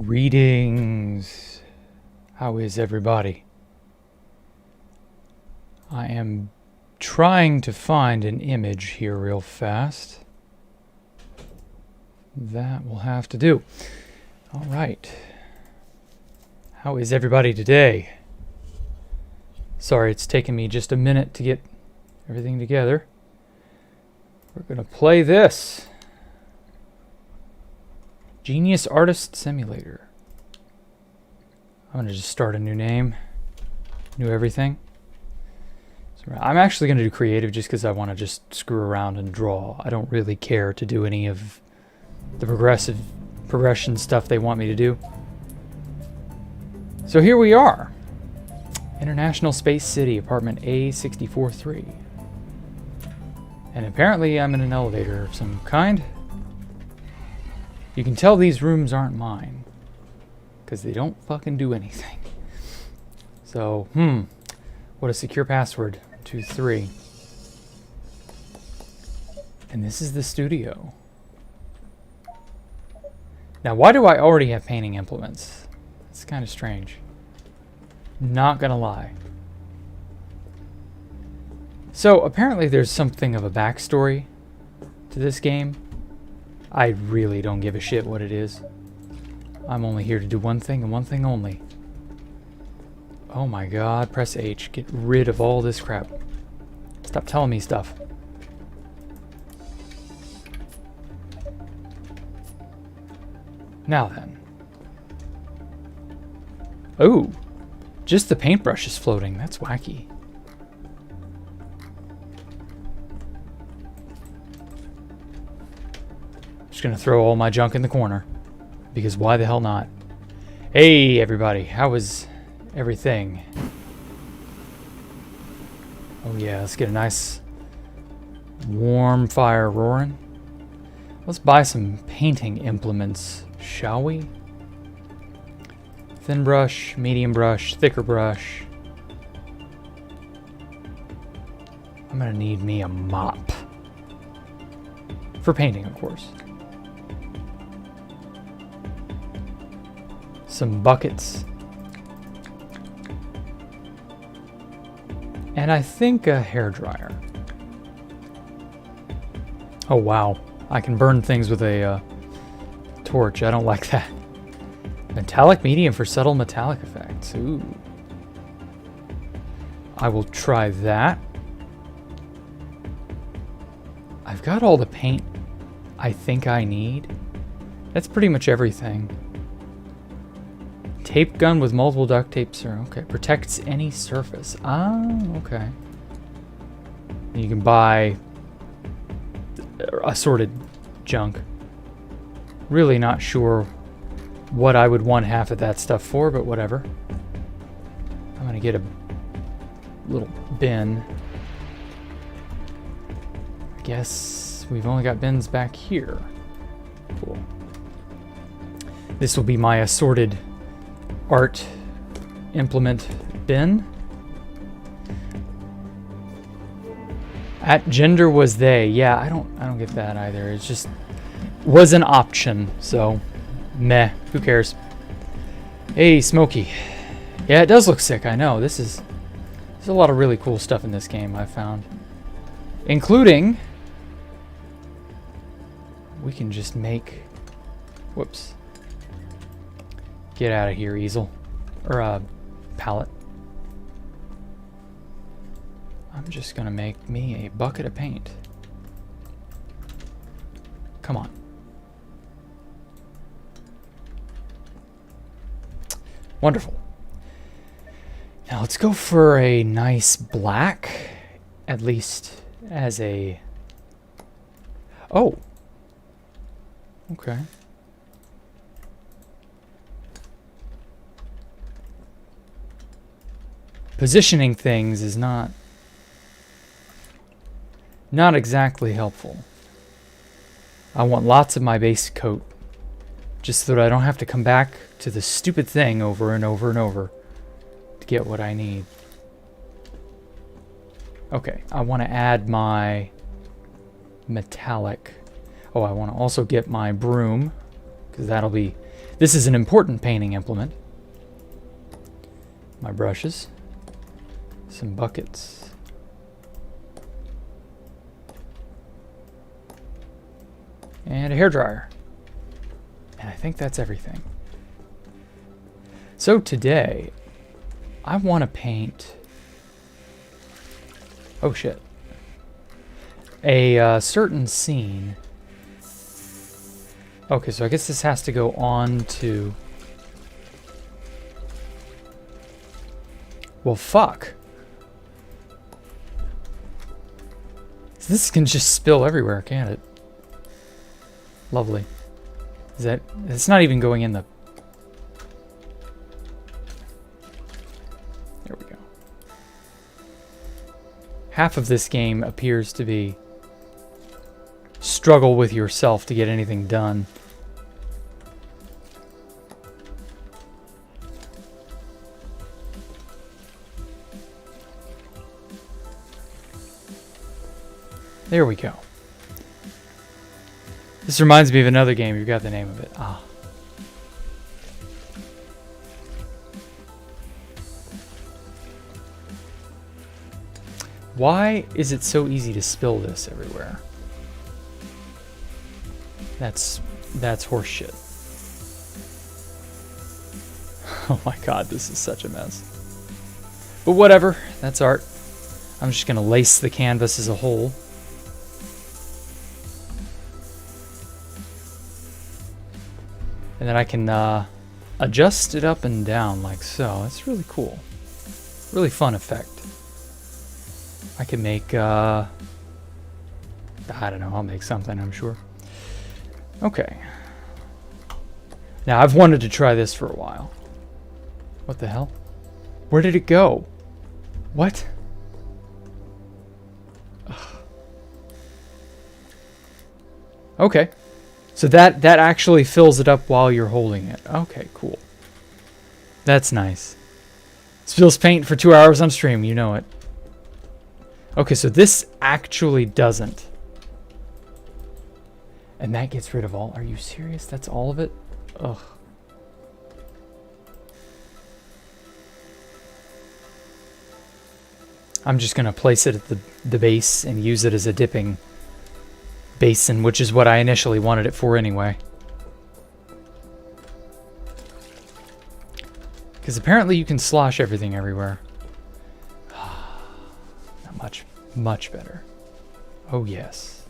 Greetings. How is everybody? I am trying to find an image here real fast. That will have to do. All right. How is everybody today? Sorry, it's taken me just a minute to get everything together. We're going to play this. Genius Artist Simulator. I'm going to just start a new name. New everything. So I'm actually going to do creative just because I want to just screw around and draw. I don't really care to do any of the progression stuff they want me to do. So here we are. International Space City, apartment A643. And apparently I'm in an elevator of some kind. You can tell these rooms aren't mine, because they don't fucking do anything. So, what a secure password. 23. And this is the studio. Now, why do I already have painting implements? It's kind of strange. Not gonna lie. So, apparently there's something of a backstory to this game. I really don't give a shit what it is. I'm only here to do one thing and one thing only. Oh my god, press H. Get rid of all this crap. Stop telling me stuff. Now then. Oh, just the paintbrush is floating. That's wacky. Just gonna throw all my junk in the corner, because why the hell not? Hey everybody, how is everything? Oh yeah, let's get a nice warm fire roaring. Let's buy some painting implements, shall we? Thin brush, medium brush, thicker brush. I'm gonna need me a mop. For painting, of course. Some buckets. And I think a hairdryer. Oh wow, I can burn things with a torch. I don't like that. Metallic medium for subtle metallic effects. Ooh. I will try that. I've got all the paint I think I need. That's pretty much everything. Tape gun with multiple duct tapes. Okay, protects any surface. Ah, okay. You can buy assorted junk. Really not sure what I would want half of that stuff for, but whatever. I'm gonna get a little bin. I guess we've only got bins back here. Cool. This will be my assorted art implement bin. At gender was they. Yeah, I don't get that either. It's just was an option, so meh, who cares? Hey, Smokey. Yeah, it does look sick, I know. There's a lot of really cool stuff in this game I found. Including we can just make whoops. Get out of here, easel. Or, palette. I'm just gonna make me a bucket of paint. Come on. Wonderful. Now let's go for a nice black. At least as a... Oh! Okay. Positioning things is not exactly helpful. I want lots of my base coat, just so that I don't have to come back to the stupid thing over and over and over to get what I need. Okay, I want to add my metallic. Oh, I want to also get my broom, because This is an important painting implement. My brushes. Some buckets. And a hairdryer. And I think that's everything. So today, I want to paint... Oh shit. A certain scene. Okay, so I guess this has to go on to... Well, fuck. So this can just spill everywhere, can't it? Lovely. Is that... It's not even going in the... There we go. Half of this game appears to be struggle with yourself to get anything done. There we go. This reminds me of another game. You got the name of it. Ah. Why is it so easy to spill this everywhere? That's horseshit. Oh my god, this is such a mess. But whatever, that's art. I'm just gonna lace the canvas as a whole. And then I can adjust it up and down like so. That's really cool. Really fun effect. I can make, I don't know, I'll make something, I'm sure. Okay. Now, I've wanted to try this for a while. What the hell? Where did it go? What? Ugh. Okay. So that actually fills it up while you're holding it. Okay, cool. That's nice. Spills paint for 2 hours on stream, you know it. Okay, so this actually doesn't. And that gets rid of all... Are you serious? That's all of it? Ugh. I'm just going to place it at the base and use it as a dipping basin, which is what I initially wanted it for anyway. Because apparently you can slosh everything everywhere. Not much better. Oh yes.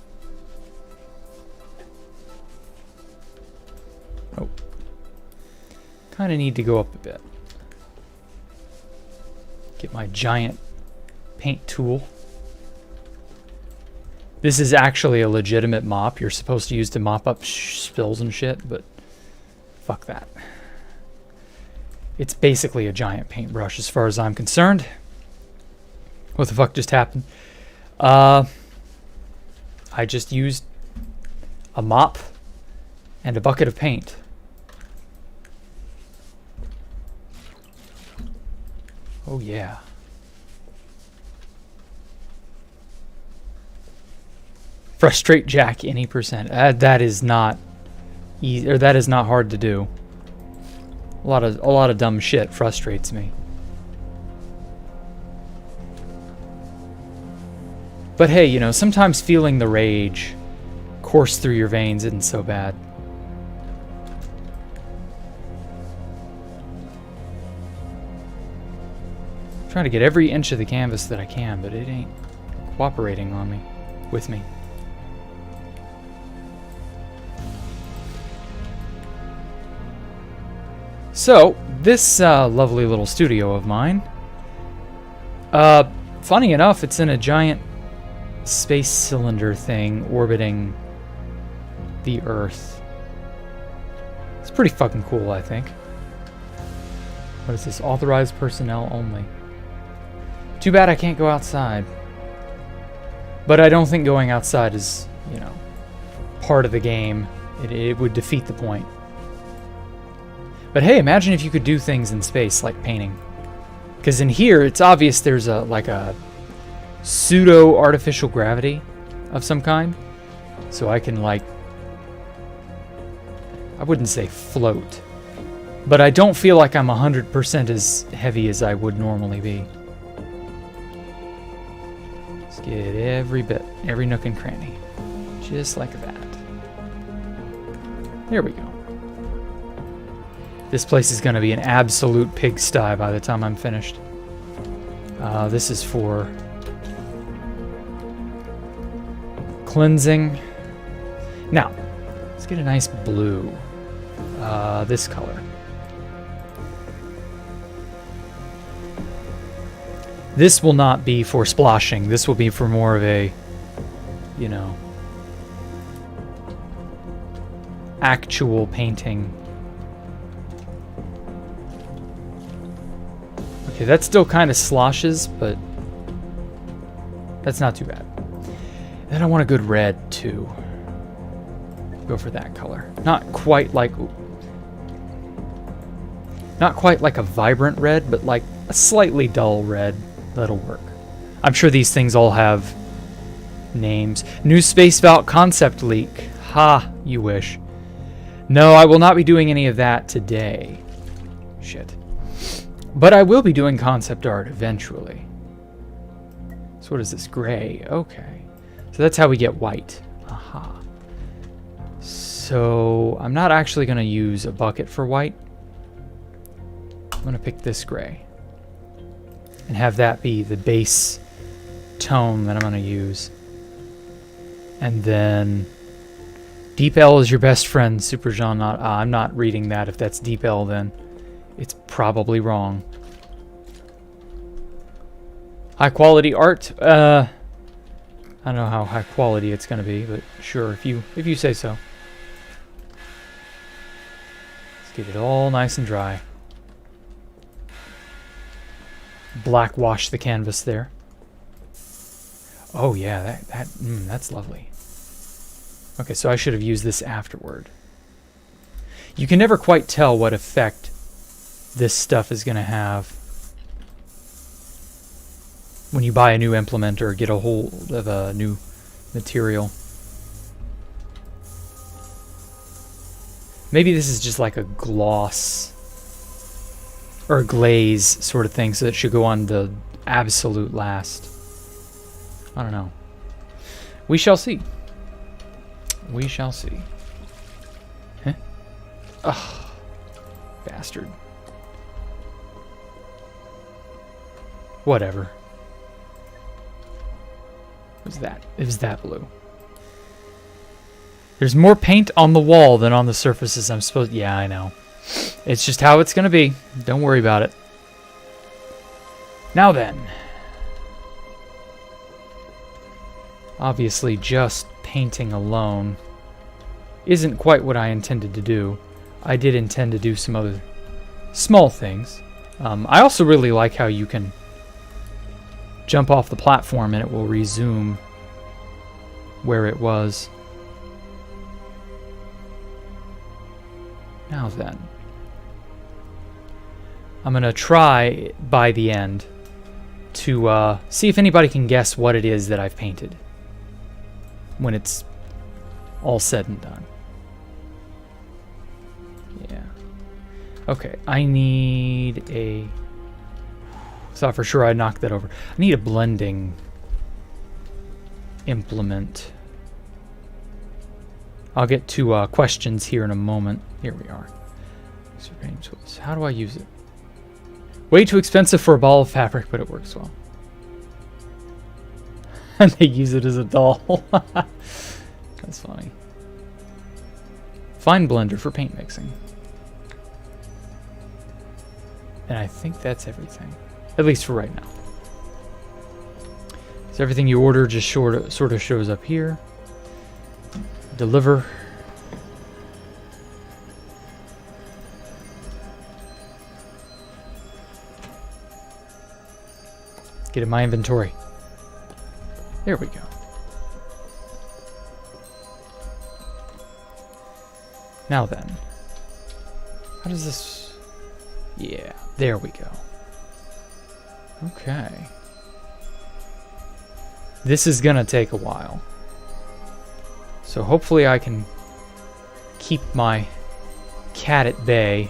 Oh. Kind of need to go up a bit. Get my giant paint tool. This is actually a legitimate mop you're supposed to use to mop up spills and shit, but fuck that. It's basically a giant paintbrush as far as I'm concerned. What the fuck just happened? I just used a mop and a bucket of paint. Oh yeah. Frustrate Jack any percent. That is not easy, or that is not hard to do. A lot of dumb shit frustrates me. But hey, you know, sometimes feeling the rage course through your veins isn't so bad. I'm trying to get every inch of the canvas that I can, but it ain't cooperating on me, with me. So, this lovely little studio of mine, funny enough, it's in a giant space cylinder thing orbiting the Earth. It's pretty fucking cool, I think. What is this? Authorized personnel only. Too bad I can't go outside. But I don't think going outside is, you know, part of the game. It would defeat the point. But hey, imagine if you could do things in space like painting. Because in here, it's obvious there's a pseudo artificial gravity of some kind. So I can, like, I wouldn't say float, But I don't feel like I'm 100% as heavy as I would normally be. Let's get every bit, every nook and cranny. Just like that. There we go. This place is going to be an absolute pigsty by the time I'm finished. This is for cleansing. Now, let's get a nice blue. This color. This will not be for splashing. This will be for more of a, you know, actual painting. Okay, that still kind of sloshes, but that's not too bad. Then I want a good red too. Go for that color. Not quite like a vibrant red, but like a slightly dull red. That'll work. I'm sure these things all have names. New Space Vault concept leak. Ha, you wish. No, I will not be doing any of that today. Shit. But I will be doing concept art eventually. So what is this? Gray. Okay. So that's how we get white. Aha. So I'm not actually going to use a bucket for white. I'm going to pick this gray. And have that be the base tone that I'm going to use. And then Deep L is your best friend, Super Jean. Not, I'm not reading that. If that's Deep L, then it's probably wrong. High quality art. I don't know how high quality it's going to be, but sure, if you say so. Let's get it all nice and dry. Black wash the canvas there. Oh yeah, that's lovely. Okay, so I should have used this afterward. You can never quite tell what effect this stuff is going to have when you buy a new implement or get a hold of a new material. Maybe this is just like a gloss or a glaze sort of thing, so it should go on the absolute last. I don't know. We shall see. We shall see. Huh? Ugh. Bastard. Whatever. What was that? It was that blue. There's more paint on the wall than on the surfaces I'm supposed... Yeah, I know. It's just how it's going to be. Don't worry about it. Now then. Obviously, just painting alone isn't quite what I intended to do. I did intend to do some other small things. I also really like how you can jump off the platform and it will resume where it was. Now then. I'm going to try, by the end, to see if anybody can guess what it is that I've painted when it's all said and done. Yeah. Okay, I need a... Thought for sure I'd knock that over. I need a blending implement. I'll get to questions here in a moment. Here we are. How do I use it? Way too expensive for a ball of fabric, but it works well. And they use it as a doll. That's funny. Fine blender for paint mixing. And I think that's everything. At least for right now. So everything you order just sort of shows up here. Deliver. Get in my inventory. There we go. Now then. How does this... Yeah, there we go. Okay. This is gonna take a while. So hopefully I can keep my cat at bay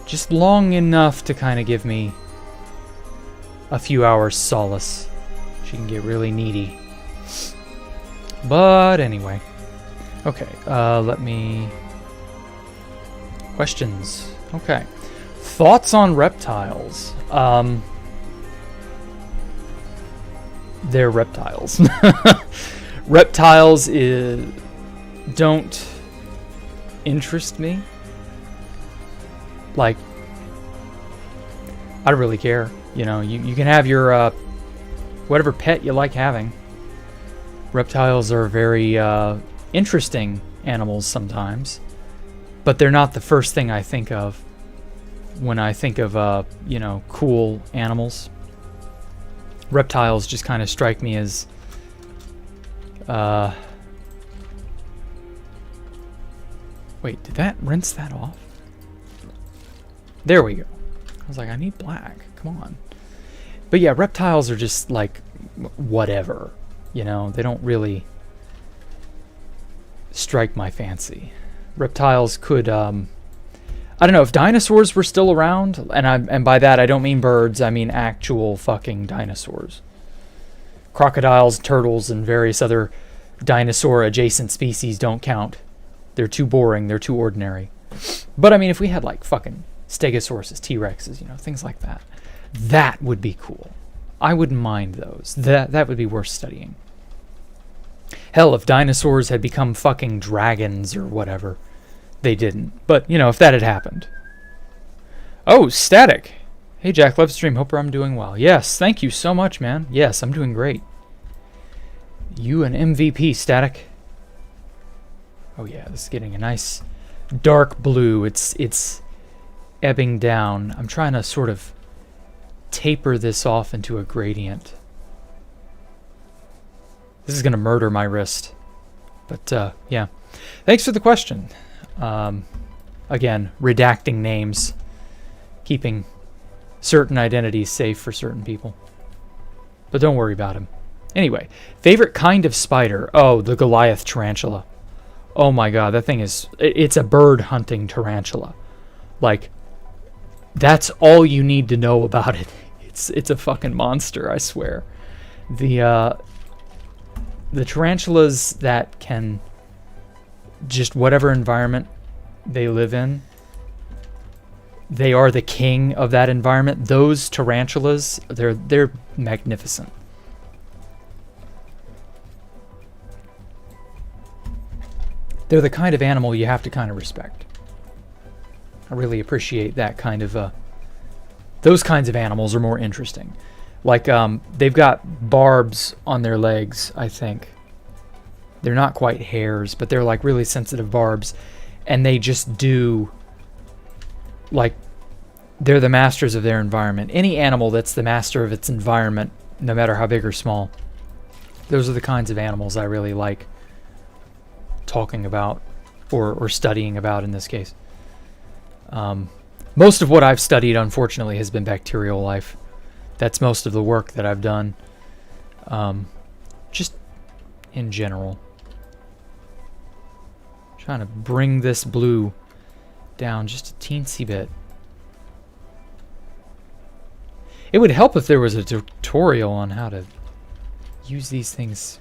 Just long enough to kind of give me a few hours solace. She can get really needy. But anyway. Okay, let me... Questions. Okay. Thoughts on reptiles. They're reptiles. Reptiles don't interest me. Like, I don't really care. You know, you can have your whatever pet you like having. Reptiles are very interesting animals sometimes, but they're not the first thing I think of when I think of you know, cool animals. Reptiles just kind of strike me as wait, did that rinse that off? There we go. I was like, I need black. Come on. But yeah, reptiles are just like whatever. You know, they don't really strike my fancy. Reptiles could, I don't know, if dinosaurs were still around, and by that I don't mean birds, I mean actual fucking dinosaurs. Crocodiles, turtles, and various other dinosaur-adjacent species don't count. They're too boring, they're too ordinary. But I mean, if we had like fucking stegosauruses, T-Rexes, you know, things like that, that would be cool. I wouldn't mind those. That would be worth studying. Hell, if dinosaurs had become fucking dragons or whatever. They didn't. But, you know, if that had happened. Oh, Static. Hey, Jack Livestream. Hope I'm doing well. Yes, thank you so much, man. Yes, I'm doing great. You an MVP, Static. Oh, yeah, this is getting a nice dark blue. It's ebbing down. I'm trying to sort of taper this off into a gradient. This is going to murder my wrist. But, yeah. Thanks for the question. Again, redacting names. Keeping certain identities safe for certain people. But don't worry about him. Anyway, favorite kind of spider? Oh, the Goliath tarantula. Oh my god, that thing is... It's a bird-hunting tarantula. Like, that's all you need to know about it. It's a fucking monster, I swear. The tarantulas that can... just whatever environment they live in, they are the king of that environment. Those tarantulas, they're magnificent. They're the kind of animal you have to kind of respect. I really appreciate that kind of those kinds of animals are more interesting. Like they've got barbs on their legs, I think. They're not quite hairs, but they're like really sensitive barbs. And they just do, like, they're the masters of their environment. Any animal that's the master of its environment, no matter how big or small, those are the kinds of animals I really like talking about or studying about in this case. Most of what I've studied, unfortunately, has been bacterial life. That's most of the work that I've done. Just in general. Trying to bring this blue down just a teensy bit. It would help if there was a tutorial on how to use these things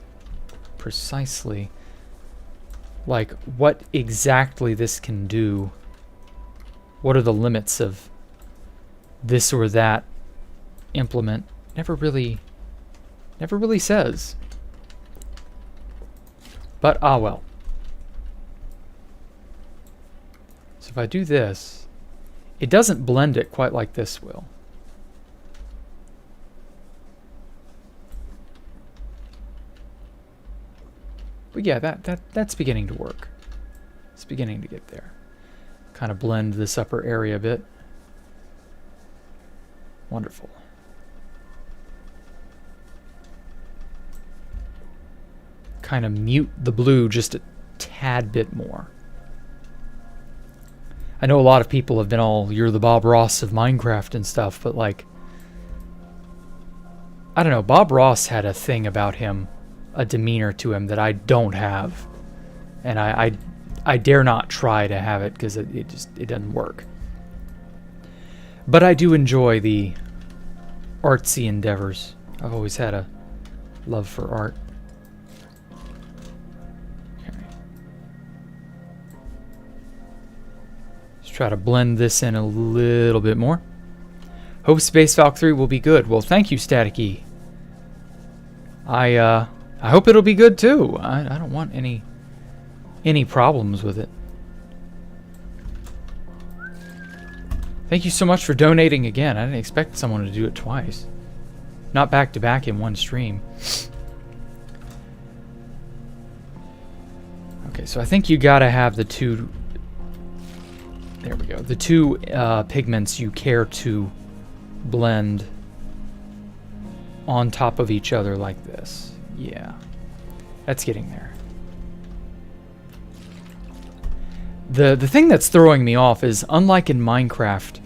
precisely. Like, what exactly this can do. What are the limits of this or that implement? Never really says. But, ah well. So if I do this, it doesn't blend it quite like this will. But yeah, that's beginning to work. It's beginning to get there. Kind of blend this upper area a bit. Wonderful. Kind of mute the blue just a tad bit more. I know a lot of people have been all, you're the Bob Ross of Minecraft and stuff, but like, I don't know, Bob Ross had a thing about him, a demeanor to him that I don't have. And I dare not try to have it because it doesn't work. But I do enjoy the artsy endeavors. I've always had a love for art. Okay. Let's try to blend this in a little bit more. Hope Space Valk 3 will be good. Well, thank you, Static E. I hope it'll be good too. I don't want any problems with it. Thank you so much for donating again. I didn't expect someone to do it twice. Not back to back in one stream. Okay, so I think you gotta have the two... There we go. The two pigments you care to blend on top of each other like this. Yeah. That's getting there. The thing that's throwing me off is, unlike in Minecraft,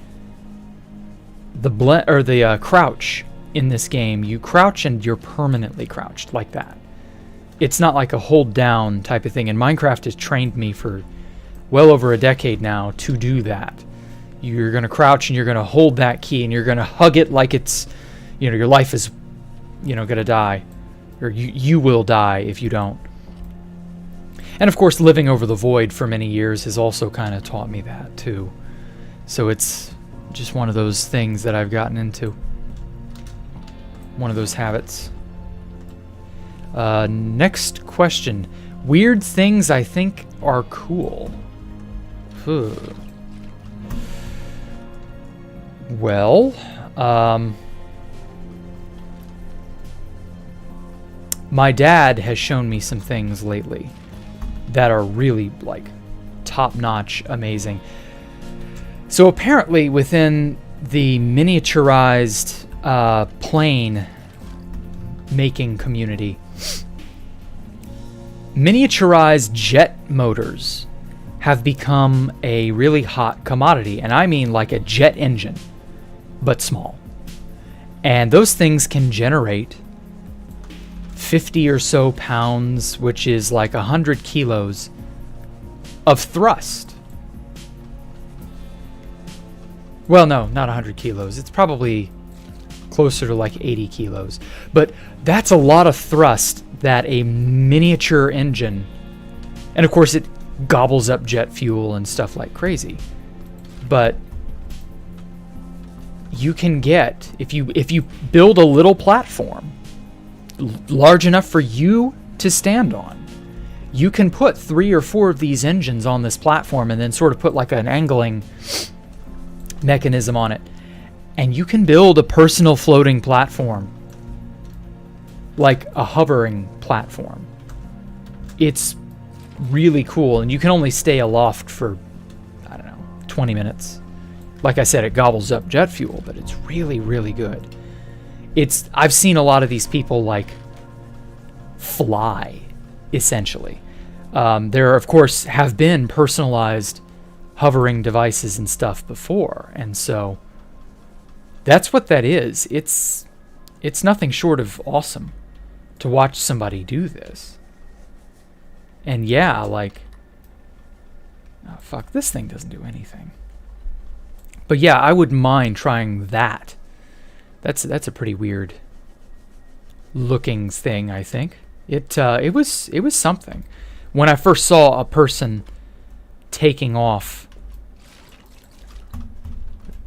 the crouch in this game, you crouch and you're permanently crouched like that. It's not like a hold down type of thing, and Minecraft has trained me for well over a decade now to do that. You're going to crouch and you're going to hold that key and you're going to hug it like it's, you know, your life is, you know, going to die. Or you will die if you don't. And of course, living over the void for many years has also kind of taught me that too. So it's just one of those things that I've gotten into. One of those habits. Next question. Weird things I think are cool. Well, my dad has shown me some things lately that are really, like, top-notch amazing. So apparently within the miniaturized plane making community, miniaturized jet motors have become a really hot commodity, and I mean like a jet engine, but small. And those things can generate 50 or so pounds, which is like 100 kilos of thrust. Well, no, not 100 kilos. It's probably closer to like 80 kilos. But that's a lot of thrust that a miniature engine, and of course it gobbles up jet fuel and stuff like crazy. But you can get, if you build a little platform large enough for you to stand on, you can put 3 or 4 of these engines on this platform and then sort of put like an angling mechanism on it, and you can build a personal floating platform, like a hovering platform. It's really cool, and you can only stay aloft for, I don't know, 20 minutes. Like I said, it gobbles up jet fuel, but it's really, really good. I've seen a lot of these people like fly, essentially. There, of course, have been personalized hovering devices and stuff before, and so that's what that is. It's nothing short of awesome to watch somebody do this. And yeah, like, oh fuck, this thing doesn't do anything. But yeah, I wouldn't mind trying that. That's a pretty weird looking thing, I think. It was something. When I first saw a person taking off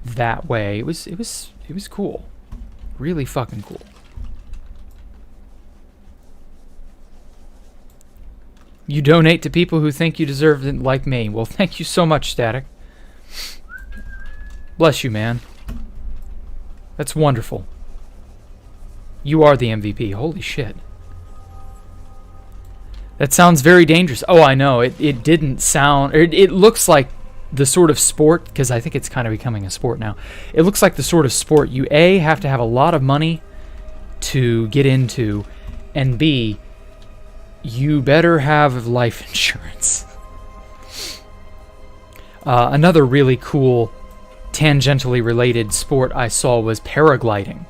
that way, it was cool. Really fucking cool. You donate to people who think you deserve it, like me. Well, thank you so much, Static. Bless you, man. That's wonderful. You are the MVP. Holy shit. That sounds very dangerous. Oh, I know. It didn't sound... It looks like the sort of sport, because I think it's kind of becoming a sport now. It looks like the sort of sport you, A, have to have a lot of money to get into, and B, you better have life insurance. Another really cool, tangentially related sport I saw was paragliding.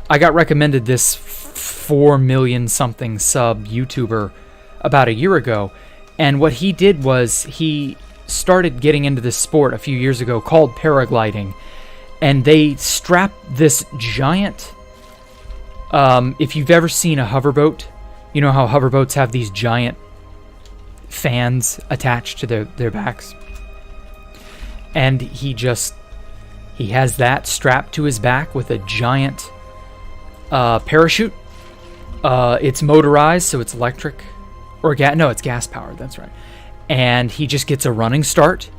I got recommended this 4 million something sub YouTuber about a year ago, and what he did was he started getting into this sport a few years ago called paragliding, And they strap this giant... if you've ever seen a hoverboat, you know how hoverboats have these giant fans attached to their backs? And he has that strapped to his back with a giant parachute. It's motorized, so it's electric. Or no, it's gas powered, that's right. And he just gets a running start,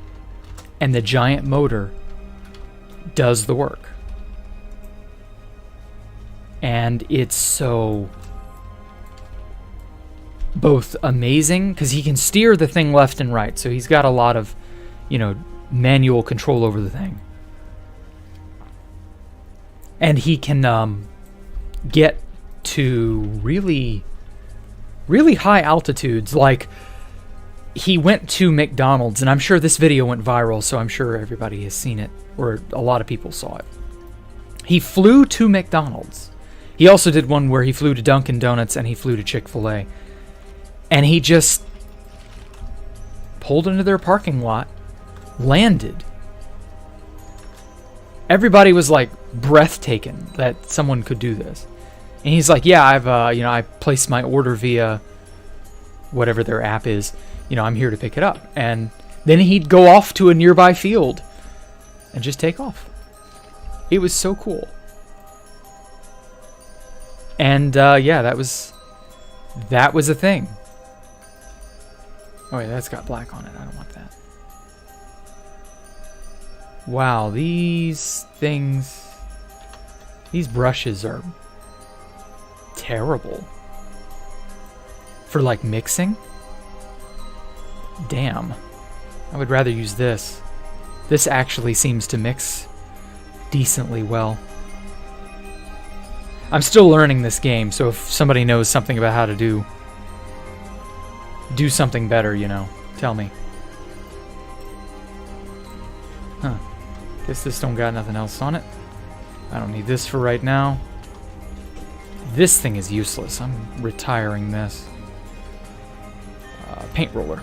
and the giant motor does the work. And it's so both amazing, because he can steer the thing left and right, so he's got a lot of, manual control over the thing. And he can get to really, really high altitudes. Like, he went to McDonald's, and I'm sure this video went viral, so I'm sure everybody has seen it, or a lot of people saw it. He flew to McDonald's. He also did one where he flew to Dunkin' Donuts and he flew to Chick-fil-A. And he just pulled into their parking lot, landed. Everybody was like breathtaking that someone could do this. And he's like, yeah, I placed my order via whatever their app is. I'm here to pick it up. And then he'd go off to a nearby field and just take off. It was so cool. And yeah, that was a thing. Oh wait, that's got black on it. I don't want that. Wow, these brushes are terrible. For like mixing? Damn. I would rather use this. This actually seems to mix decently well. I'm still learning this game, so if somebody knows something about how to do something better, tell me. Huh. Guess this don't got nothing else on it. I don't need this for right now. This thing is useless. I'm retiring this. Paint roller.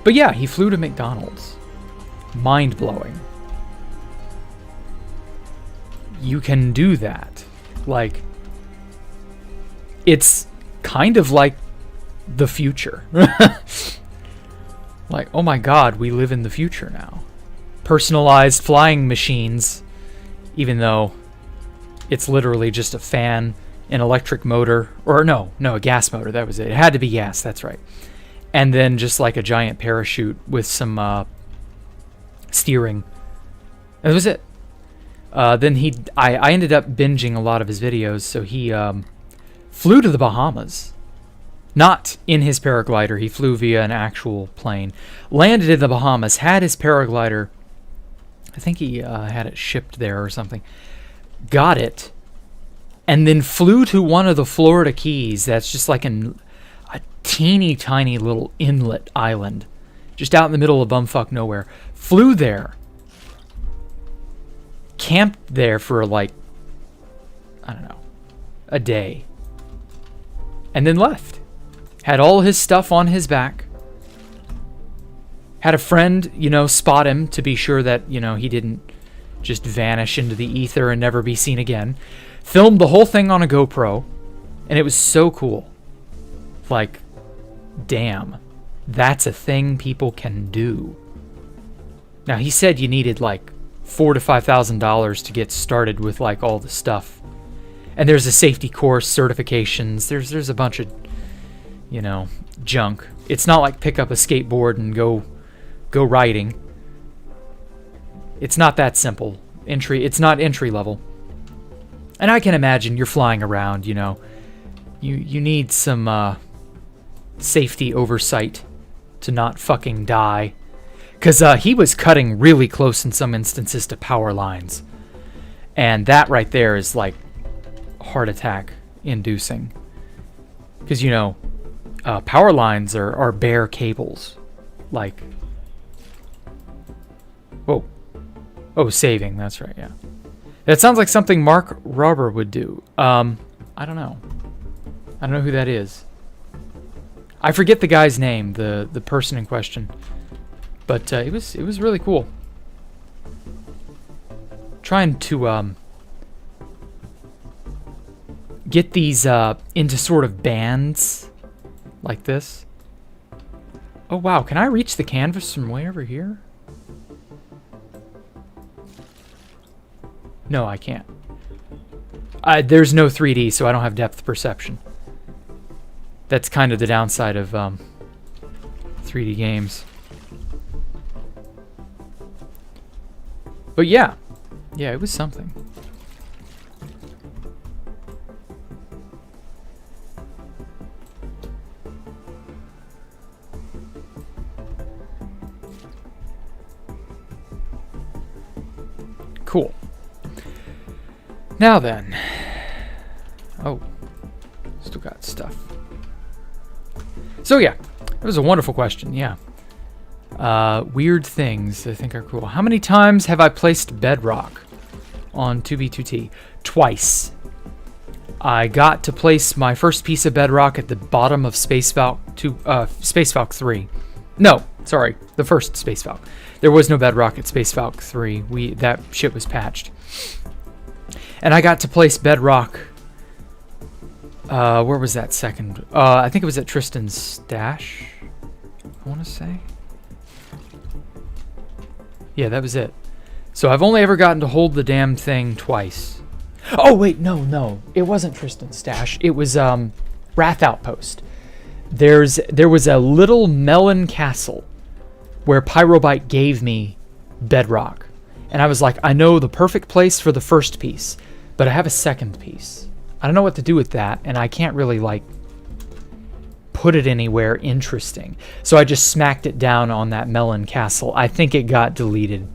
But yeah, he flew to McDonald's. Mind-blowing. You can do that. Like, it's kind of like the future. Like, oh my god, we live in the future now. Personalized flying machines, even though it's literally just a fan, an electric motor, or no, a gas motor, that was it. It had to be gas, that's right. And then just like a giant parachute with some steering. And that was it. Then I ended up binging a lot of his videos, so he flew to the Bahamas. Not in his paraglider, he flew via an actual plane. Landed in the Bahamas, had his paraglider, I think he had it shipped there or something. Got it, and then flew to one of the Florida Keys that's just like a teeny tiny little inlet island, just out in the middle of bumfuck nowhere. Flew there. Camped there for like, I don't know, a day. And then left. Had all his stuff on his back. Had a friend, spot him to be sure that, he didn't just vanish into the ether and never be seen again. Filmed the whole thing on a GoPro. And it was so cool. Like, damn. That's a thing people can do. Now, he said you needed like $4,000 to $5,000 to get started with like all the stuff. And there's a safety course, certifications. There's a bunch of, junk. It's not like pick up a skateboard and go riding. It's not that simple. It's not entry level. And I can imagine you're flying around, you need some safety oversight to not fucking die. Because he was cutting really close in some instances to power lines. And that right there is like heart attack inducing. Because, power lines are bare cables. Like, whoa. Oh, saving, that's right, yeah. That sounds like something Mark Rober would do. I don't know. I don't know who that is. I forget the guy's name, the person in question. But it was really cool. Trying to get these into sort of bands like this. Oh wow, can I reach the canvas from way over here? No, I can't. There's no 3D, so I don't have depth perception. That's kind of the downside of 3D games. But yeah, it was something. Cool. Now then. Oh, still got stuff. So yeah, that was a wonderful question. Yeah. Weird things I think are cool. How many times have I placed bedrock on 2B2T? Twice. I got to place my first piece of bedrock at the bottom of Space Valk 3. No, sorry, the first Space Valk. There was no bedrock at Space Valk 3. That shit was patched. And I got to place bedrock. Where was that second? I think it was at Tristan's stash, I want to say. Yeah, that was it. So I've only ever gotten to hold the damn thing twice. Oh, wait, no. It wasn't Tristan's stash. It was Wrath Outpost. There was a little melon castle where Pyrobite gave me bedrock. And I was like, I know the perfect place for the first piece, but I have a second piece. I don't know what to do with that, and I can't really, like, put it anywhere interesting. So I just smacked it down on that melon castle. I think it got deleted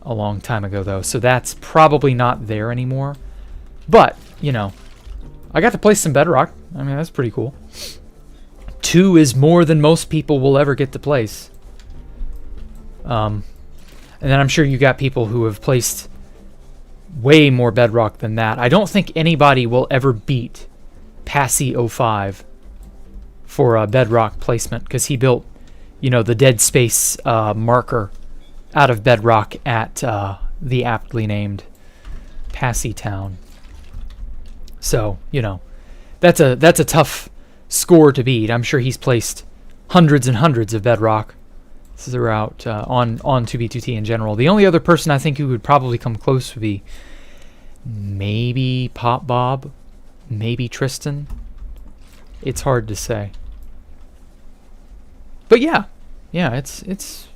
a long time ago, though, so that's probably not there anymore. But, you know, I got to place some bedrock. I mean, that's pretty cool. 2 is more than most people will ever get to place. And then I'm sure you got people who have placed way more bedrock than that. I don't think anybody will ever beat Passy 05 for a bedrock placement, because he built, you know, the dead space marker out of bedrock at the aptly named Passy Town. So, you know, that's a tough score to beat. I'm sure he's placed hundreds and hundreds of bedrock throughout on 2B2T in general. The only other person I think who would probably come close would be maybe Pop Bob, maybe Tristan. It's hard to say. But yeah, it's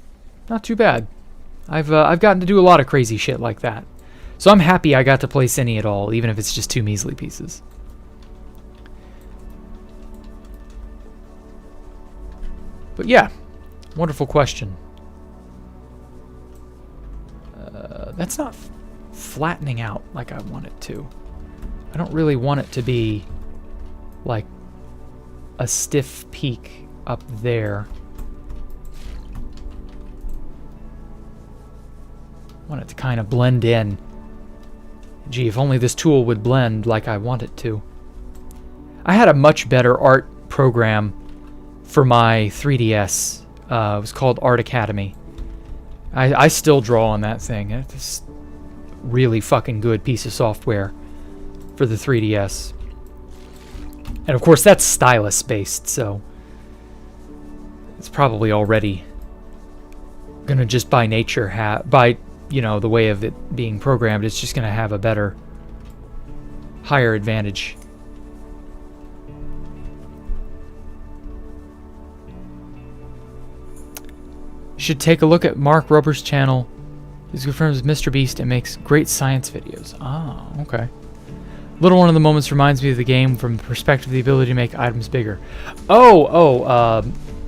not too bad. I've gotten to do a lot of crazy shit like that. So I'm happy I got to place any at all, even if it's just 2 measly pieces. But yeah, wonderful question. That's not flattening out like I want it to. I don't really want it to be like a stiff peak up there. I want it to kind of blend in. Gee, if only this tool would blend like I want it to. I had a much better art program for my 3DS. It was called Art Academy. I still draw on that thing. It's a really fucking good piece of software for the 3DS. And of course that's stylus based, so it's probably already gonna just by nature by, you know, the way of it being programmed, it's just gonna have a better, higher advantage. Should take a look at Mark Rubber's channel. He's good friends with Mr. Beast and makes great science videos. Ah, okay. Little One of the Moments reminds me of the game from the perspective of the ability to make items bigger.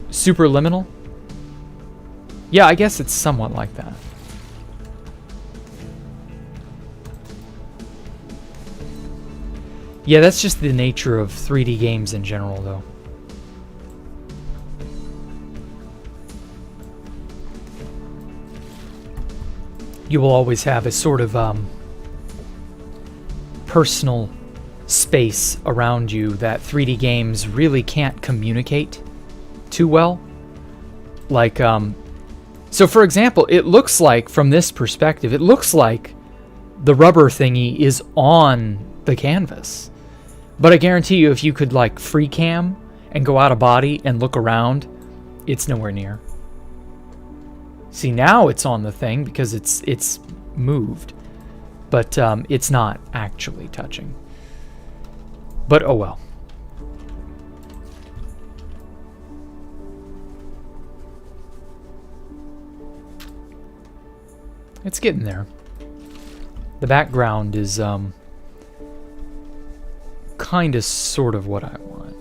Superliminal? Yeah, I guess it's somewhat like that. Yeah, that's just the nature of 3D games in general, though. You will always have a sort of personal space around you that 3D games really can't communicate too well. Like, So for example, it looks like, from this perspective, it looks like the rubber thingy is on the canvas. But I guarantee you, if you could like free cam and go out of body and look around, it's nowhere near. See, now it's on the thing because it's moved, but it's not actually touching. But oh well. It's getting there. The background is kind of sort of what I want.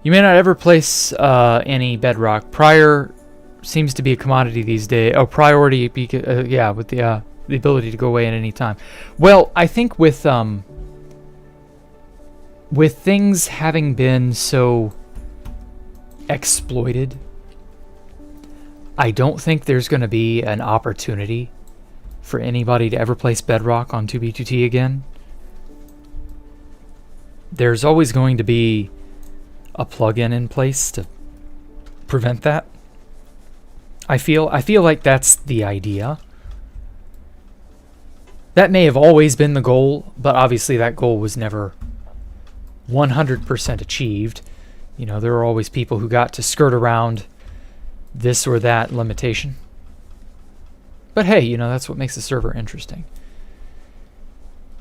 You may not ever place any bedrock. Prior seems to be a commodity these days. Oh, priority, yeah, with the ability to go away at any time. Well, I think with things having been so exploited, I don't think there's going to be an opportunity for anybody to ever place bedrock on 2B2T again. There's always going to be a plugin in place to prevent that. I feel like that's the idea. That may have always been the goal, but obviously that goal was never 100% achieved. You know, there are always people who got to skirt around this or that limitation. But hey, you know, that's what makes the server interesting.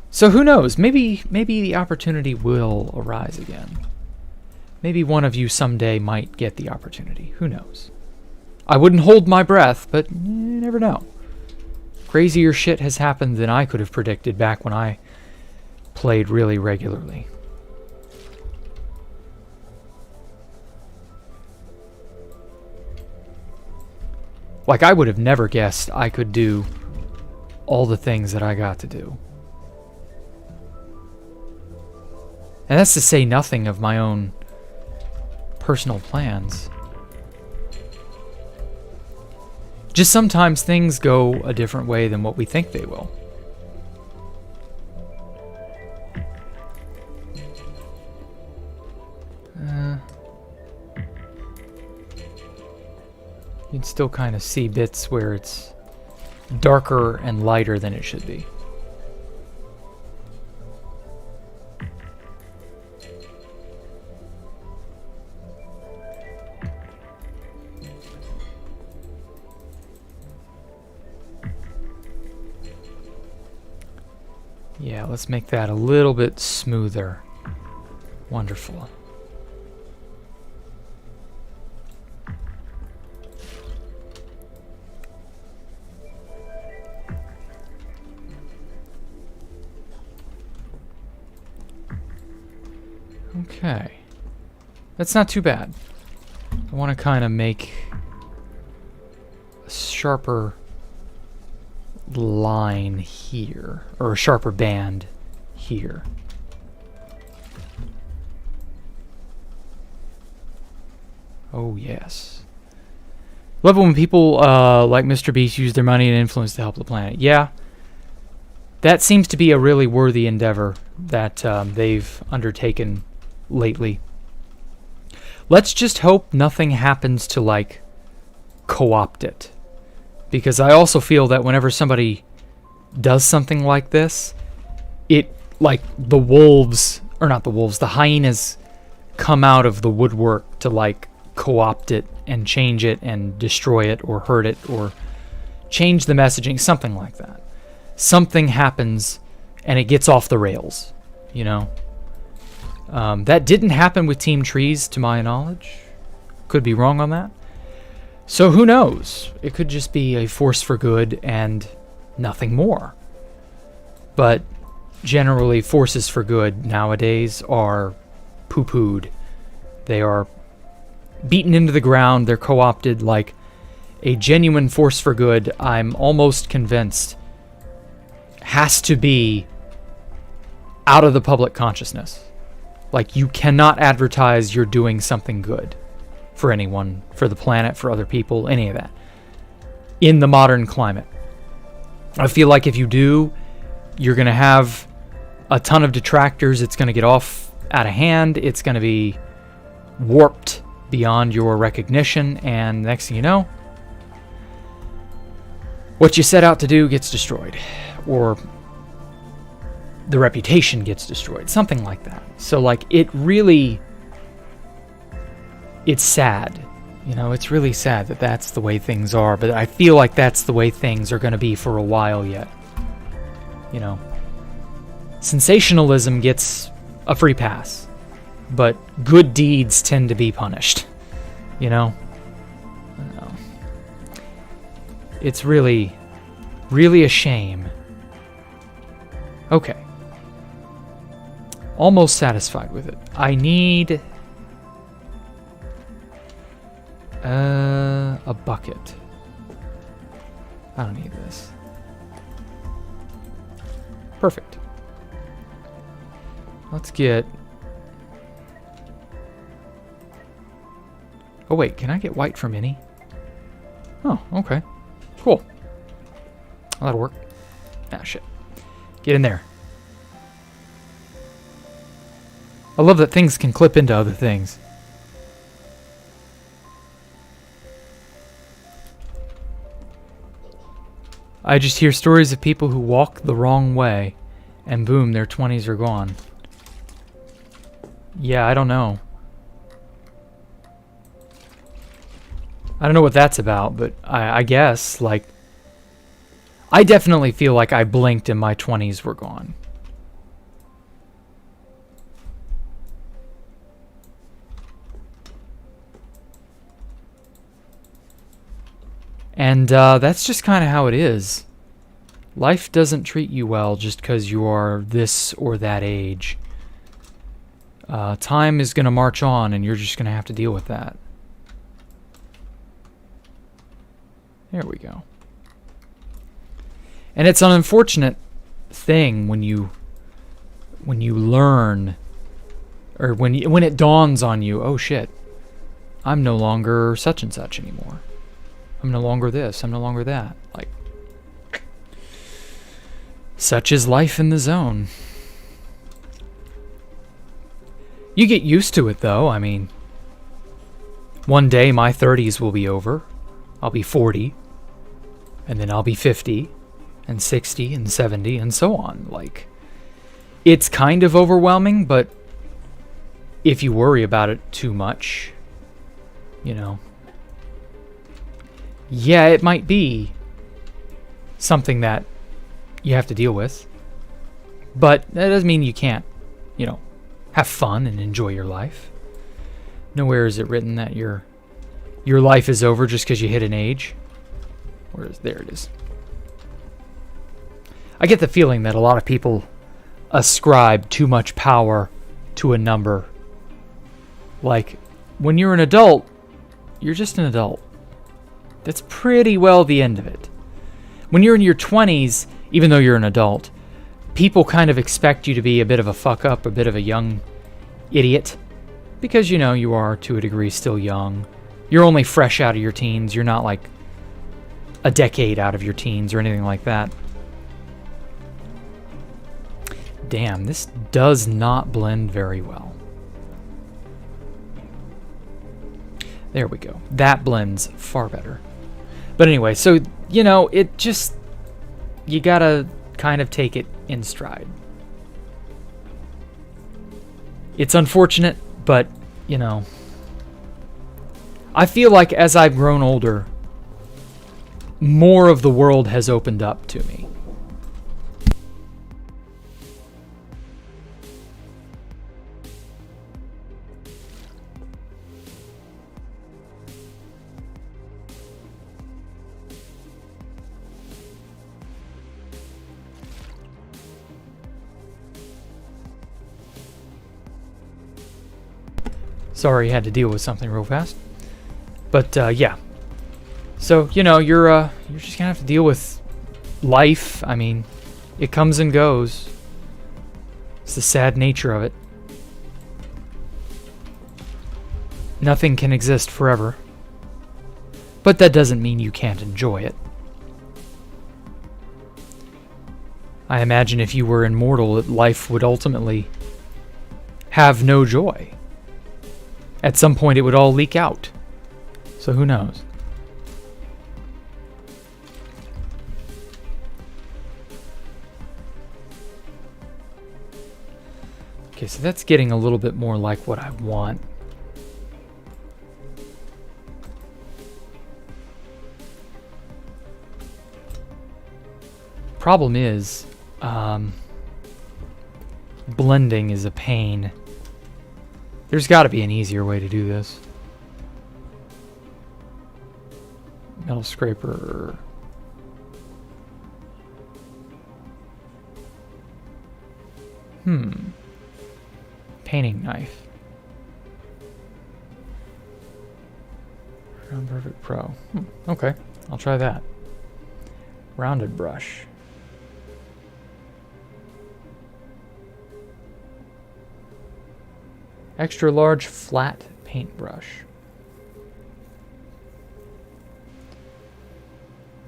So who knows? Maybe the opportunity will arise again. Maybe one of you someday might get the opportunity. Who knows? I wouldn't hold my breath, but you never know. Crazier shit has happened than I could have predicted back when I played really regularly. Like, I would have never guessed I could do all the things that I got to do. And that's to say nothing of my own personal plans. Just sometimes things go a different way than what we think they will. You can still kind of see bits where it's darker and lighter than it should be. Yeah, let's make that a little bit smoother. Wonderful. Okay. That's not too bad. I want to kind of make a sharper line here, or a sharper band here. Oh yes. Love it when people like Mr. Beast use their money and influence to help the planet. Yeah, that seems to be a really worthy endeavor that they've undertaken lately. Let's just hope nothing happens to like co-opt it. Because I also feel that whenever somebody does something like this, it, like, the wolves, or not the wolves, the hyenas come out of the woodwork to, like, co-opt it and change it and destroy it or hurt it or change the messaging, something like that. Something happens and it gets off the rails, you know? That didn't happen with Team Trees, to my knowledge. Could be wrong on that. So who knows? It could just be a force for good and nothing more. But generally, forces for good nowadays are poo-pooed. They are beaten into the ground. They're co-opted. Like a genuine force for good, I'm almost convinced, has to be out of the public consciousness. Like, you cannot advertise you're doing something good for anyone, for the planet, for other people, any of that, in the modern climate. I feel like if you do, you're going to have a ton of detractors. It's going to get off out of hand. It's going to be warped beyond your recognition, and next thing you know, what you set out to do gets destroyed, or the reputation gets destroyed, something like that. So like it's sad, you know, it's really sad that that's the way things are, but I feel like that's the way things are going to be for a while yet. You know, sensationalism gets a free pass, but good deeds tend to be punished, you know? I don't know. It's really, really a shame. Okay. Almost satisfied with it. I need a bucket. I don't need this. Perfect. Let's get... Oh wait, can I get white from any? Oh, okay. Cool. That'll work. Ah, shit. Get in there. I love that things can clip into other things. I just hear stories of people who walk the wrong way, and boom, their 20s are gone. Yeah, I don't know. I don't know what that's about, but I guess, like, I definitely feel like I blinked and my 20s were gone. And that's just kind of how it is. Life doesn't treat you well just because you are this or that age. Time is going to march on, and you're just going to have to deal with that. There we go. And it's an unfortunate thing when you learn, or when it dawns on you, oh shit, I'm no longer such and such anymore. I'm no longer this, I'm no longer that. Like, such is life in the zone. You get used to it though. I mean, one day my 30s will be over. I'll be 40. And then I'll be 50. And 60 and 70 and so on. Like, it's kind of overwhelming, but if you worry about it too much, you know, yeah, it might be something that you have to deal with, but that doesn't mean you can't, you know, have fun and enjoy your life. Nowhere is it written that your life is over just because you hit an age. There it is. I get the feeling that a lot of people ascribe too much power to a number. Like, when you're an adult, you're just an adult. That's pretty well the end of it. When you're in your 20s, even though you're an adult, people kind of expect you to be a bit of a fuck up, a bit of a young idiot. Because, you know, you are, to a degree, still young. You're only fresh out of your teens. You're not, like, a decade out of your teens or anything like that. Damn, this does not blend very well. There we go. That blends far better. But anyway, so, you know, it just... You gotta kind of take it in stride. It's unfortunate, but, you know... I feel like as I've grown older, more of the world has opened up to me. Sorry, had to deal with something real fast. But yeah. So, you know, you're just gonna have to deal with life. I mean, it comes and goes. It's the sad nature of it. Nothing can exist forever. But that doesn't mean you can't enjoy it. I imagine if you were immortal, life would ultimately have no joy. At some point it would all leak out. So who knows? Okay, so that's getting a little bit more like what I want. Problem is, blending is a pain. There's got to be an easier way to do this. Metal scraper. Painting knife. Round Perfect Pro. Okay, I'll try that. Rounded brush. Extra large flat paintbrush.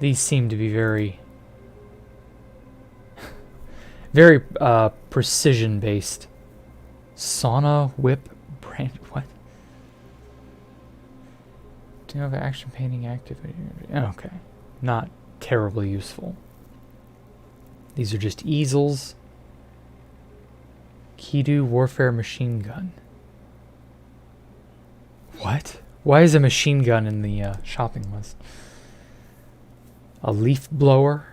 These seem to be very precision based. Sauna whip brand. What? Do you have action painting activity? Okay. Not terribly useful. These are just easels. Kidu Warfare Machine Gun. What? Why is a machine gun in the shopping list? A leaf blower.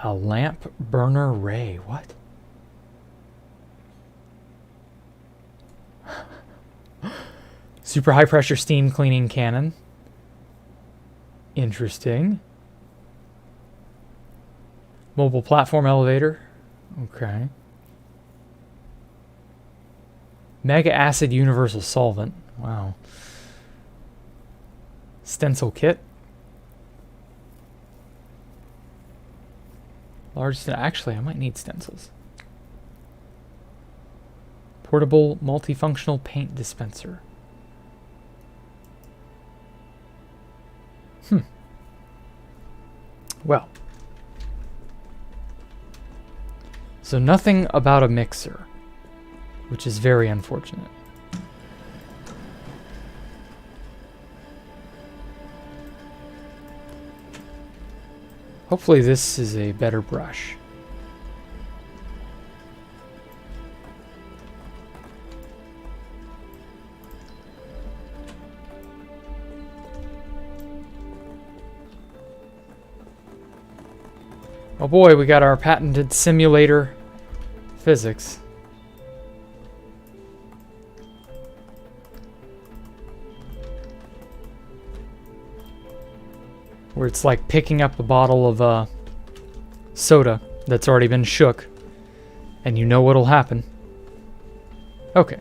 A lamp burner ray. What? Super high pressure steam cleaning cannon. Interesting. Mobile platform elevator. Okay. Mega acid universal solvent. Wow. Stencil kit. Large. Actually, I might need stencils. Portable multifunctional paint dispenser. Well. So nothing about a mixer, which is very unfortunate. Hopefully this is a better brush. Oh boy, we got our patented simulator physics. Where it's like picking up a bottle of soda that's already been shook, and you know what'll happen. Okay,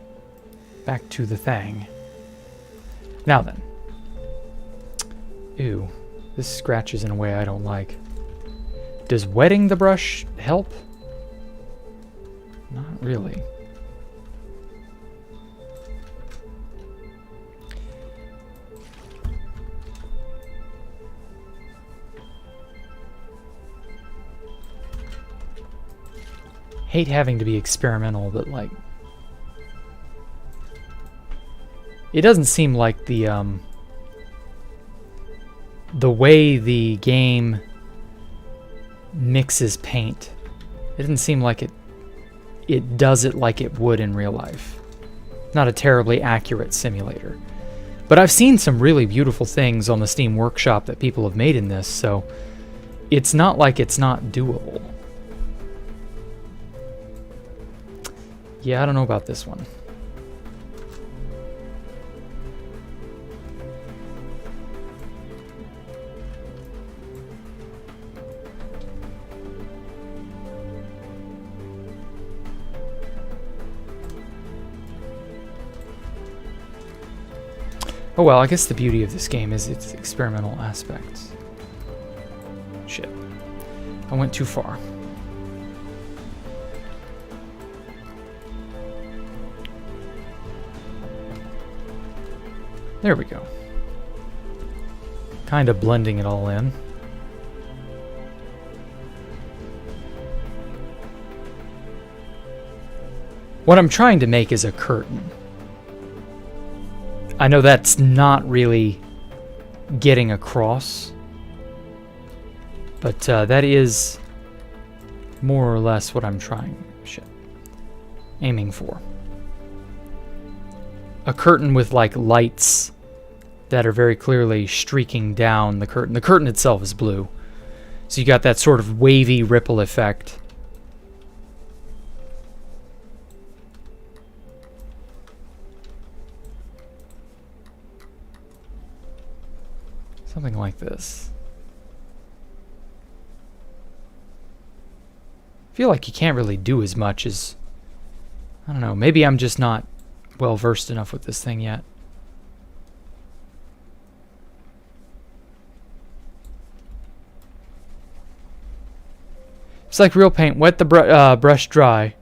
back to the thing. Now then. Ew, this scratches in a way I don't like. Does wetting the brush help? Not really. Hate having to be experimental, but like, it doesn't seem like the way the game mixes paint. It doesn't seem like it does it like it would in real life. Not a terribly accurate simulator. But I've seen some really beautiful things on the Steam Workshop that people have made in this, so it's not like it's not doable. Yeah, I don't know about this one. Oh well, I guess the beauty of this game is its experimental aspects. Shit. I went too far. There we go. Kind of blending it all in. What I'm trying to make is a curtain. I know that's not really getting across, but that is more or less what I'm aiming for. A curtain with like lights that are very clearly streaking down the curtain. The curtain itself is blue, so you got that sort of wavy ripple effect. Something like this. I feel like you can't really do as much as, I don't know, maybe I'm just not well versed enough with this thing yet. It's like real paint. Wet the brush dry.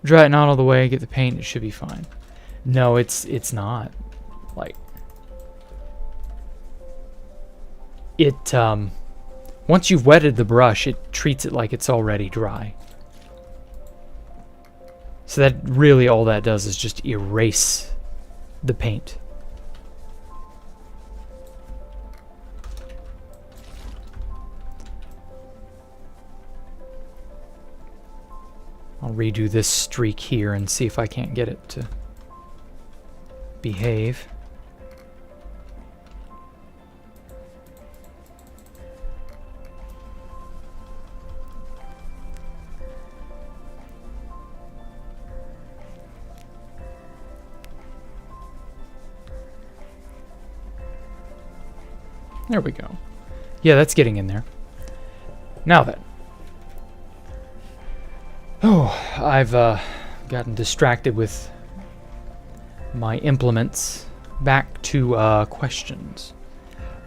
Dry it not all the way, get the paint, it should be fine. No, it's not. Like, it, once you've wetted the brush, it treats it like it's already dry. So that really all that does is just erase the paint. I'll redo this streak here and see if I can't get it to behave. There we go. Yeah, that's getting in there. Now then. Oh, I've gotten distracted with my implements. Back to questions.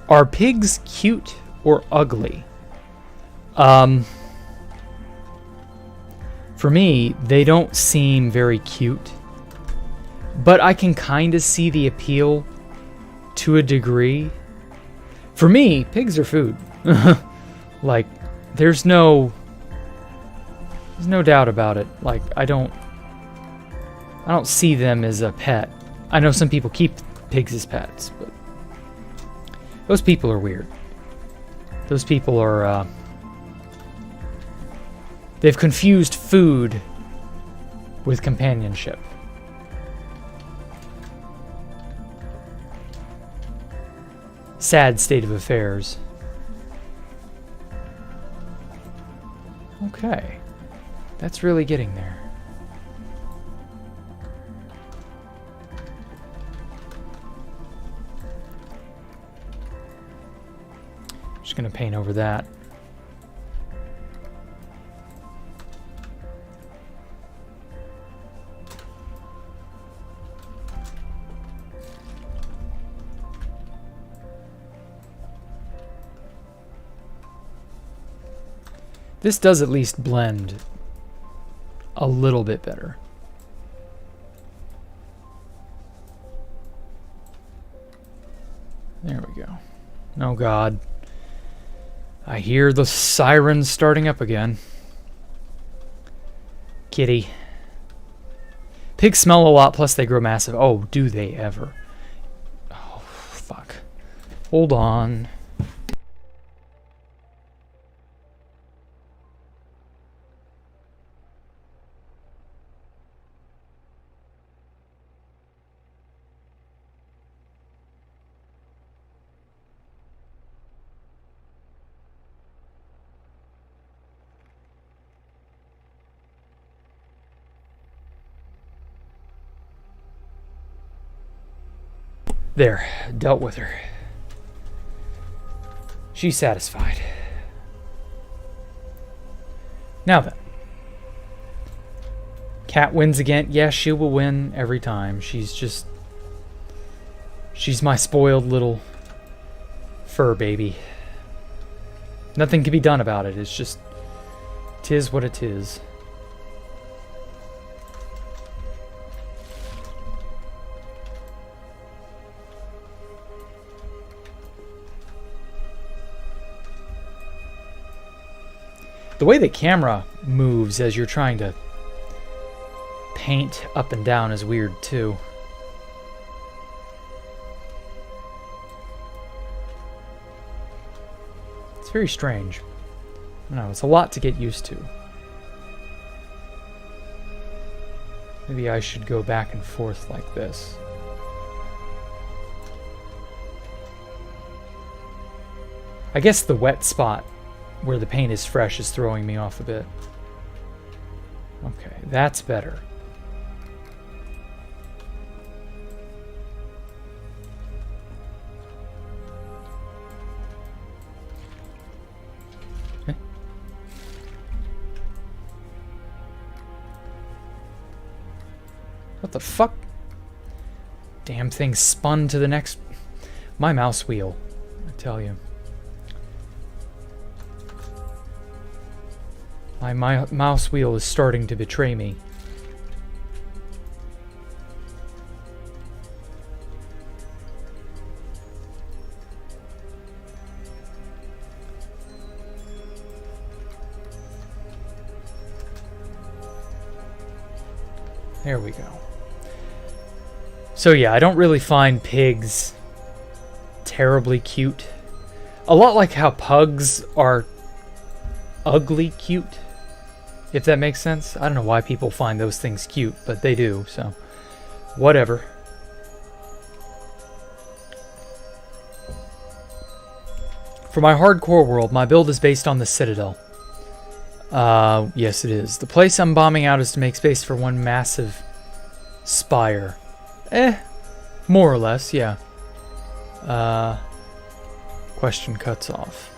Are pigs cute or ugly? For me, they don't seem very cute. But I can kind of see the appeal to a degree. For me, pigs are food. Like, there's no doubt about it. Like, I don't see them as a pet. I know some people keep pigs as pets, but those people are weird. Those people are, they've confused food with companionship. Sad state of affairs. Okay. That's really getting there. Just gonna paint over that. This does at least blend a little bit better. There we go. Oh God. I hear the sirens starting up again. Kitty. Pigs smell a lot, plus they grow massive. Oh, do they ever. Oh, fuck. Hold on. There, dealt with her. She's satisfied. Now then. Cat wins again. Yes, she will win every time. She's my spoiled little fur baby. Nothing can be done about it. It's just, 'tis what it is. The way the camera moves as you're trying to paint up and down is weird too. It's very strange. I don't know, it's a lot to get used to. Maybe I should go back and forth like this. I guess the wet spot where the paint is fresh is throwing me off a bit. Okay, that's better. Okay. What the fuck? Damn thing spun to the next... My mouse wheel, I tell you. My mouse wheel is starting to betray me. There we go. So yeah, I don't really find pigs terribly cute. A lot like how pugs are ugly cute. If that makes sense. I don't know why people find those things cute, but they do, so whatever. For my hardcore world, my build is based on the Citadel. Yes it is. The place I'm bombing out is to make space for one massive spire. More or less, yeah. Question cuts off.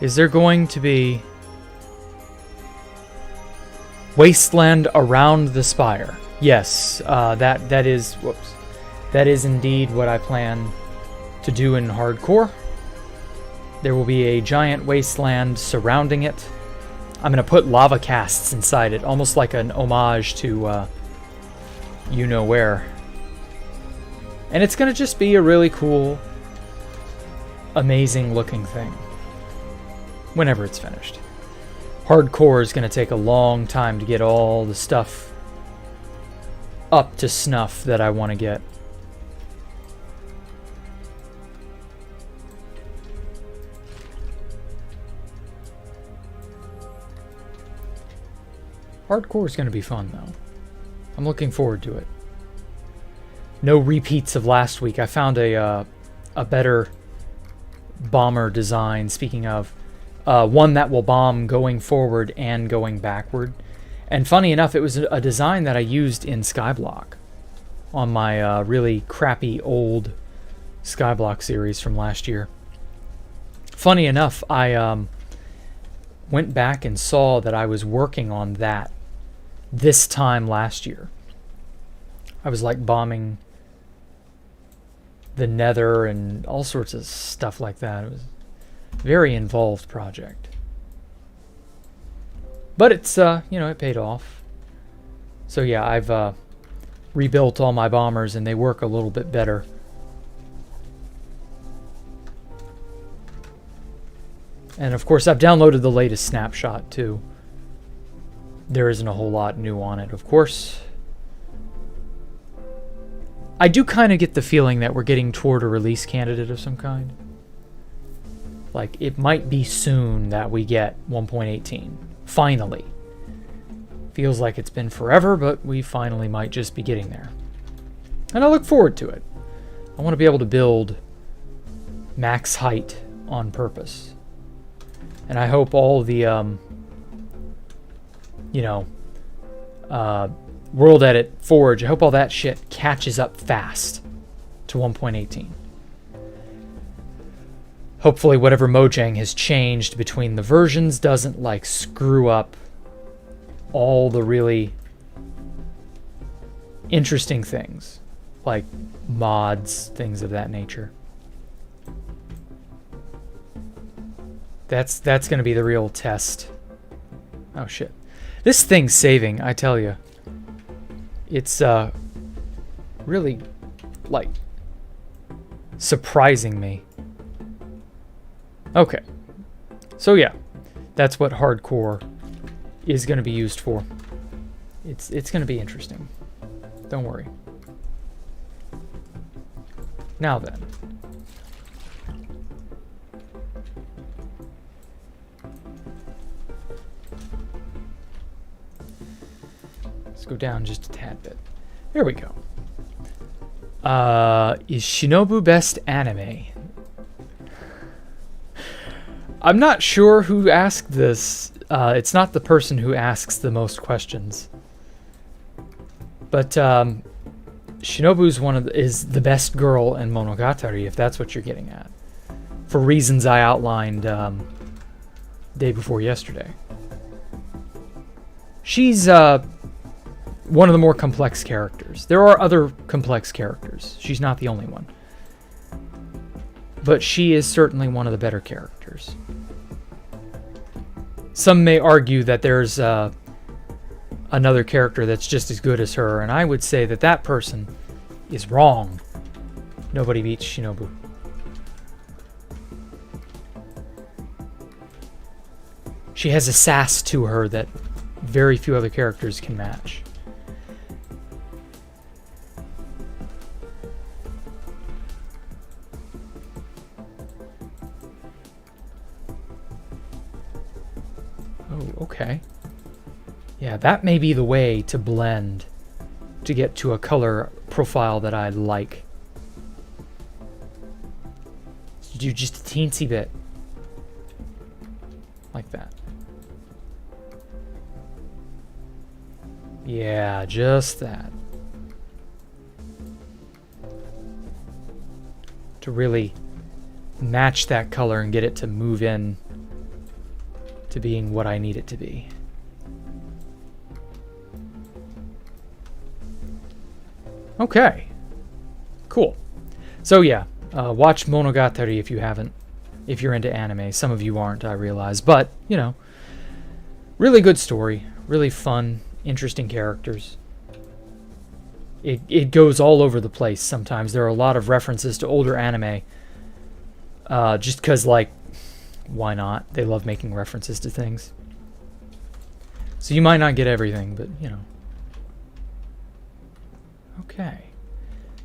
Is there going to be wasteland around the spire? Yes, that is indeed what I plan to do in hardcore. There will be a giant wasteland surrounding it. I'm going to put lava casts inside it, almost like an homage to you know where. And it's going to just be a really cool, amazing looking thing. Whenever it's finished. Hardcore is going to take a long time to get all the stuff up to snuff that I want to get. Hardcore is going to be fun, though. I'm looking forward to it. No repeats of last week. I found a better bomber design, speaking of... one that will bomb going forward and going backward. And funny enough, it was a design that I used in Skyblock on my really crappy old Skyblock series from last year. Funny enough, I went back and saw that I was working on that this time last year. I was like bombing the Nether and all sorts of stuff like that. It was very involved project. But it's, you know, it paid off. So yeah, I've rebuilt all my bombers and they work a little bit better. And of course, I've downloaded the latest snapshot too. There isn't a whole lot new on it, of course. I do kind of get the feeling that we're getting toward a release candidate of some kind. Like, it might be soon that we get 1.18. Finally. Feels like it's been forever, but we finally might just be getting there. And I look forward to it. I want to be able to build max height on purpose. And I hope all the, you know, World Edit, Forge, I hope all that shit catches up fast to 1.18. Hopefully whatever Mojang has changed between the versions doesn't like screw up all the really interesting things, like mods, things of that nature. That's going to be the real test. Oh shit. This thing's saving, I tell you. It's really like surprising me. Okay, so yeah, That's what hardcore is going to be used for. It's going to be interesting. Don't worry. Now then. Let's go down just a tad bit. There we go. Is Shinobu best anime? I'm not sure who asked this. It's not the person who asks the most questions. But Shinobu's is the best girl in Monogatari, if that's what you're getting at. For reasons I outlined day before yesterday. She's one of the more complex characters. There are other complex characters. She's not the only one. But she is certainly one of the better characters. Some may argue that there's another character that's just as good as her, and I would say that that person is wrong. Nobody beats Shinobu. She has a sass to her that very few other characters can match. Oh, okay. Yeah, that may be the way to blend to get to a color profile that I like. Do just a teensy bit. Like that. Yeah, just that. To really match that color and get it to move in to being what I need it to be. Okay. Cool. So yeah, watch Monogatari if you haven't. If you're into anime. Some of you aren't, I realize. But, you know, really good story. Really fun, interesting characters. It goes all over the place sometimes. There are a lot of references to older anime. Just because, like, why not? They love making references to things. So you might not get everything, but, you know. Okay.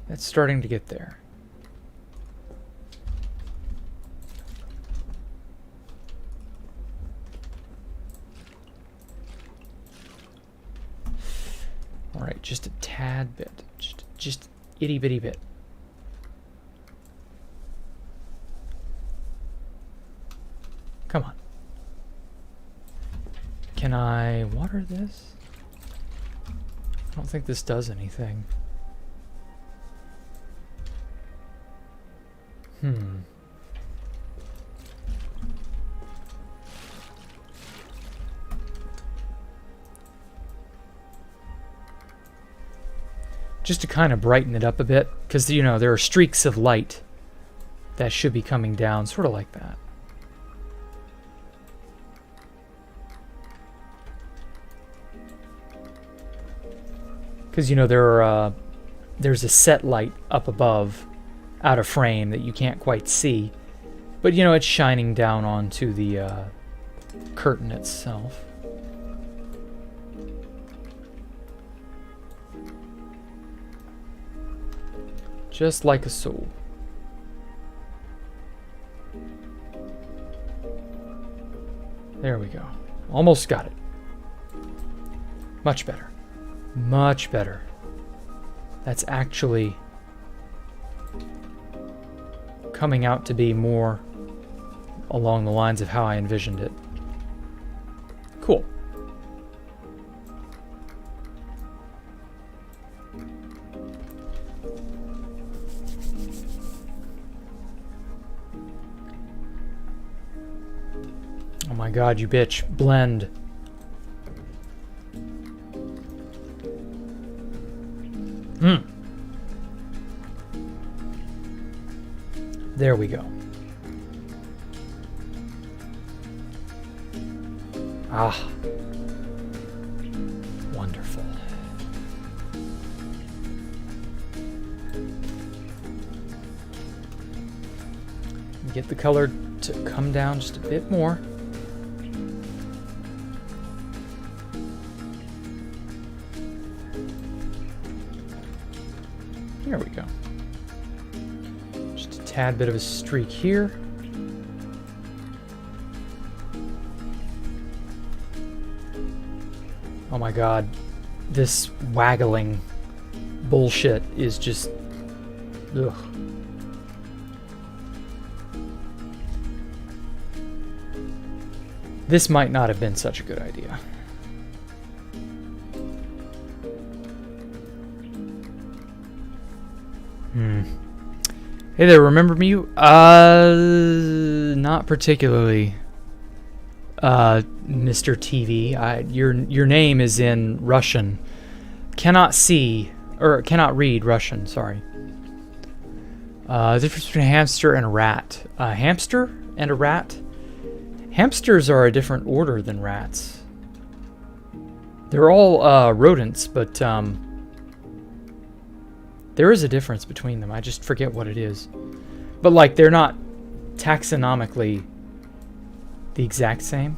That's starting to get there. All right, just a tad bit. Just itty bitty bit. Come on. Can I water this? I don't think this does anything. Just to kind of brighten it up a bit, because, you know, there are streaks of light that should be coming down, sort of like that. Because, you know, there's a set light up above, out of frame, that you can't quite see. But, you know, it's shining down onto the curtain itself. Just like a soul. There we go. Almost got it. Much better. Much better. That's actually coming out to be more along the lines of how I envisioned it. Cool. Oh my god, you bitch. Blend. There we go. Ah. Wonderful. Get the color to come down just a bit more. There we go. Just a tad bit of a streak here. Oh my god, this waggling bullshit is just... ugh. This might not have been such a good idea. Hey there, remember me? Not particularly. Mr. TV. Your name is in Russian. Cannot read Russian, sorry. The difference between a hamster and a rat. A hamster and a rat? Hamsters are a different order than rats. They're all rodents, but there is a difference between them. I just forget what it is. But like, they're not taxonomically the exact same.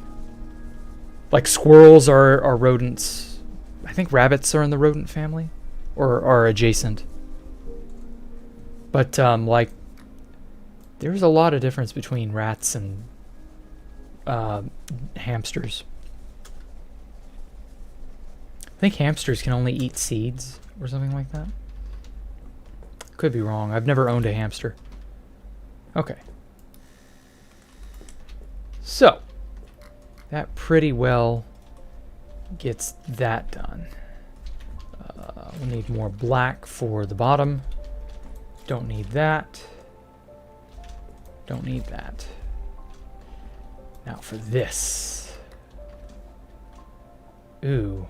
Like squirrels are rodents. I think rabbits are in the rodent family, or are adjacent. But like, there's a lot of difference between rats and hamsters. I think hamsters can only eat seeds or something like that. Could be wrong. I've never owned a hamster. Okay. So, that pretty well gets that done. We'll need more black for the bottom. Don't need that. Don't need that. Now for this. Ooh.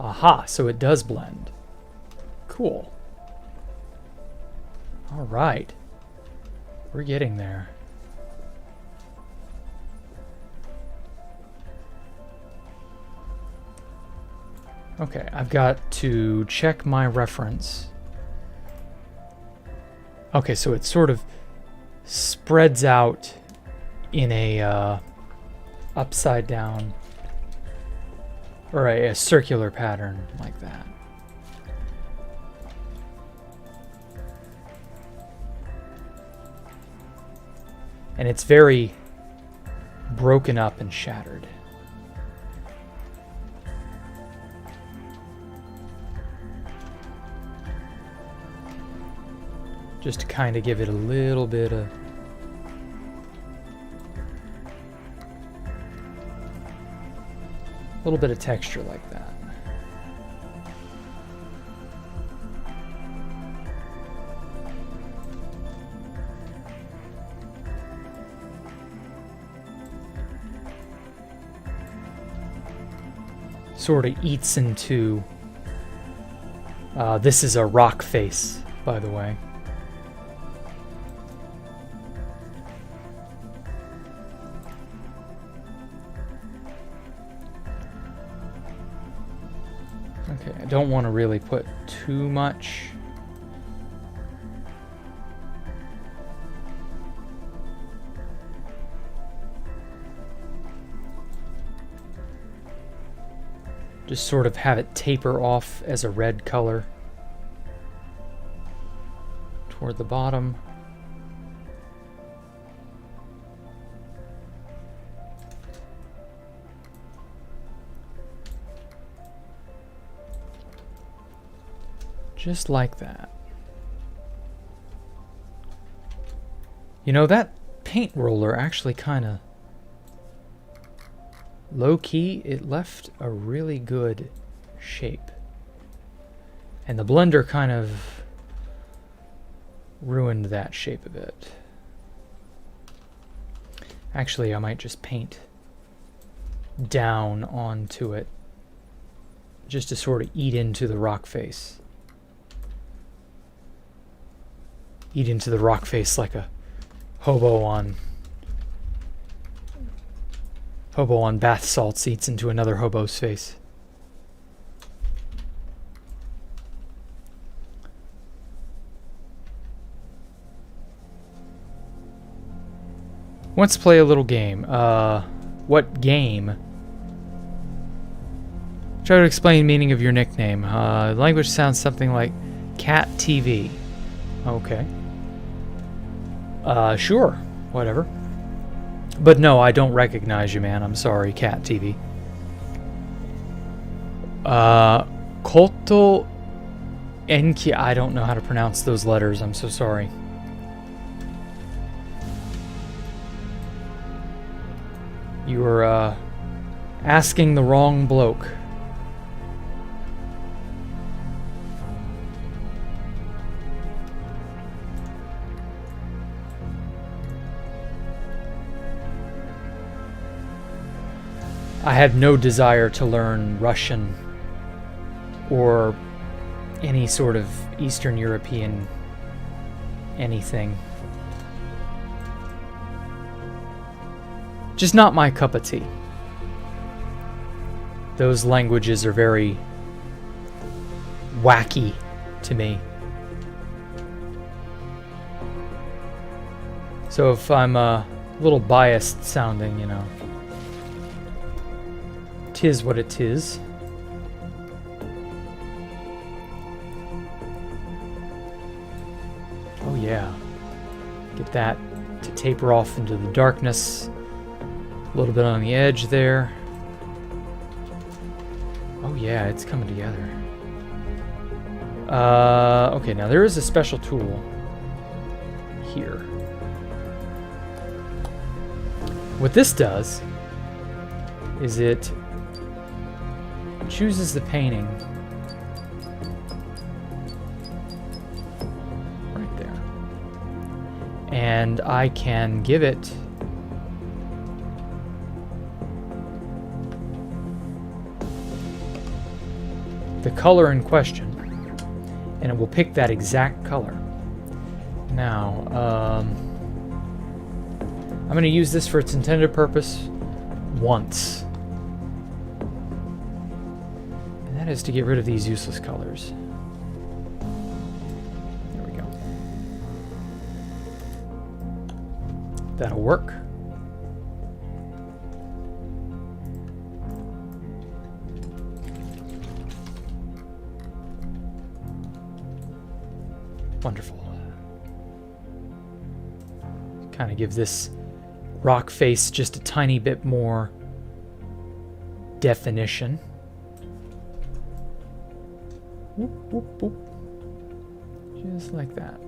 Aha, so it does blend. Cool. All right. We're getting there. Okay, I've got to check my reference. Okay, so it sort of spreads out in a upside down, or a circular pattern like that. And it's very broken up and shattered. Just to kind of give it a little bit of... texture like that. Sort of eats into... this is a rock face, by the way. Okay, I don't want to really put too much. Just sort of have it taper off as a red color toward the bottom. Just like that. You know, that paint roller actually kind of low-key, it left a really good shape. And the blender kind of ruined that shape a bit. Actually, I might just paint down onto it just to sort of eat into the rock face. Eat into the rock face like a hobo on bath salts eats into another hobo's face. Wants to play a little game. What game? Try to explain meaning of your nickname. Language sounds something like Cat TV. Okay. Sure. Whatever. But no, I don't recognize you, man. I'm sorry, Cat TV. Koto Enki. I don't know how to pronounce those letters. I'm so sorry. You were, asking the wrong bloke. I had no desire to learn Russian or any sort of Eastern European anything. Just not my cup of tea. Those languages are very wacky to me. So if I'm a little biased sounding, you know, 'tis what it 'tis. Oh yeah. Get that to taper off into the darkness. A little bit on the edge there. Oh yeah, it's coming together. Okay, now there is a special tool here. What this does is it chooses the painting right there. And I can give it the color in question, and it will pick that exact color. Now, I'm going to use this for its intended purpose once. And that is to get rid of these useless colors. There we go. That'll work. Wonderful. Kind of give this rock face just a tiny bit more definition. Whoop, whoop, whoop. Just like that.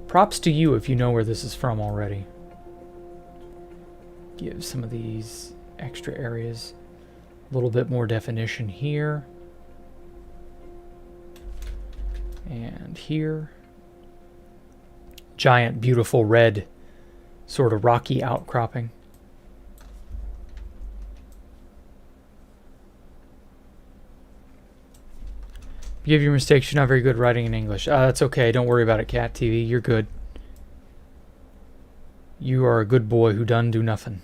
Props to you if you know where this is from already. Give some of these extra areas a little bit more definition here. And here. Giant, beautiful red, sort of rocky outcropping. Forgive your mistakes, you're not very good writing in English. That's okay, don't worry about it, Cat TV. You're good. You are a good boy who done do nothing.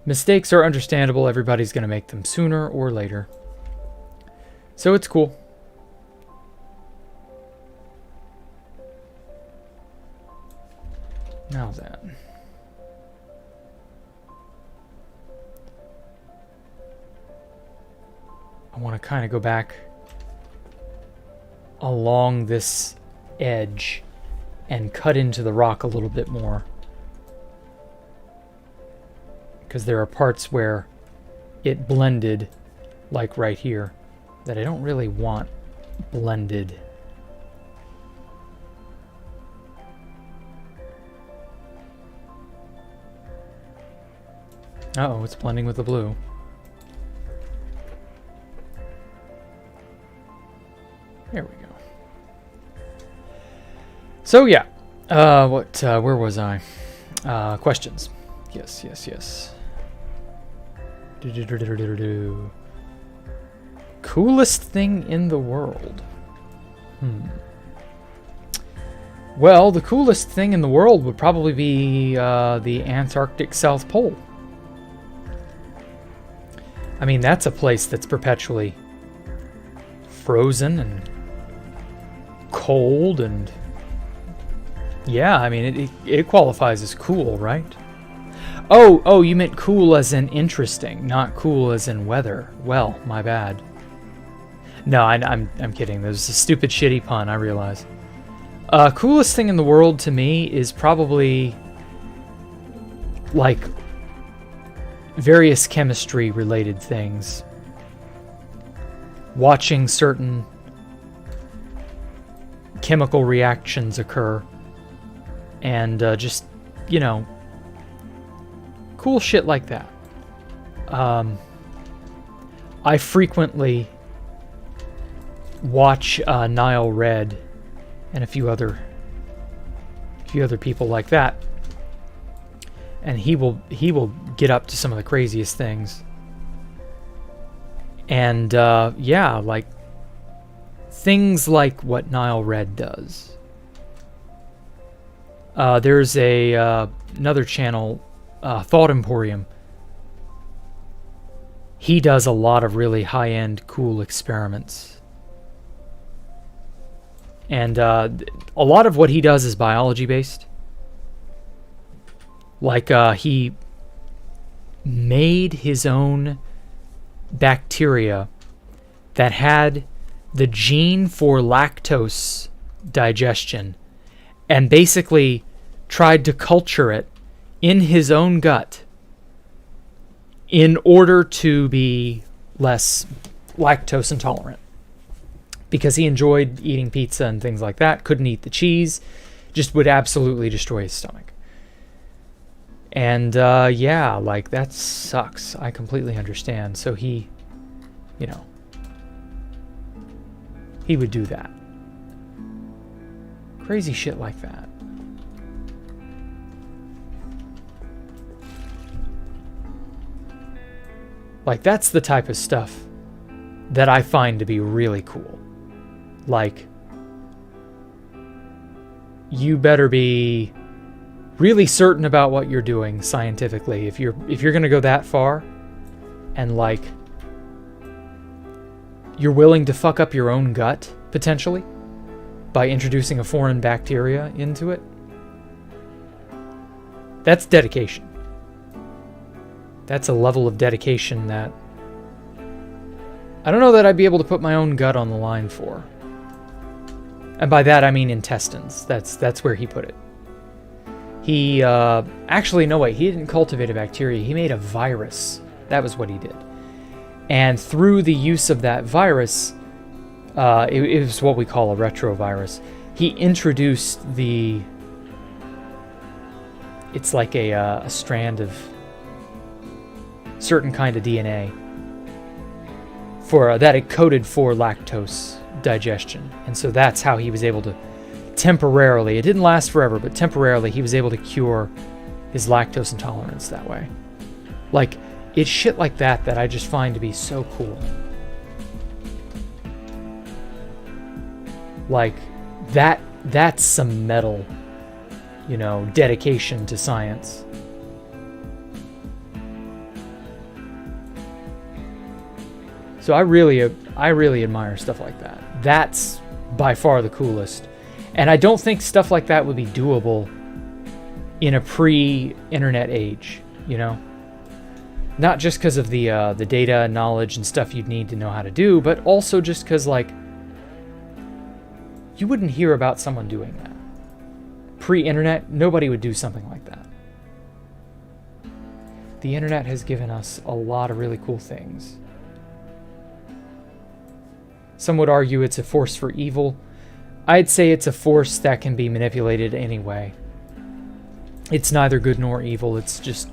Mistakes are understandable. Everybody's going to make them sooner or later. So it's cool. Now that. I want to kind of go back along this edge and cut into the rock a little bit more. Because there are parts where it blended, like right here, that I don't really want blended. Uh-oh, it's blending with the blue. There we go. So yeah, where was I? Questions. Yes, yes, yes. Coolest thing in the world. Well, the coolest thing in the world would probably be the Antarctic South Pole. I mean, that's a place that's perpetually frozen and cold and... Yeah, I mean, it qualifies as cool, right? Oh, you meant cool as in interesting, not cool as in weather. Well, my bad. No, I'm kidding. There's a stupid, shitty pun, I realize. Coolest thing in the world to me is probably, like, various chemistry-related things. Watching certain chemical reactions occur. And just, you know, cool shit like that. I frequently watch Nile Red and a few other people like that, and he will get up to some of the craziest things. And yeah, like things like what Nile Red does. There's another channel, Thought Emporium. He does a lot of really high-end, cool experiments. And a lot of what he does is biology-based. Like, he made his own bacteria that had the gene for lactose digestion, and basically tried to culture it in his own gut in order to be less lactose intolerant. Because he enjoyed eating pizza and things like that, couldn't eat the cheese, just would absolutely destroy his stomach. And yeah, like that sucks. I completely understand. So he, you know, he would do that. Crazy shit like that. Like, that's the type of stuff that I find to be really cool. Like, you better be really certain about what you're doing scientifically. If you're going to go that far, and like, you're willing to fuck up your own gut, potentially, by introducing a foreign bacteria into it, that's dedication. That's a level of dedication that I don't know that I'd be able to put my own gut on the line for. And by that I mean intestines. That's where he put it. He actually, no, wait, he didn't cultivate a bacteria. He made a virus. That was what he did. And through the use of that virus, it was what we call a retrovirus. He introduced the... It's like a strand of certain kind of DNA for that it coded for lactose digestion. And so that's how he was able to temporarily, it didn't last forever, but temporarily he was able to cure his lactose intolerance that way. Like, it's shit like that that I just find to be so cool. Like, that's some metal, you know, dedication to science. So I really admire stuff like that. That's by far the coolest. And I don't think stuff like that would be doable in a pre-internet age, you know? Not just because of the data and knowledge and stuff you'd need to know how to do, but also just because, like, you wouldn't hear about someone doing that. Pre-internet, nobody would do something like that. The internet has given us a lot of really cool things. Some would argue it's a force for evil. I'd say it's a force that can be manipulated anyway. It's neither good nor evil. It's just...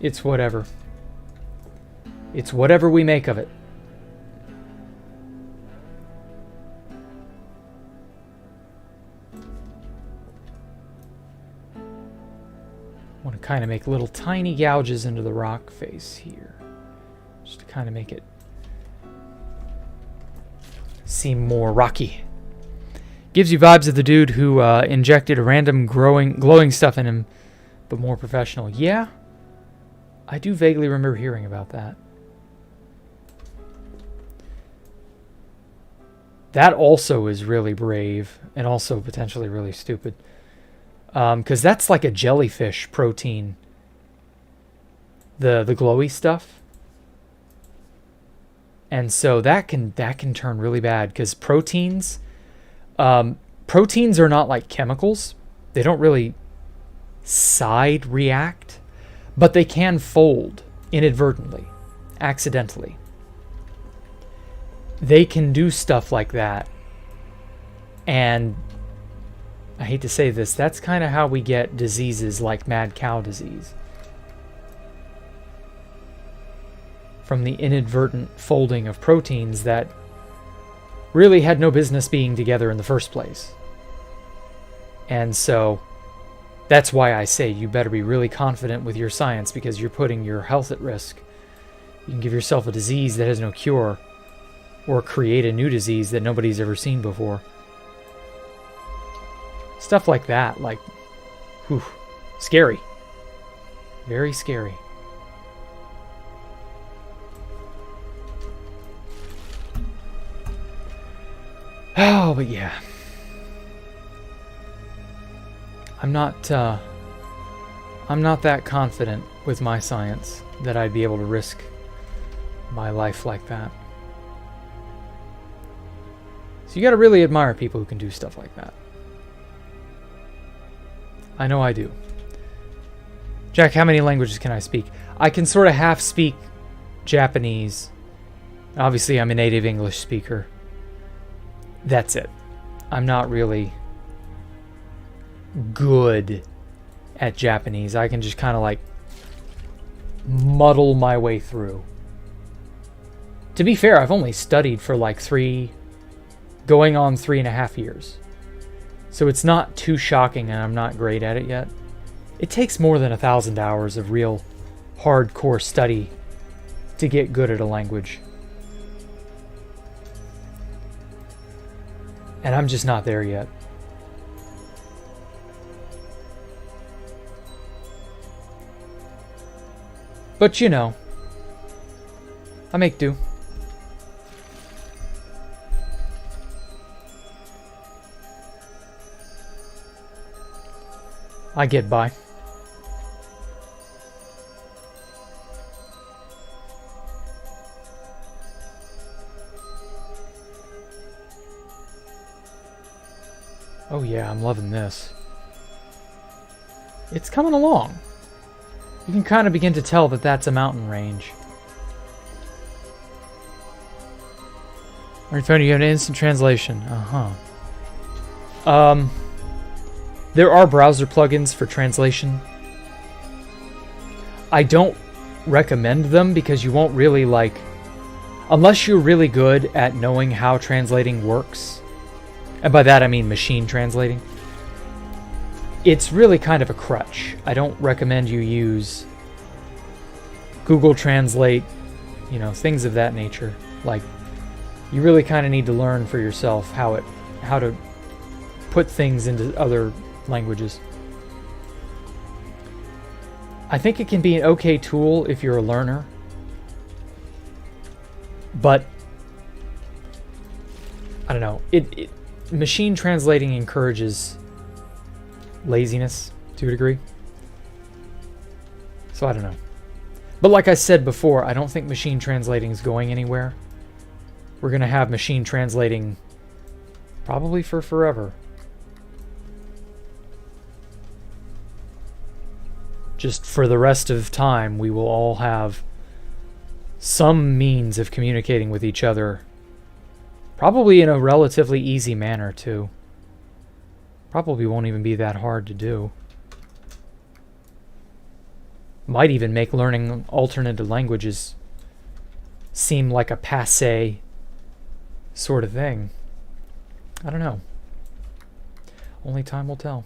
it's whatever. It's whatever we make of it. I want to kind of make little tiny gouges into the rock face here. Just to kind of make it seem more rocky. Gives you vibes of the dude who injected a random glowing stuff in him, but more professional. Yeah. I do vaguely remember hearing about that. That also is really brave and also potentially really stupid. Because that's like a jellyfish protein. The glowy stuff. And so that can turn really bad because proteins are not like chemicals. They don't really side react, but they can fold inadvertently, accidentally. They can do stuff like that. And I hate to say this, that's kind of how we get diseases like mad cow disease. From the inadvertent folding of proteins that really had no business being together in the first place. And so that's why I say you better be really confident with your science, because you're putting your health at risk. You can give yourself a disease that has no cure, or create a new disease that nobody's ever seen before. Stuff like that, like, whew, scary. Very scary. Oh, but yeah. I'm not that confident with my science that I'd be able to risk my life like that. So you gotta really admire people who can do stuff like that. I know I do. Jack, how many languages can I speak? I can sort of half speak Japanese. Obviously, I'm a native English speaker. That's it. I'm not really good at Japanese. I can just kind of like muddle my way through. To be fair, I've only studied for like going on 3.5 years. So it's not too shocking and I'm not great at it yet. It takes more than 1,000 hours of real hardcore study to get good at a language. And I'm just not there yet. But you know, I make do. I get by. Oh yeah, I'm loving this. It's coming along. You can kind of begin to tell that that's a mountain range. On your phone, you have an instant translation. There are browser plugins for translation. I don't recommend them because you won't really unless you're really good at knowing how translating works. And by that I mean machine translating. It's really kind of a crutch. I don't recommend you use Google Translate, things of that nature. Like, you really kind of need to learn for yourself how to put things into other languages. I think it can be an okay tool if you're a learner, but I don't know. Machine translating encourages laziness to a degree. So I don't know. But like I said before, I don't think machine translating is going anywhere. We're going to have machine translating probably for forever. Just for the rest of time, we will all have some means of communicating with each other. Probably in a relatively easy manner, too. Probably won't even be that hard to do. Might even make learning alternate languages seem like a passé sort of thing. I don't know. Only time will tell.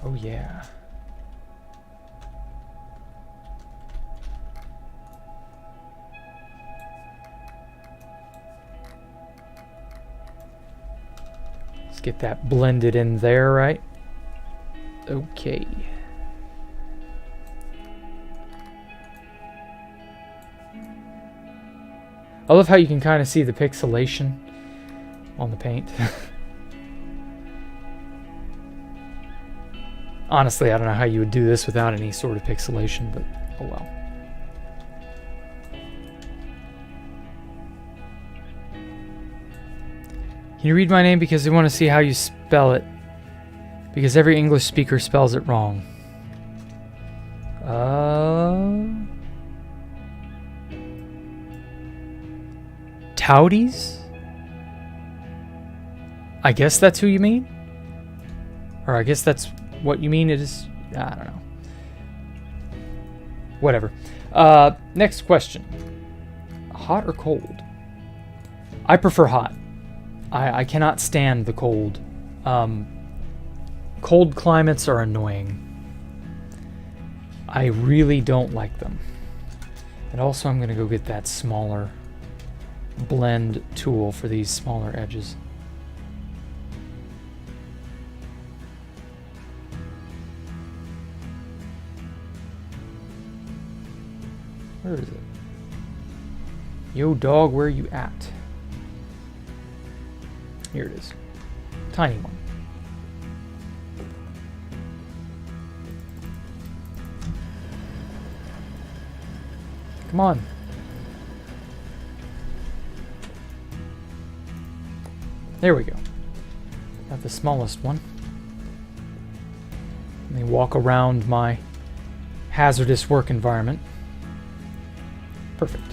Oh yeah. get that blended in there, right? Okay. I love how you can kind of see the pixelation on the paint. Honestly, I don't know how you would do this without any sort of pixelation, but oh well. Can you read my name because they want to see how you spell it? Because every English speaker spells it wrong. Towdies? I guess that's who you mean? Or I guess that's what you mean it is? I don't know. Whatever. Next question. Hot or cold? I prefer hot. I cannot stand the cold. Cold climates are annoying. I really don't like them. And also I'm going to go get that smaller blend tool for these smaller edges. Where is it? Yo, dog, where you at? Here it is. Tiny one. Come on. There we go. Got the smallest one. Let me walk around my hazardous work environment. Perfect.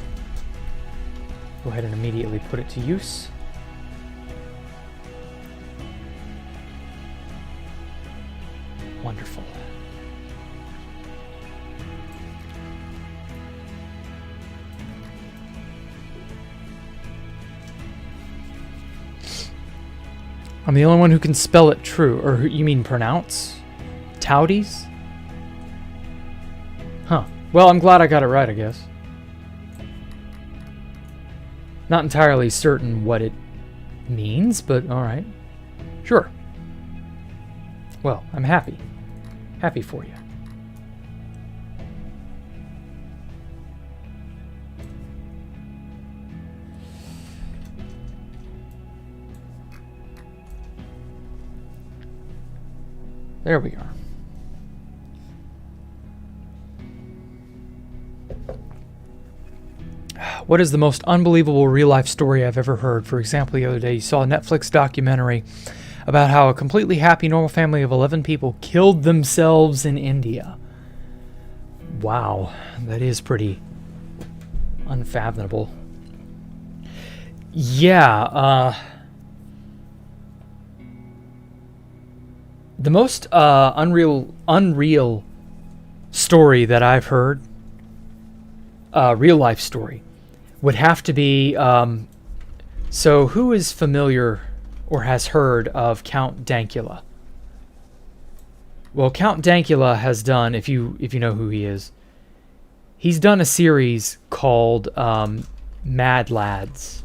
Go ahead and immediately put it to use. Wonderful. I'm the only one who can spell it true. Or you mean pronounce? Towdies? Huh. Well, I'm glad I got it right, I guess. Not entirely certain what it means, but alright. Sure. Well, I'm happy. Happy for you. There we are. What is the most unbelievable real-life story I've ever heard? For example, the other day you saw a Netflix documentary about how a completely happy, normal family of 11 people killed themselves in India. Wow, that is pretty unfathomable. Yeah, the most unreal story that I've heard, real life story, would have to be, so who is familiar or has heard of Count Dankula? Well, Count Dankula has done, if you know who he is, he's done a series called Mad Lads,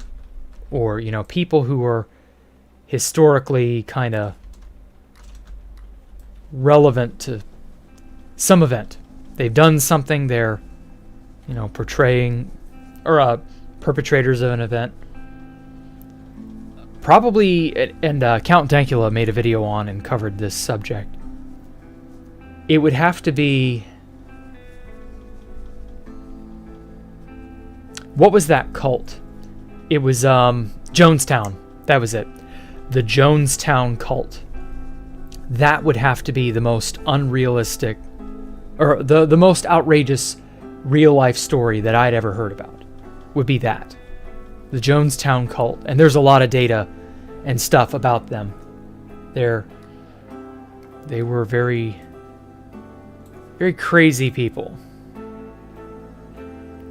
or, you know, people who are historically kind of relevant to some event. They've done something, they're, you know, portraying, or perpetrators of an event. Probably, and Count Dankula made a video on and covered this subject. It would have to be... What was that cult? It was Jonestown. That was it. The Jonestown cult. That would have to be the most unrealistic, or the most outrageous real-life story that I'd ever heard about. Would be that. The Jonestown cult. And there's a lot of data and stuff about them. They were very, very crazy people.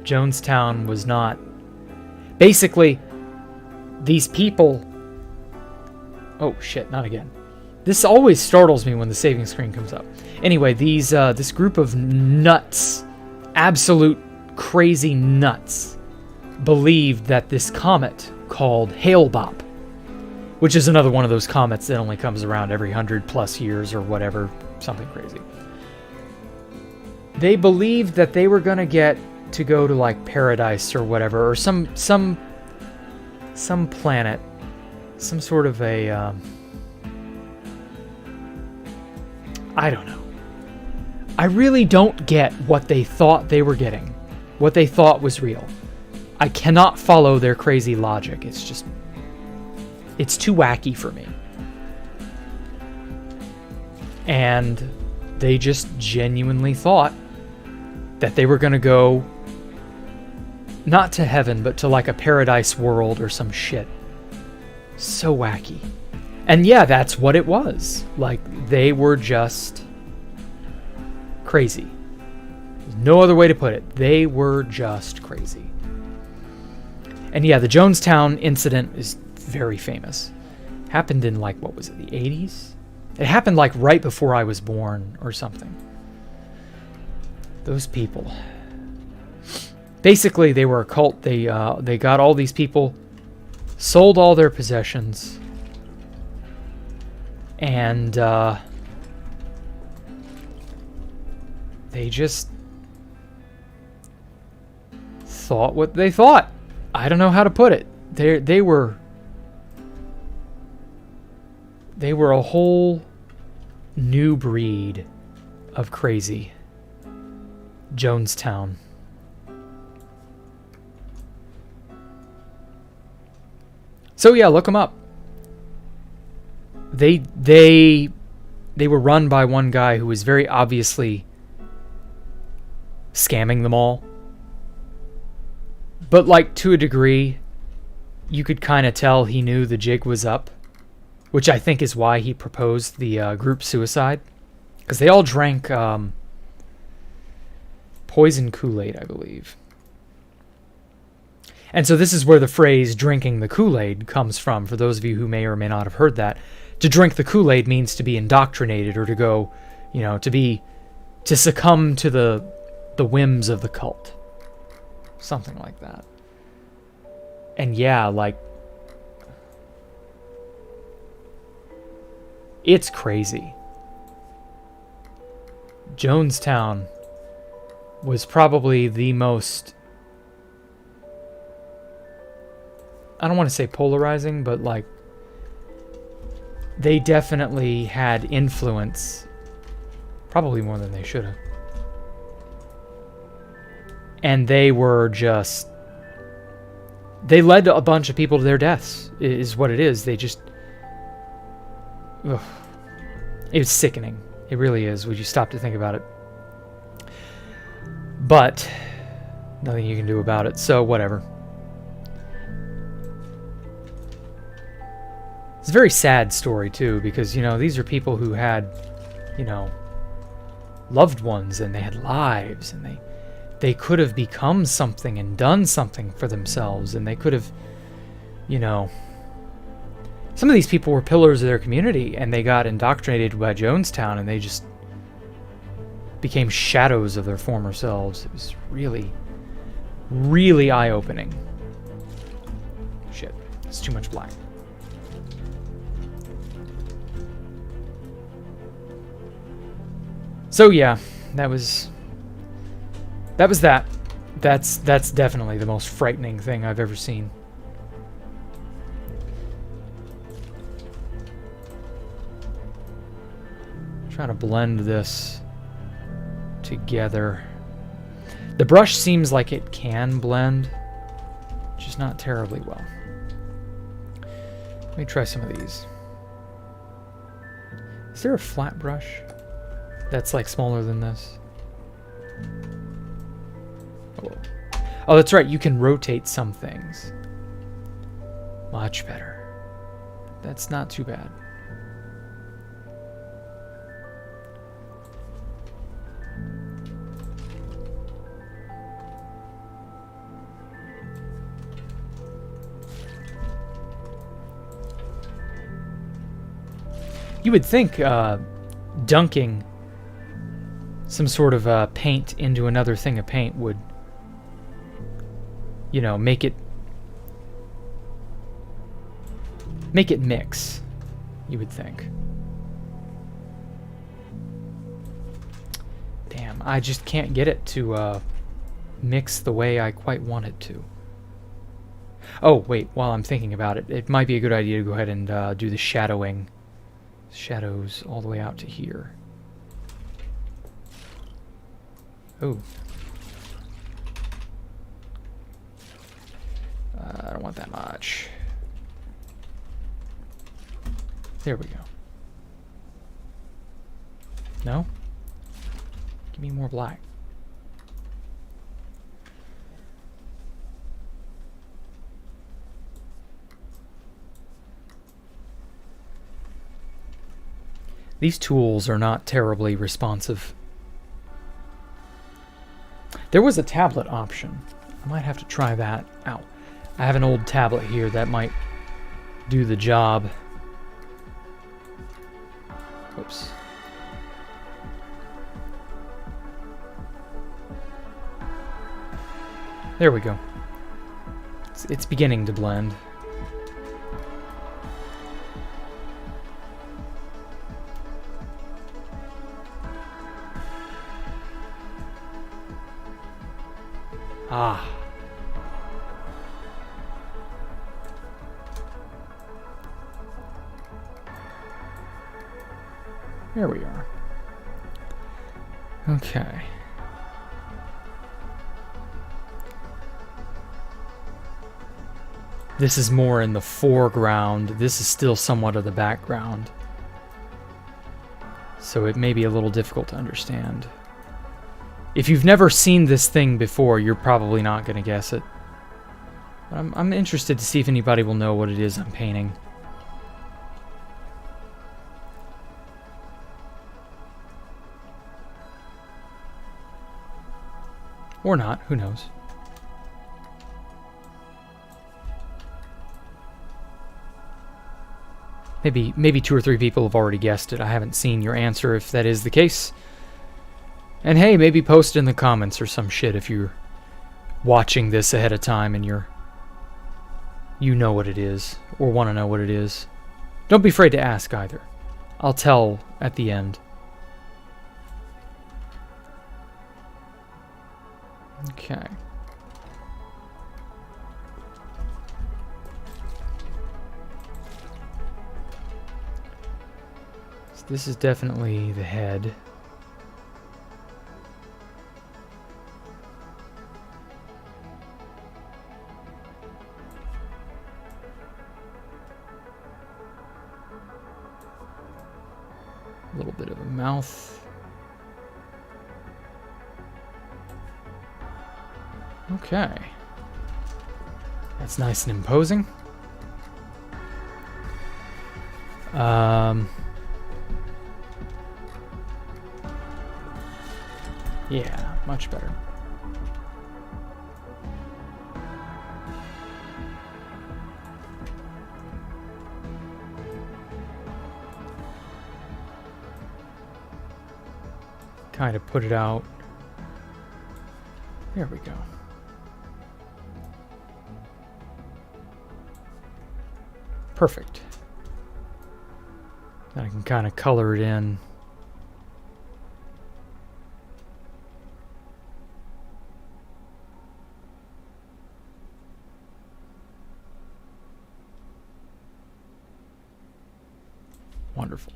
Jonestown was not... Basically, these people... Oh, shit, not again. This always startles me when the saving screen comes up. Anyway, this group of nuts, absolute crazy nuts, believed that this comet called Hale-Bopp which is another one of those comets that only comes around every 100+ years or whatever, something crazy. They believed that they were going to get to go to like paradise or whatever, or some planet, some sort of a I don't know. I really don't get what they thought they were getting, what they thought was real. I cannot follow their crazy logic. It's too wacky for me. And they just genuinely thought that they were going to go not to heaven, but to like a paradise world or some shit. So wacky. And yeah, that's what it was. Like, they were just crazy. There's no other way to put it. They were just crazy. And yeah, the Jonestown incident is very famous. Happened in like, what was it, the 80s? It happened like right before I was born or something. Those people. Basically, they were a cult. They got all these people, sold all their possessions, and they just thought what they thought. I don't know how to put it. They were a whole new breed of crazy. Jonestown. So yeah, look them up. They were run by one guy who was very obviously scamming them all. But like, to a degree, you could kind of tell he knew the jig was up, which I think is why he proposed the group suicide, because they all drank poison Kool-Aid, I believe. And so this is where the phrase drinking the Kool-Aid comes from, for those of you who may or may not have heard that. To drink the Kool-Aid means to be indoctrinated, or to go, to succumb to the whims of the cult. Something like that. And yeah, like, it's crazy. Jonestown was probably the most, I don't want to say polarizing, but like, they definitely had influence, probably more than they should have. And they were just, they led a bunch of people to their deaths, is what it is. They just, ugh. It was sickening. It really is, would you stop to think about it. But nothing you can do about it, so whatever. It's a very sad story too, because these are people who had loved ones, and they had lives, and they could have become something and done something for themselves, and they could have, some of these people were pillars of their community, and they got indoctrinated by Jonestown, and they just became shadows of their former selves. It was really, really eye-opening. Shit, it's too much black. So yeah, that was that. That's definitely the most frightening thing I've ever seen. Trying to blend this together. The brush seems like it can blend, just not terribly well. Let me try some of these. Is there a flat brush that's like smaller than this? Oh, that's right, you can rotate some things. Much better. That's not too bad. You would think dunking some sort of paint into another thing of paint would, make make it mix, you would think. Damn, I just can't get it to mix the way I quite want it to. Oh, wait, while I'm thinking about it, it might be a good idea to go ahead and do the shadowing. Shadows all the way out to here. Oh. I don't want that much. There we go. No? Give me more black. These tools are not terribly responsive. There was a tablet option. I might have to try that out. I have an old tablet here that might do the job. Oops. There we go. It's beginning to blend. Ah. There we are. Okay. This is more in the foreground. This is still somewhat of the background. So it may be a little difficult to understand. If you've never seen this thing before, you're probably not going to guess it. But I'm interested to see if anybody will know what it is I'm painting. Or not, who knows? Maybe 2 or 3 people have already guessed it. I haven't seen your answer if that is the case. And hey, maybe post in the comments or some shit if you're watching this ahead of time and you know what it is or want to know what it is. Don't be afraid to ask either. I'll tell at the end. Okay. So this is definitely the head. A little bit of a mouth. Okay. That's nice and imposing. Yeah, much better. Kind of put it out. There we go. Perfect. Then I can kind of color it in. Wonderful.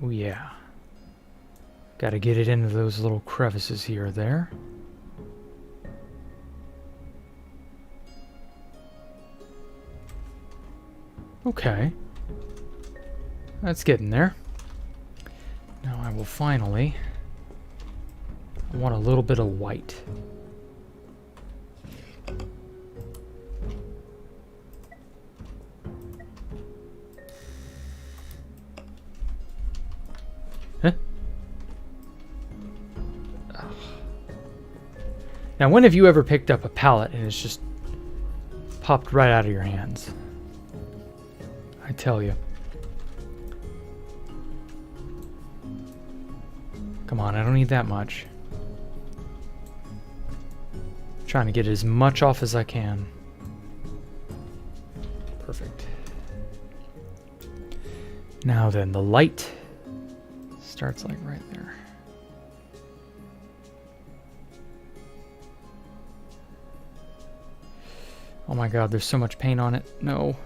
Oh yeah. Got to get it into those little crevices here or there. Okay. That's getting there. Now I will finally... I want a little bit of white. Huh? Ugh. Now, when have you ever picked up a palette and it's just popped right out of your hands? I tell you. Come on, I don't need that much. Trying to get as much off as I can. Perfect. Now then, the light starts like right there. Oh my god, there's so much paint on it. No.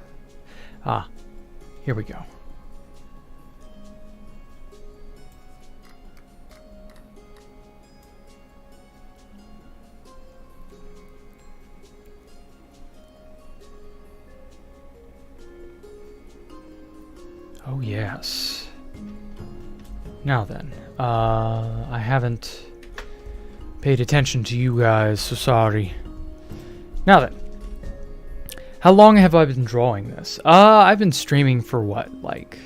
Ah, here we go. Oh yes. Now then, I haven't paid attention to you guys, so sorry. Now then, how long have I been drawing this? I've been streaming for what, like...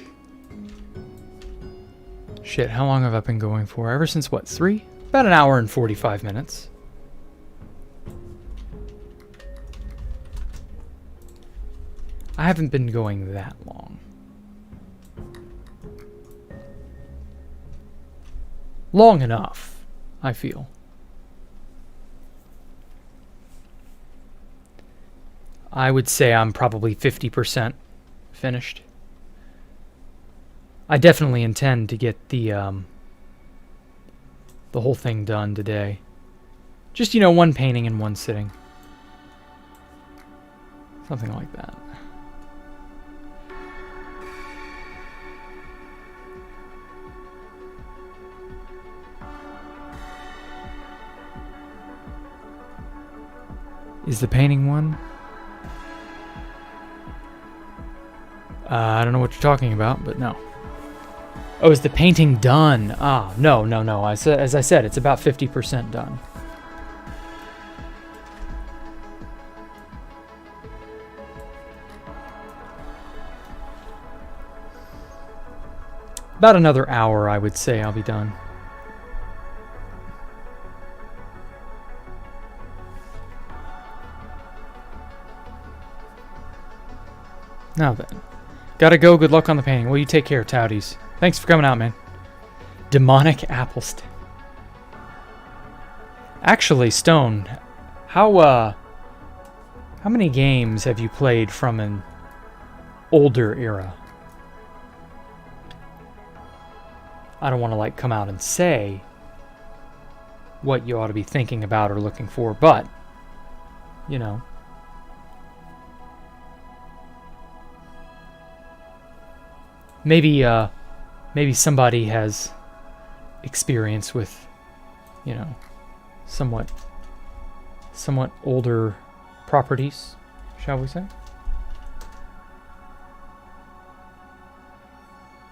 Shit, how long have I been going for? Ever since what, 3? About an hour and 45 minutes. I haven't been going that long. Long enough, I feel. I would say I'm probably 50% finished. I definitely intend to get the whole thing done today. Just, you know, one painting in one sitting. Something like that. Is the painting one? I don't know what you're talking about, but no. Oh, is the painting done? Ah, no. As I said, it's about 50% done. About another hour, I would say I'll be done. Now then. Gotta go. Good luck on the painting. Well, you take care, Touties. Thanks for coming out, man. Demonic apple stick. Actually, Stone, how many games have you played from an older era? I don't want to, like, come out and say what you ought to be thinking about or looking for, but, you know. Maybe somebody has experience with, you know, somewhat older properties, shall we say?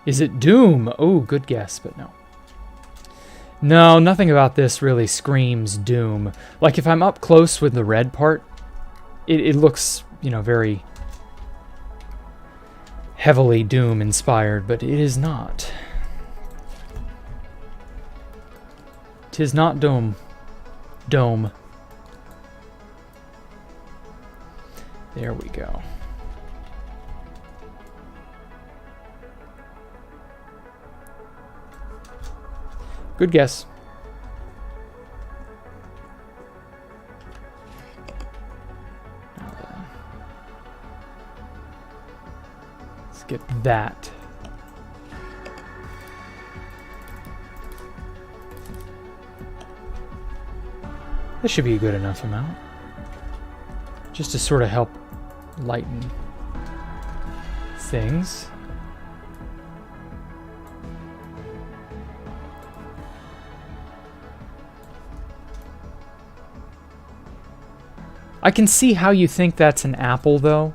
Is it Doom? Oh, good guess, but no. No, nothing about this really screams Doom. Like, if I'm up close with the red part, it looks, you know, very heavily Doom inspired, but it is not. 'Tis not Doom. Dome. There we go. Good guess. Let's get that. This should be a good enough amount. Just to sort of help lighten things. I can see how you think that's an apple, though.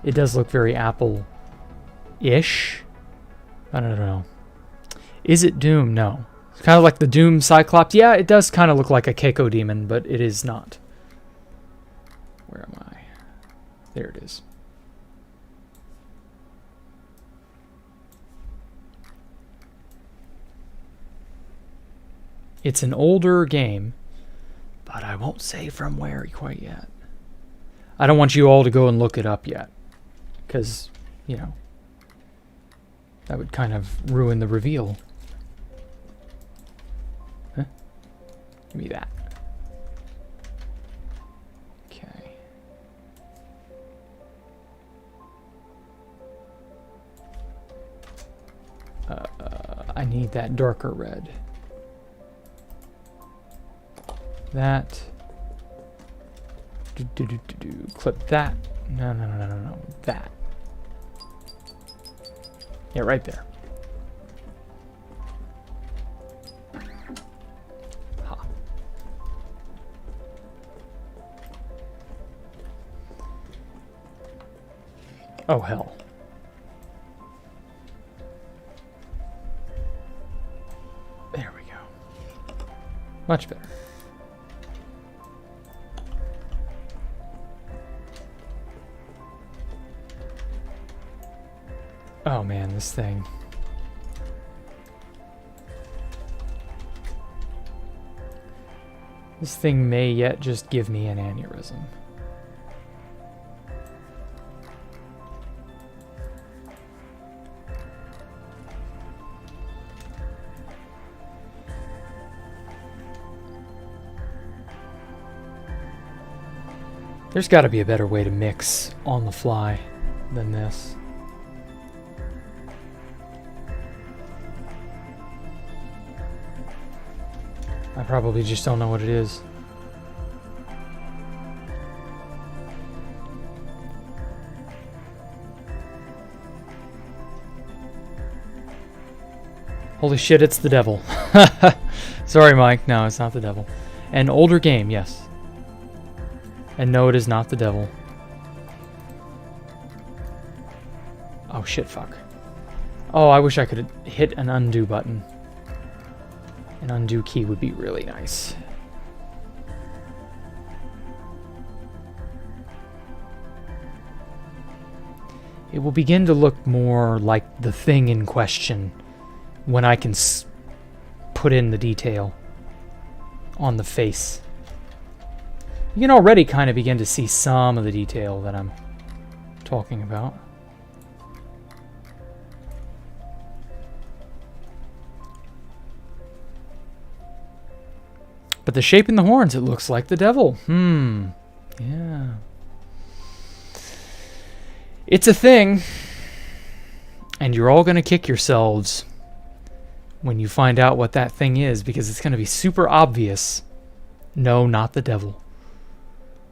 It does look very apple-ish. I don't know. Is it Doom? No. It's kind of like the Doom Cyclops. Yeah, it does kind of look like a Keiko demon, but it is not. Where am I? There it is. It's an older game, but I won't say from where quite yet. I don't want you all to go and look it up yet, because, you know, That would kind of ruin the reveal. Huh? Give me that. Okay. I need that darker red. That. Clip that. No. That. Yeah, right there. Ha. Oh, hell. There we go. Much better. Oh man, this thing. This thing may yet just give me an aneurysm. There's got to be a better way to mix on the fly than this. I probably just don't know what it is. Holy shit, it's the devil. Sorry, Mike. No, it's not the devil. An older game, yes. And no, it is not the devil. Oh shit, fuck. Oh, I wish I could hit an undo button. An undo key would be really nice. It will begin to look more like the thing in question when I can put in the detail on the face. You can already kind of begin to see some of the detail that I'm talking about. But the shape in the horns, it looks like the devil. Yeah. It's a thing. And you're all going to kick yourselves when you find out what that thing is, because it's going to be super obvious. No, not the devil.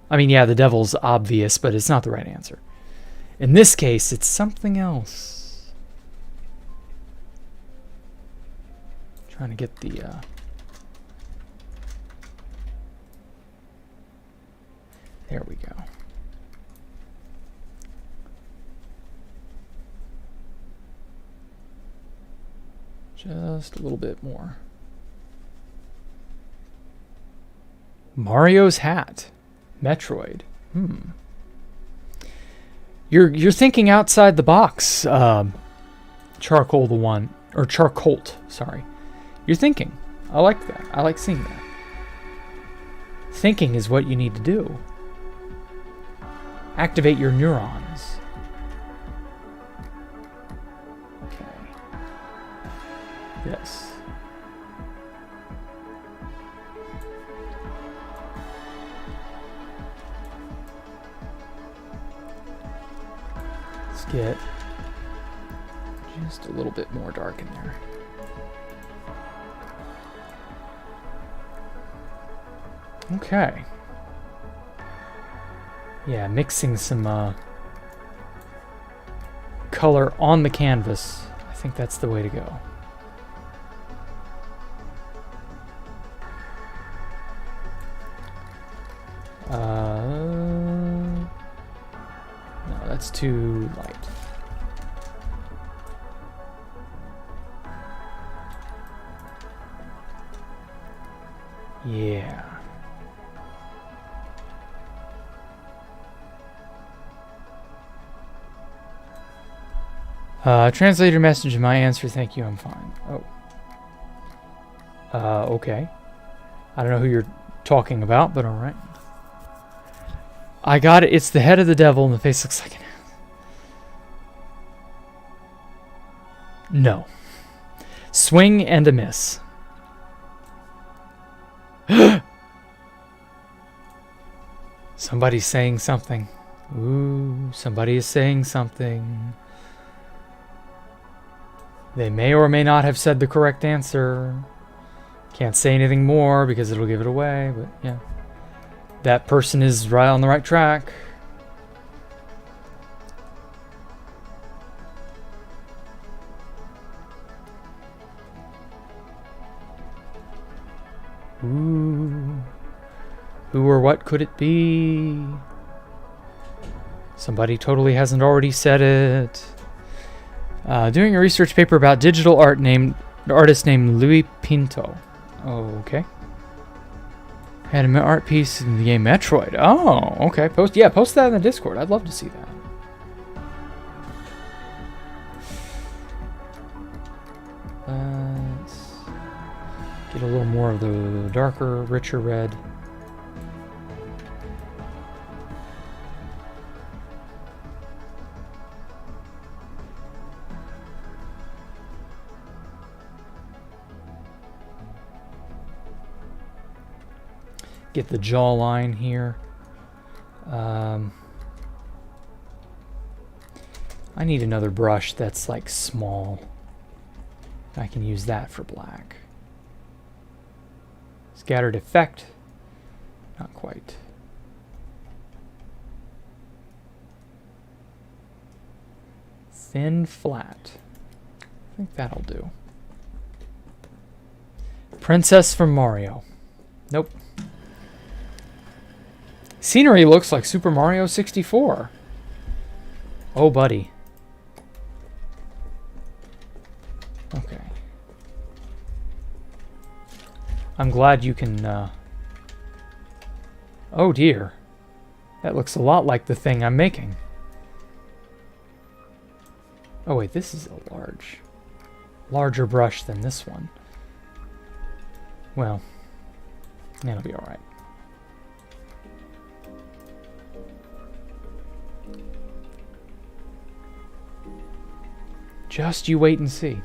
I mean, yeah, the devil's obvious, but it's not the right answer. In this case, it's something else. Trying to get the... There we go. Just a little bit more. Mario's hat. Metroid. You're thinking outside the box. Charcoal the one, or Charcolt, sorry. You're thinking. I like that. I like seeing that. Thinking is what you need to do. Activate your neurons. Okay. Yes. Let's get just a little bit more dark in there. Okay. Yeah, mixing some color on the canvas. I think that's the way to go. No, that's too light. Yeah. Translate your message and my answer. Thank you, I'm fine. Oh. Okay. I don't know who you're talking about, but alright. I got it. It's the head of the devil and the face looks like an ass. No. Swing and a miss. Somebody's saying something. Ooh, somebody is saying something. They may or may not have said the correct answer. Can't say anything more because it'll give it away, but yeah. That person is right on the right track. Ooh. Who or what could it be? Somebody totally hasn't already said it. Doing a research paper about digital art artist named Louis Pinto. Oh, okay. Had an art piece in the game Metroid. Oh, okay. Post that in the Discord. I'd love to see that. Let's get a little more of the darker, richer red. Get the jawline here. I need another brush that's like small. I can use that for black. Scattered effect. Not quite. Thin flat. I think that'll do. Princess from Mario. Nope. Scenery looks like Super Mario 64. Oh, buddy. Okay. I'm glad you can, Oh dear. That looks a lot like the thing I'm making. Oh wait, this is a larger brush than this one. Well, that'll be alright. Just you wait and see.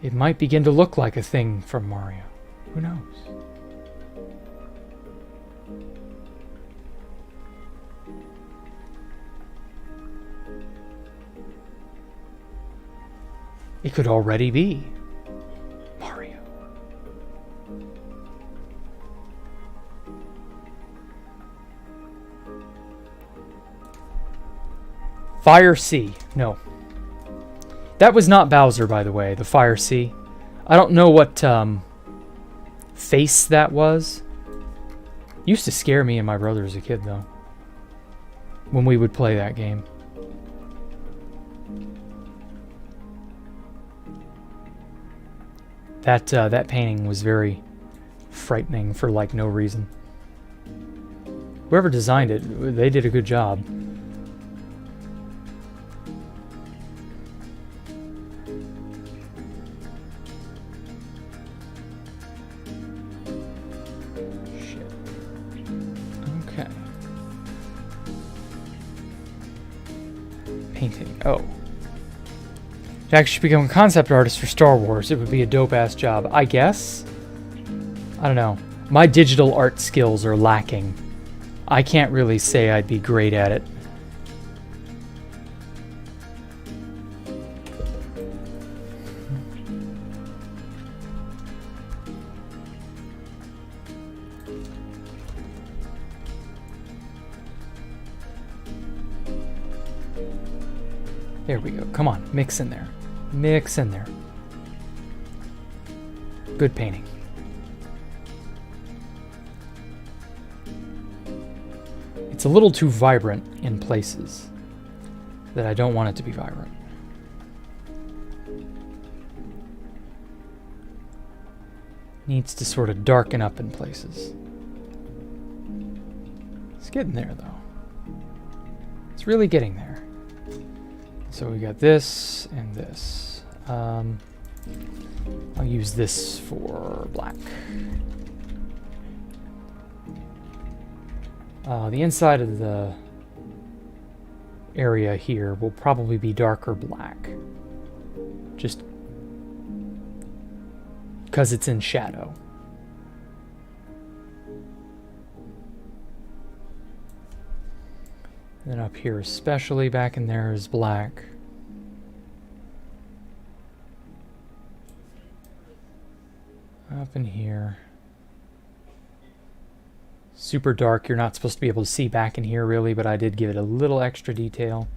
It might begin to look like a thing from Mario. Who knows? It could already be Mario. Fire Sea. No. That was not Bowser, by the way, the Fire Sea. I don't know what face that was. Used to scare me and my brother as a kid, though, when we would play that game. That painting was very frightening for like no reason. Whoever designed it, they did a good job. Shit. Okay. Painting. Oh. Jack should become a concept artist for Star Wars. It would be a dope-ass job. I guess? I don't know. My digital art skills are lacking. I can't really say I'd be great at it. There we go. Come on, mix in there. Mix in there. Good painting. It's a little too vibrant in places that I don't want it to be vibrant. Needs to sort of darken up in places. It's getting there, though. It's really getting there. So we got this and this. I'll use this for black. The inside of the area here will probably be darker black. just because it's in shadow. And then up here especially, back in there is black. Up in here. Super dark. You're not supposed to be able to see back in here really, but I did give it a little extra detail.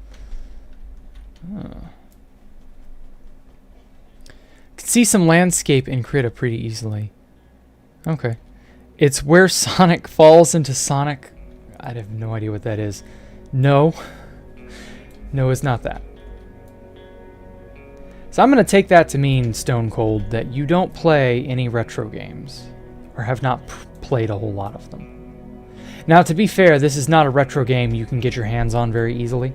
Could see some landscape in Krita pretty easily. Okay. It's where Sonic falls into Sonic. I have no idea what that is. No. No, it's not that. So I'm going to take that to mean, Stone Cold, that you don't play any retro games. Or have not played a whole lot of them. Now, to be fair, this is not a retro game you can get your hands on very easily.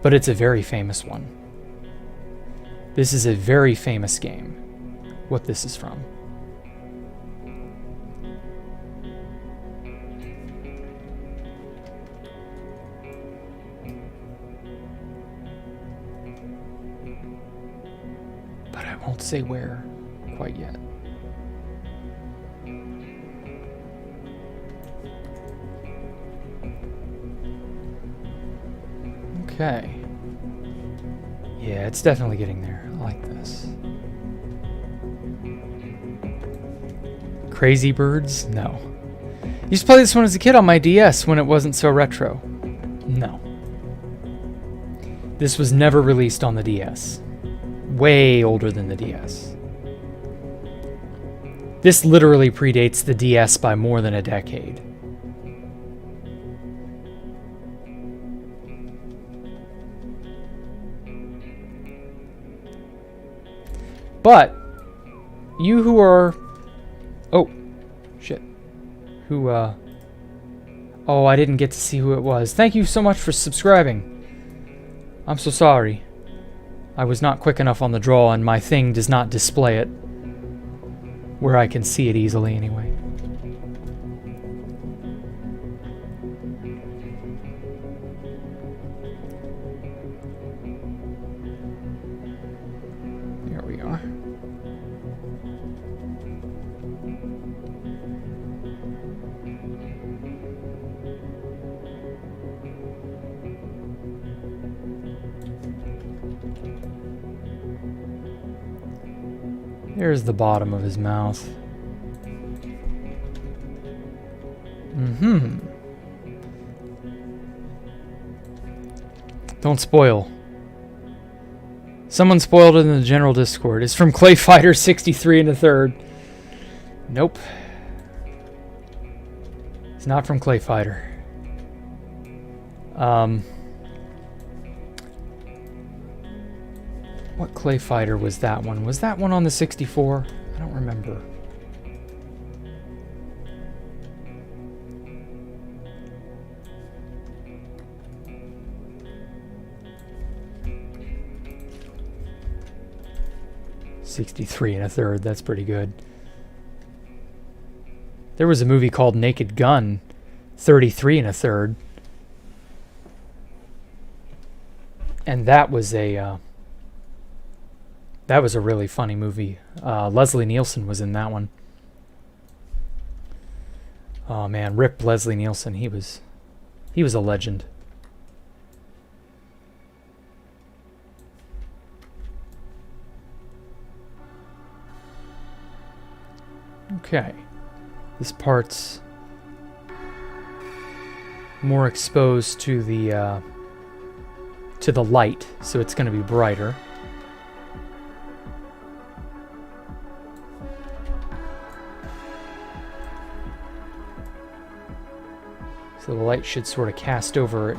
But it's a very famous one. This is a very famous game. What this is from. But I won't say where quite yet. Okay. Yeah, it's definitely getting there. I like this. Crazy Birds? No. Used to play this one as a kid on my DS when it wasn't so retro. No. This was never released on the DS. Way older than the DS. This literally predates the DS by more than a decade. But you who are... Oh, shit. Who, Oh, I didn't get to see who it was. Thank you so much for subscribing. I'm so sorry. I was not quick enough on the draw, and my thing does not display it where I can see it easily anyway. There we are. There's the bottom of his mouth. Mm-hmm. Don't spoil. Someone spoiled it in the general Discord. It's from Clay Fighter 63 and a third. Nope. It's not from Clay Fighter. What Clay Fighter was that one? Was that one on the 64? I don't remember. $63 and a third. That's pretty good. There was a movie called Naked Gun, 33 and a third. And that was a really funny movie. Leslie Nielsen was in that one. Oh man, rip Leslie Nielsen. He was a legend. Okay. This part's more exposed to the light, so it's going to be brighter. So the light should sort of cast over it,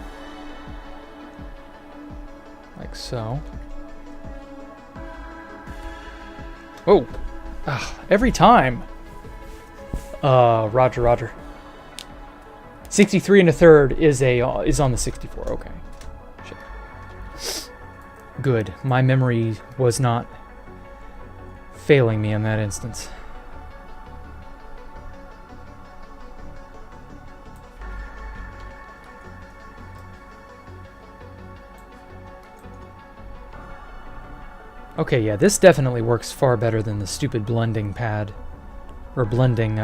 like so. Oh, every time. Roger. 63 and a third is on the 64. Okay. Shit. Good. My memory was not failing me in that instance. Okay, yeah, this definitely works far better than the stupid blending pad. Or blending,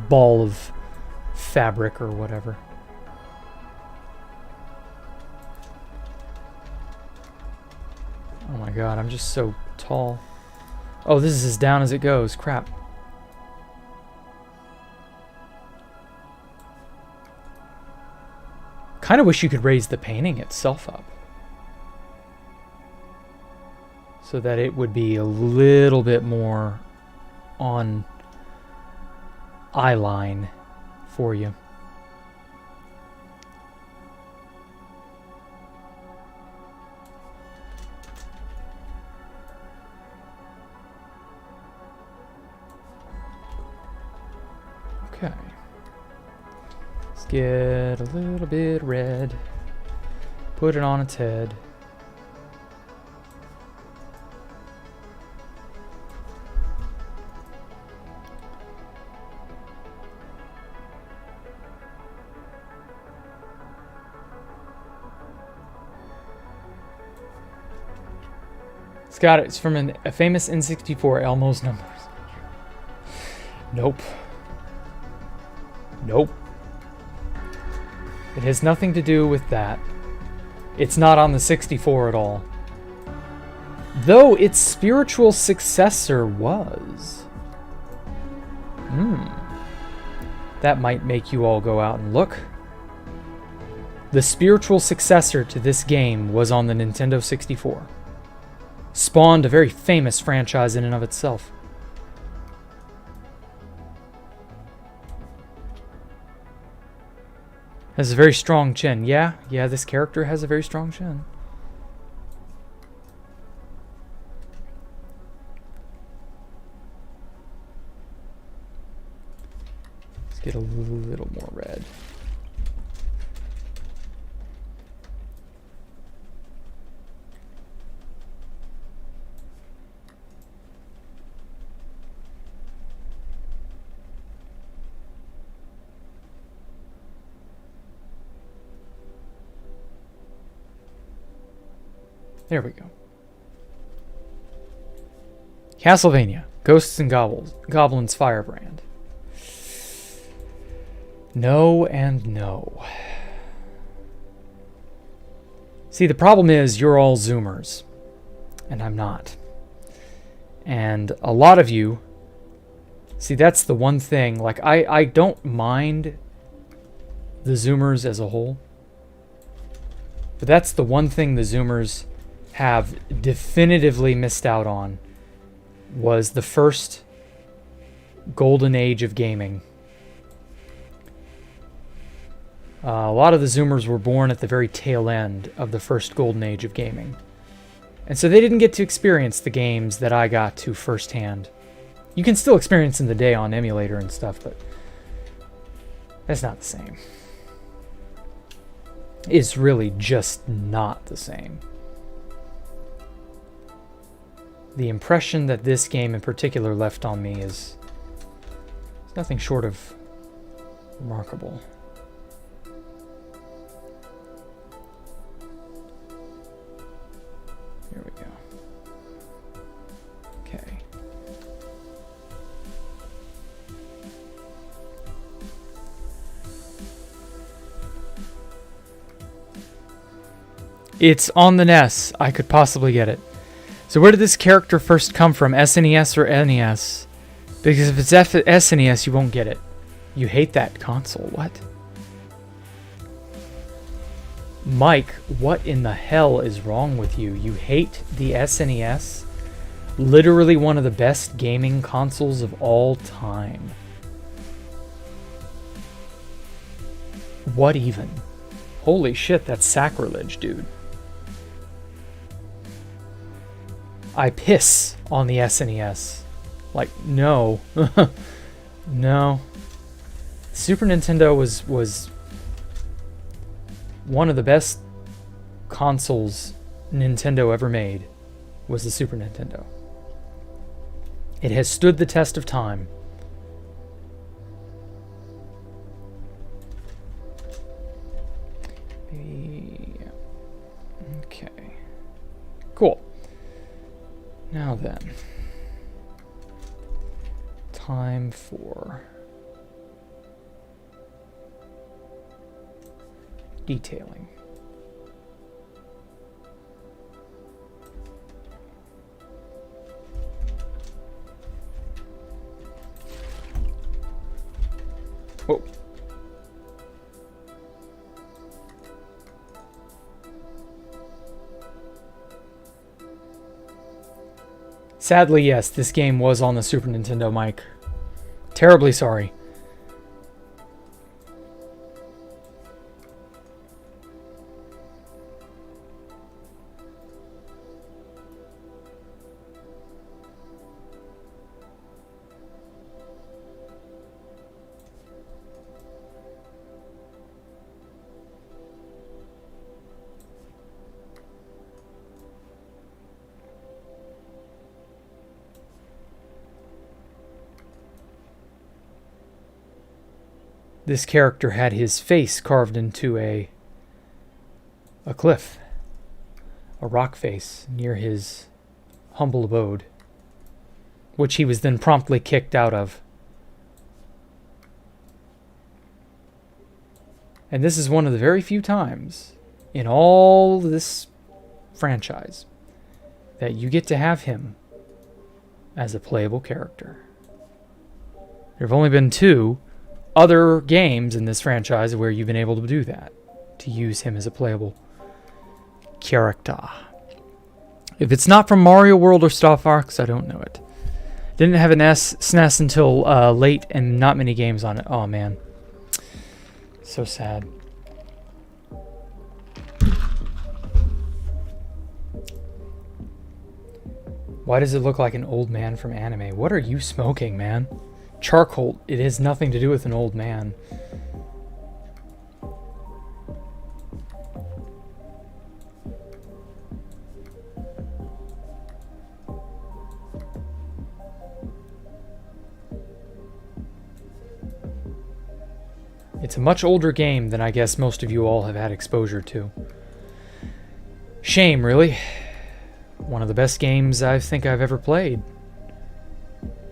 ball of fabric or whatever. Oh my god, I'm just so tall. Oh, this is as down as it goes. Crap. Kind of wish you could raise the painting itself up, so that it would be a little bit more on eye line for you. Okay. Let's get a little bit red. Put it on its head. It's got it. It's from a famous N64, Elmo's Numbers. Nope. Nope. It has nothing to do with that. It's not on the 64 at all. Though its spiritual successor was. That might make you all go out and look. The spiritual successor to this game was on the Nintendo 64. Spawned a very famous franchise in and of itself. Has a very strong chin. Yeah, this character has a very strong chin. Let's get a little more red. There we go. Castlevania, Ghosts and Goblins Firebrand. No and no. See, the problem is you're all Zoomers, and I'm not. And a lot of you, see, that's the one thing, like, I don't mind the Zoomers as a whole, but that's the one thing the Zoomers have definitively missed out on, was the first golden age of gaming. A lot of the Zoomers were born at the very tail end of the first golden age of gaming. And so they didn't get to experience the games that I got to firsthand. You can still experience in the day on emulator and stuff, but that's not the same. It's really just not the same. The impression that this game in particular left on me is nothing short of remarkable. Here we go. Okay. It's on the NES. I could possibly get it. So where did this character first come from? SNES or NES? Because if it's SNES, you won't get it. You hate that console. What? Mike, what in the hell is wrong with you? You hate the SNES? Literally one of the best gaming consoles of all time. What even? Holy shit, that's sacrilege, dude. I piss on the SNES. Like, no. No. Super Nintendo was one of the best consoles Nintendo ever made, was the Super Nintendo. It has stood the test of time. Okay. Cool. Now then. Time for detailing. Whoa. Sadly, yes, this game was on the Super Nintendo, Mike. Terribly sorry. This character had his face carved into a cliff, a rock face near his humble abode, which he was then promptly kicked out of. And this is one of the very few times in all this franchise that you get to have him as a playable character. There have only been 2 other games in this franchise where you've been able to do that, to use him as a playable character. If it's not from Mario World or Star Fox, I don't know it. Didn't have an SNES until late and not many games on it. Oh man. So sad. Why does it look like an old man from anime? What are you smoking, man? Charcoal. It has nothing to do with an old man. It's a much older game than I guess most of you all have had exposure to. Shame, really. One of the best games I think I've ever played.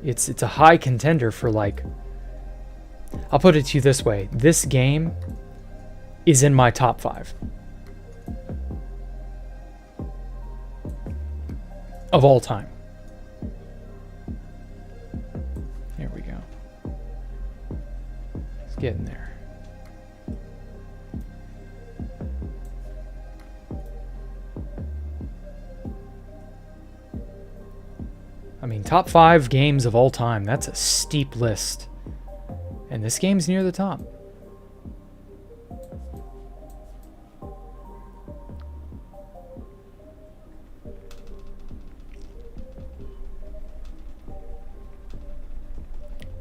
It's a high contender for, like... I'll put it to you this way. This game is in my top 5. Of all time. There we go. Let's get in there. I mean, top 5 games of all time. That's a steep list. And this game's near the top.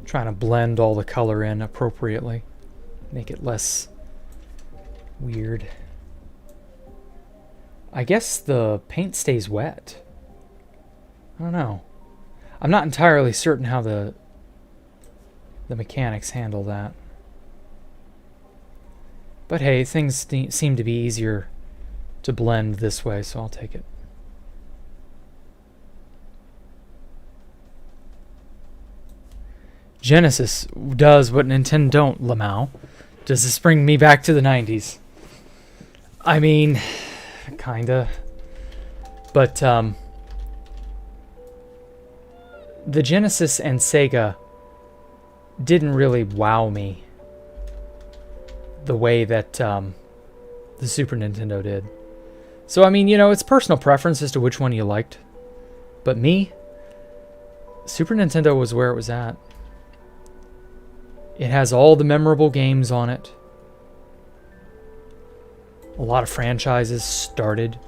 Trying to blend all the color in appropriately. Make it less weird. I guess the paint stays wet. I don't know. I'm not entirely certain how the mechanics handle that. But hey, things seem to be easier to blend this way, so I'll take it. Genesis does what Nintendo don't, Lamau. Does this bring me back to the 90s? I mean, kinda. But, the Genesis and Sega didn't really wow me the way that the Super Nintendo did. So, I mean, you know, it's personal preference as to which one you liked. But me, Super Nintendo was where it was at. It has all the memorable games on it. A lot of franchises started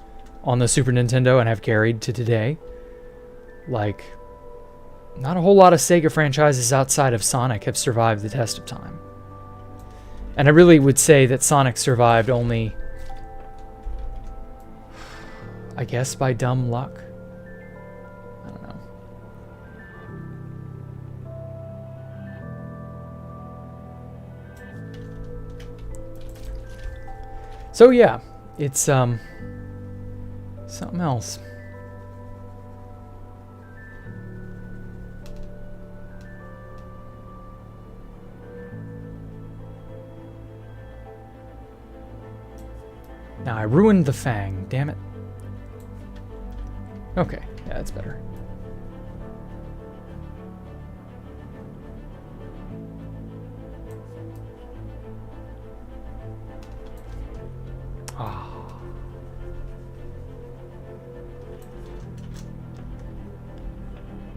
on the Super Nintendo and have carried to today. Like... not a whole lot of Sega franchises outside of Sonic have survived the test of time. And I really would say that Sonic survived only, I guess, by dumb luck. I don't know. So yeah, it's something else. Now I ruined the fang, damn it. Okay, yeah, that's better. Ah.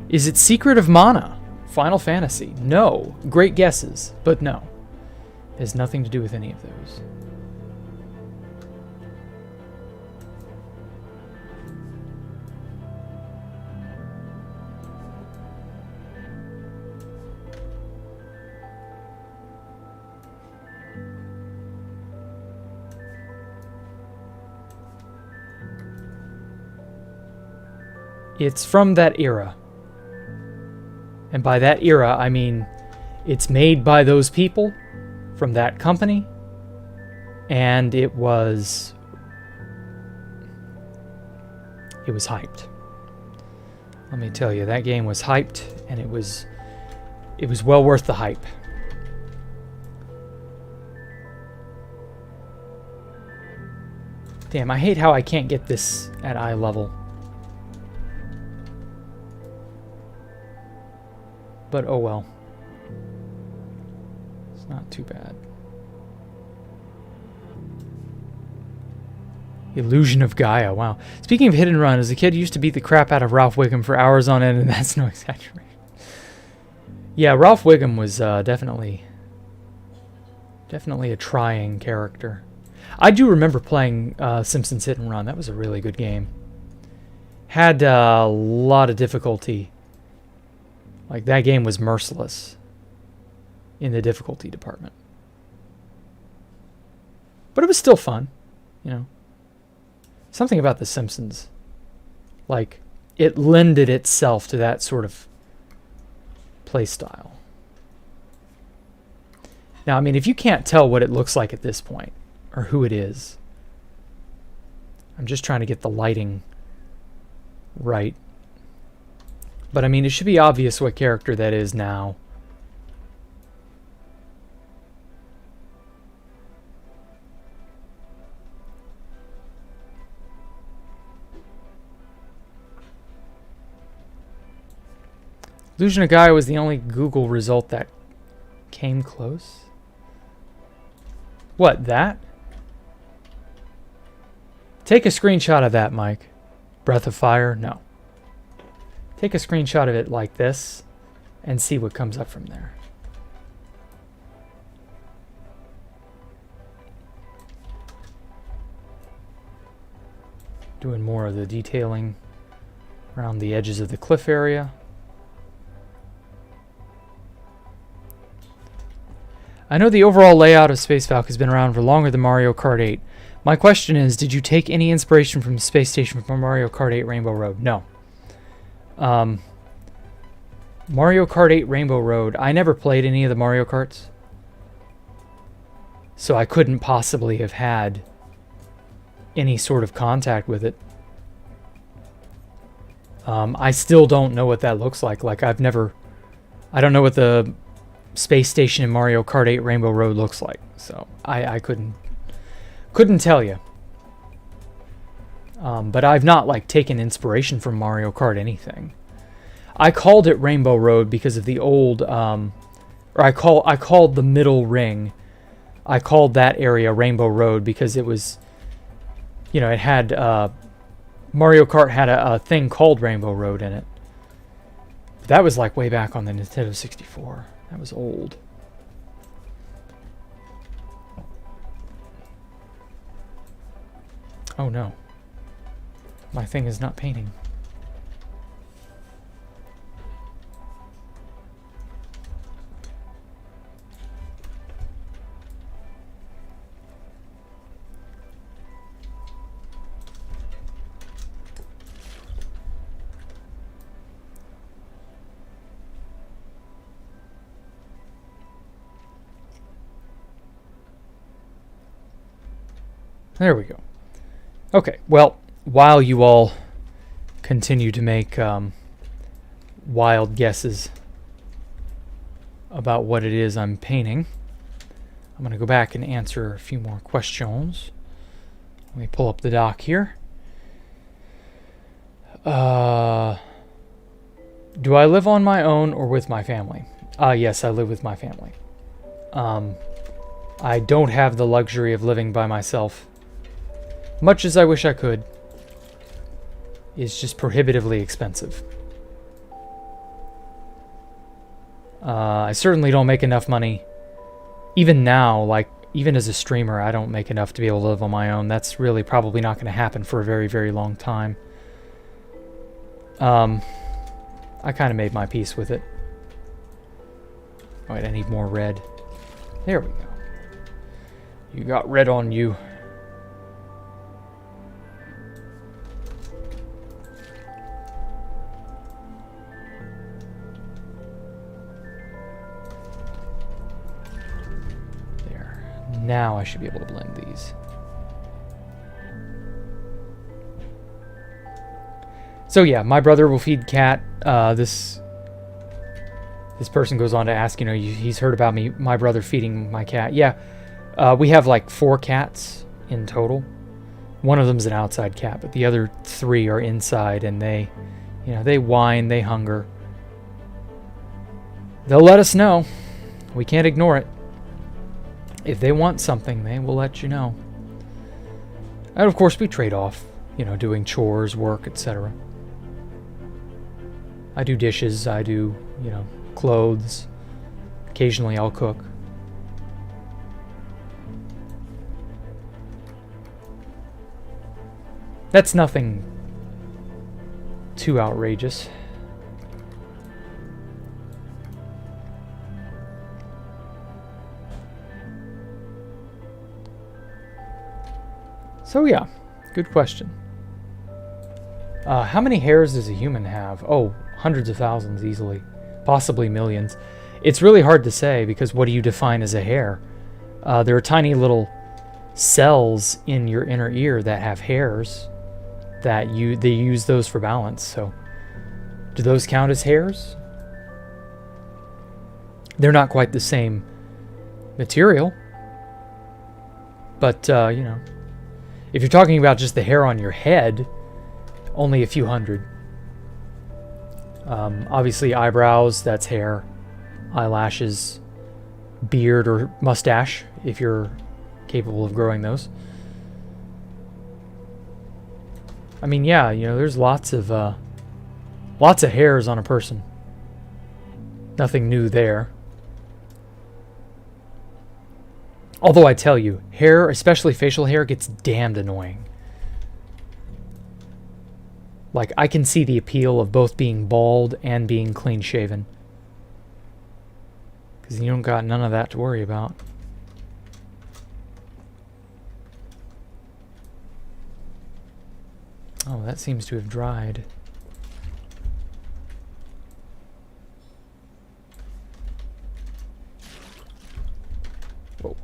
Is it Secret of Mana? Final Fantasy? No. Great guesses, but no. It has nothing to do with any of those. It's from that era. And by that era, I mean it's made by those people from that company. And it was hyped. Let me tell you, that game was hyped, and it was well worth the hype. Damn, I hate how I can't get this at eye level. But oh well. It's not too bad. Illusion of Gaia, wow. Speaking of hit and run, as a kid, I used to beat the crap out of Ralph Wiggum for hours on end, and that's no exaggeration. Yeah, Ralph Wiggum was definitely a trying character. I do remember playing Simpsons Hit and Run. That was a really good game. Had a lot of difficulty. Like, that game was merciless in the difficulty department. But it was still fun, you know. Something about The Simpsons, like, it lended itself to that sort of play style. Now, I mean, if you can't tell what it looks like at this point, or who it is, I'm just trying to get the lighting right. But I mean, it should be obvious what character that is now. Illusion of Gaia was the only Google result that came close. What, that? Take a screenshot of that, Mike. Breath of Fire? No. Take a screenshot of it like this and see what comes up from there. Doing more of the detailing around the edges of the cliff area. I know the overall layout of Space Falcon has been around for longer than Mario Kart 8. My question is, did you take any inspiration from the space station from Mario Kart 8 Rainbow Road? No. Mario Kart 8 Rainbow Road, I never played any of the Mario Karts. So I couldn't possibly have had any sort of contact with it. I still don't know what that looks like. Like, I don't know what the space station in Mario Kart 8 Rainbow Road looks like. So I couldn't tell you. But I've not, like, taken inspiration from Mario Kart anything. I called it Rainbow Road because of the old, or I called the middle ring. I called that area Rainbow Road because it was, you know, it had, Mario Kart had a thing called Rainbow Road in it. But that was like way back on the Nintendo 64. That was old. Oh no. My thing is not painting. There we go. Okay, well, while you all continue to make wild guesses about what it is I'm painting, I'm going to go back and answer a few more questions Let me pull up the dock here. Do I live on my own or with my family? Yes, I live with my family. I don't have the luxury of living by myself. Much as I wish I could. It's just prohibitively expensive. I certainly don't make enough money. Even now, like, even as a streamer, I don't make enough to be able to live on my own. That's really probably not going to happen for a very, very long time. I kind of made my peace with it. Alright, I need more red. There we go. You got red on you. There. Now I should be able to blend these. So yeah, my brother will feed cat. This person goes on to ask, you know, he's heard about my brother feeding my cat. Yeah, we have like 4 cats in total. One of them's an outside cat, but the other 3 are inside, and they, you know, they whine, they hunger. They'll let us know. We can't ignore it. If they want something, they will let you know. And of course, we trade off, you know, doing chores, work, etc. I do dishes, I do, you know, clothes. Occasionally I'll cook. That's nothing too outrageous. So yeah, good question. How many hairs does a human have? Oh, hundreds of thousands easily. Possibly millions. It's really hard to say because what do you define as a hair? There are tiny little cells in your inner ear that have hairs that they use those for balance. So do those count as hairs? They're not quite the same material. But, you know, if you're talking about just the hair on your head, only a few hundred. Obviously eyebrows, that's hair. Eyelashes, beard or mustache, if you're capable of growing those. I mean, yeah, you know, there's lots of hairs on a person. Nothing new there. Although I tell you, hair, especially facial hair, gets damned annoying. Like, I can see the appeal of both being bald and being clean-shaven. Because you don't got none of that to worry about. Oh, that seems to have dried. Whoa.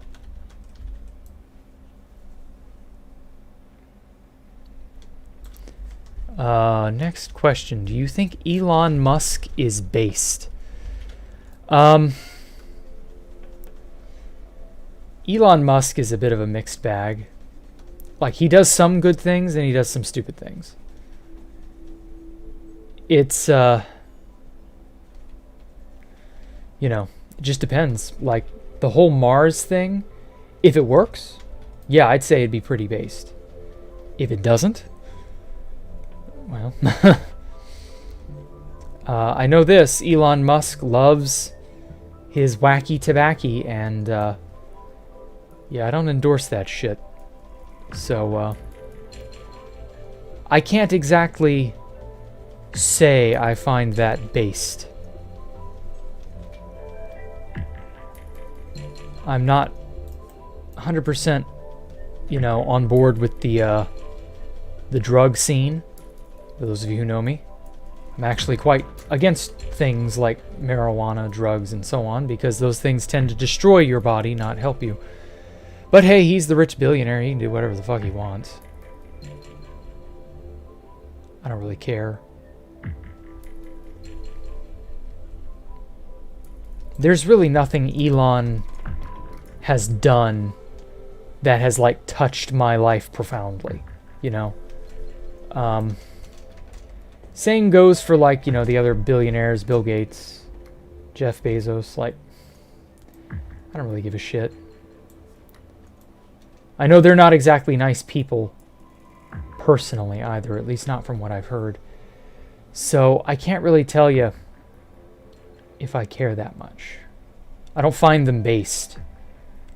Next question. Do you think Elon Musk is based? Elon Musk is a bit of a mixed bag. Like, he does some good things and he does some stupid things. It's, you know, it just depends. Like, the whole Mars thing, if it works, yeah, I'd say it'd be pretty based. If it doesn't, well, I know this. Elon Musk loves his wacky tobacco, and, yeah, I don't endorse that shit. So, I can't exactly say I find that based. I'm not 100%, you know, on board with the drug scene. For those of you who know me, I'm actually quite against things like marijuana, drugs, and so on, because those things tend to destroy your body, not help you. But hey, he's the rich billionaire. He can do whatever the fuck he wants. I don't really care. There's really nothing Elon has done that has like touched my life profoundly, you know. Same goes for like, you know, the other billionaires, Bill Gates, Jeff Bezos. Like, I don't really give a shit. I know they're not exactly nice people personally either, at least not from what I've heard. So I can't really tell you if I care that much. I don't find them based.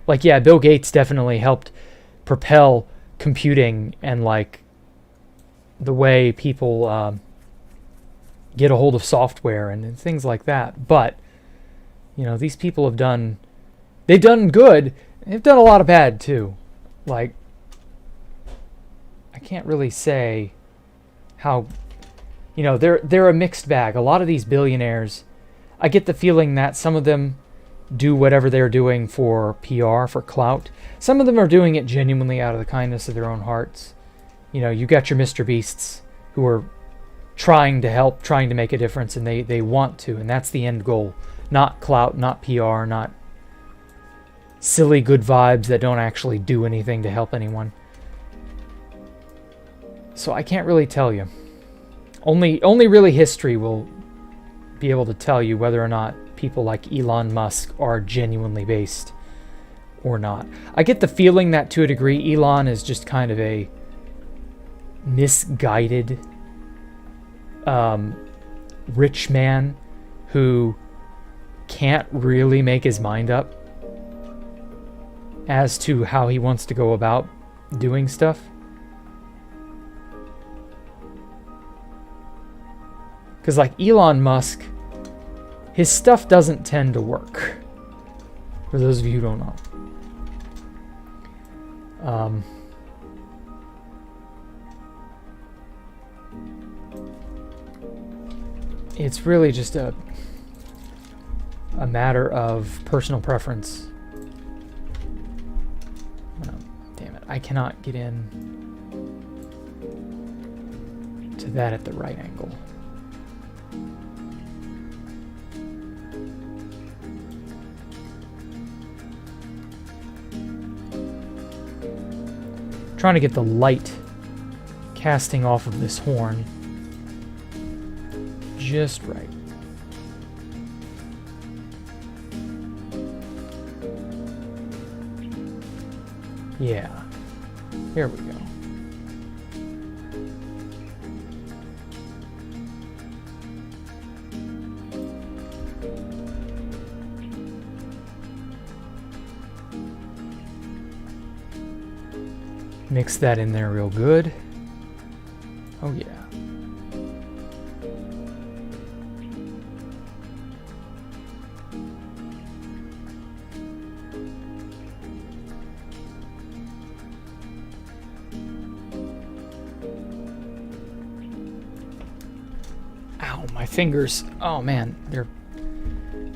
Like, yeah, Bill Gates definitely helped propel computing and like the way people get a hold of software and things like that. But, you know, these people have done, they've done good. They've done a lot of bad too. Like, I can't really say how, you know, they're a mixed bag. A lot of these billionaires, I get the feeling that some of them do whatever they're doing for PR, for clout. Some of them are doing it genuinely out of the kindness of their own hearts. You know, you got your Mr. Beasts who are trying to help, trying to make a difference, and they want to, and that's the end goal. Not clout, not PR, not silly good vibes that don't actually do anything to help anyone. So I can't really tell you. Only really history will be able to tell you whether or not people like Elon Musk are genuinely based or not. I get the feeling that to a degree Elon is just kind of a misguided rich man who can't really make his mind up as to how he wants to go about doing stuff. Because like Elon Musk, his stuff doesn't tend to work. For those of you who don't know. It's really just a matter of personal preference. Oh, damn it. I cannot get in to that at the right angle. Trying to get the light casting off of this horn just right. Yeah, here we go. Mix that in there real good. Oh yeah. Ow, my fingers. Oh man, they're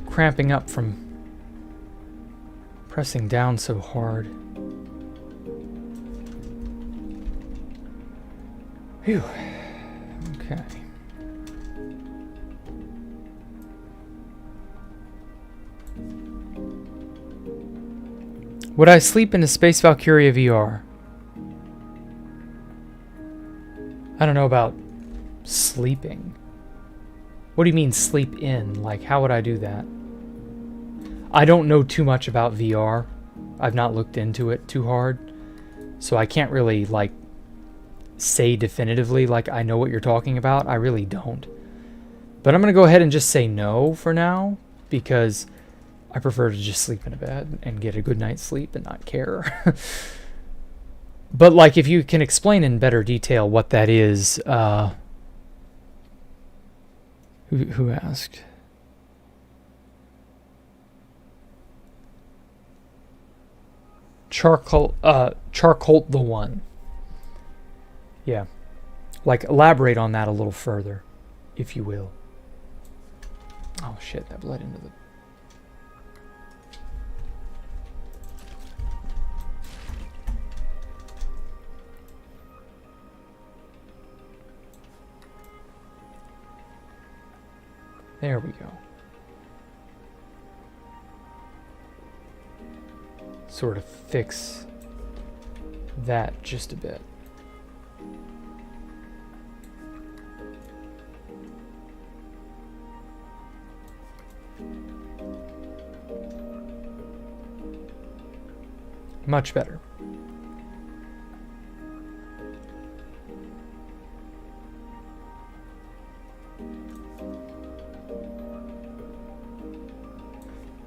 cramping up from pressing down so hard. Phew. Okay. Would I sleep in a Space Valkyria VR? I don't know about sleeping. What do you mean sleep in? Like, how would I do that? I don't know too much about VR. I've not looked into it too hard. So I can't really, like, say definitively like I know what you're talking about. I really don't. But I'm going to go ahead and just say no for now, because I prefer to just sleep in a bed and get a good night's sleep and not care. But like, if you can explain in better detail what that is, who asked? Charcoal the One. Yeah. Like, elaborate on that a little further, if you will. Oh shit, that bled into the... There we go. Sort of fix that just a bit. Much better.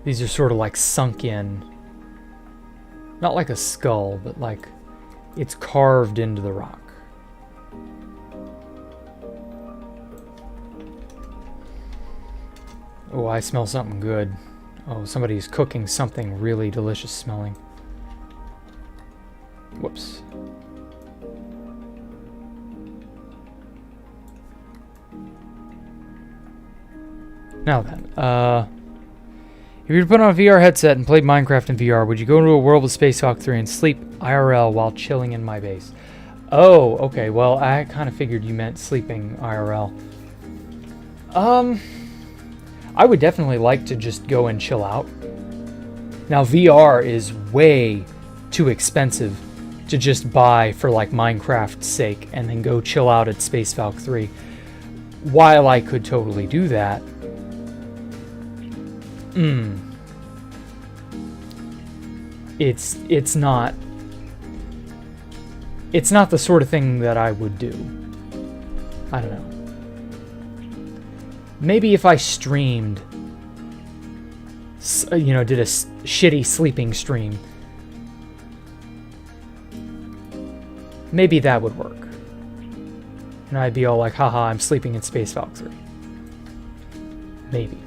These are sort of like sunk in. Not like a skull, but like it's carved into the rock. Oh, I smell something good. Oh, somebody's cooking something really delicious smelling. Whoops. Now then, if you were to put on a VR headset and played Minecraft in VR, would you go into a world with Spacehawk 3 and sleep IRL while chilling in my base? Oh, okay. Well, I kind of figured you meant sleeping IRL. I would definitely like to just go and chill out. Now, VR is way too expensive to just buy for like Minecraft's sake and then go chill out at Spacehawk 3. While I could totally do that, it's not the sort of thing that I would do. I don't know. Maybe if I streamed, you know, did a shitty sleeping stream, maybe that would work. And I'd be all like, haha, I'm sleeping in Spacehawk 3. Maybe.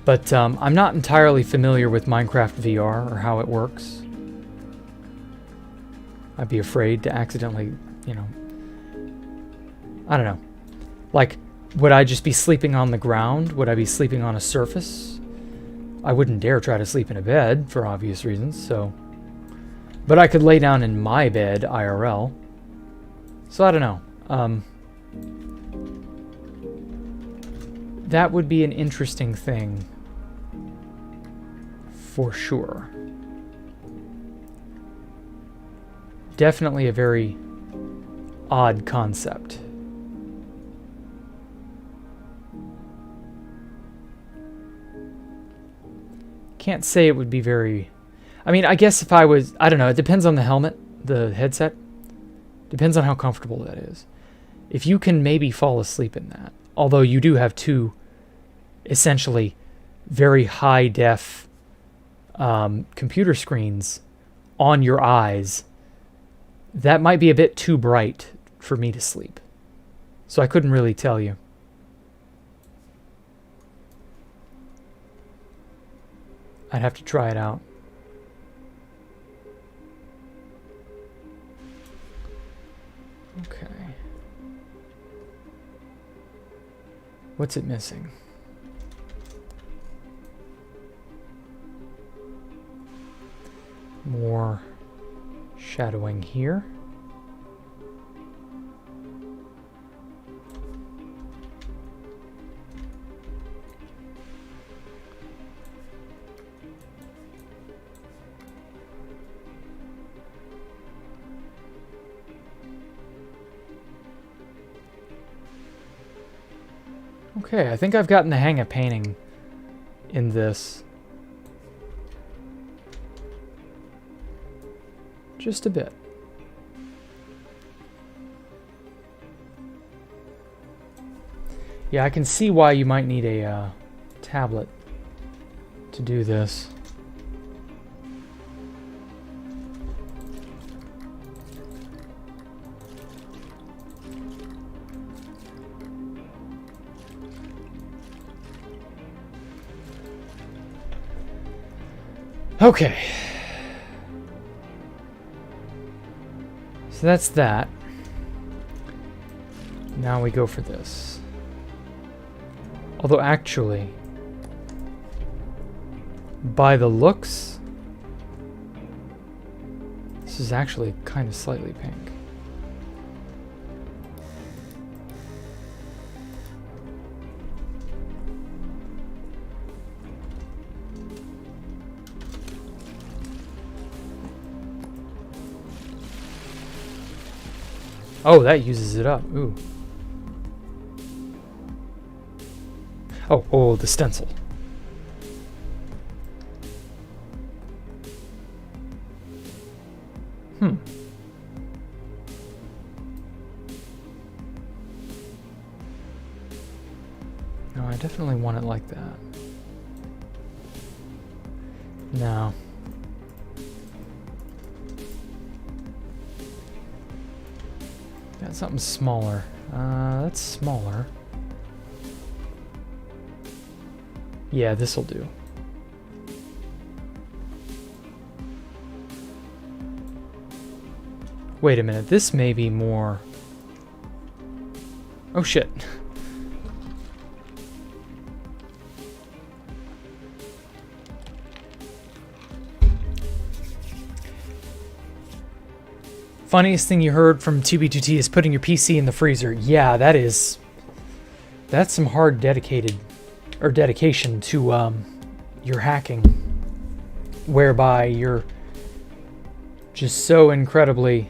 But I'm not entirely familiar with Minecraft VR or how it works. I'd be afraid to accidentally, you know, I don't know. Like, would I just be sleeping on the ground? Would I be sleeping on a surface? I wouldn't dare try to sleep in a bed for obvious reasons, so. But I could lay down in my bed IRL. So I don't know. That would be an interesting thing. For sure. Definitely a very odd concept. Can't say it would be very... I mean, I guess if I was... I don't know, it depends on the helmet, the headset. Depends on how comfortable that is. If you can maybe fall asleep in that, although you do have two essentially very high-def computer screens on your eyes, that might be a bit too bright for me to sleep. So I couldn't really tell you. I'd have to try it out. Okay. What's it missing? More shadowing here. Okay, I think I've gotten the hang of painting in this. Just a bit. Yeah, I can see why you might need a tablet to do this. Okay. So that's that. Now we go for this. Although actually, by the looks, this is actually kind of slightly pink. Oh, that uses it up. Ooh. Oh, the stencil. Hmm. No, I definitely want it like that. No. Got something smaller. That's smaller. Yeah, this'll do. Wait a minute, this may be more... Oh shit. Funniest thing you heard from 2B2T is putting your PC in the freezer. Yeah, that's some hard dedication to your hacking, whereby you're just so incredibly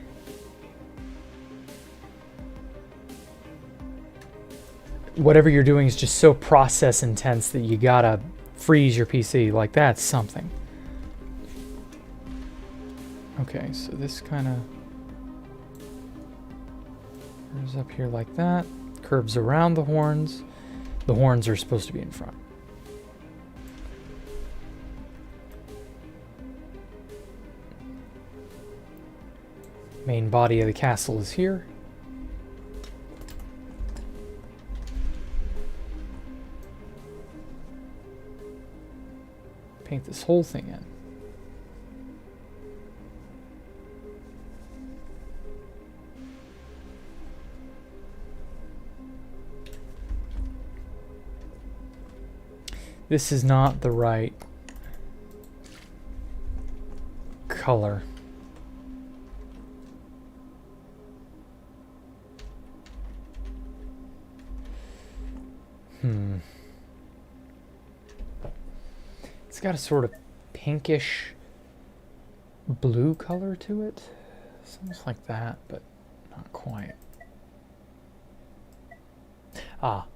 whatever you're doing is just so process intense that you gotta freeze your PC. Like, that's something. Okay, so this kind of curves up here like that, curves around the horns. The horns are supposed to be in front. Main body of the castle is here. Paint this whole thing in. This is not the right color. It's got a sort of pinkish blue color to it. Something like that, but not quite. Ah.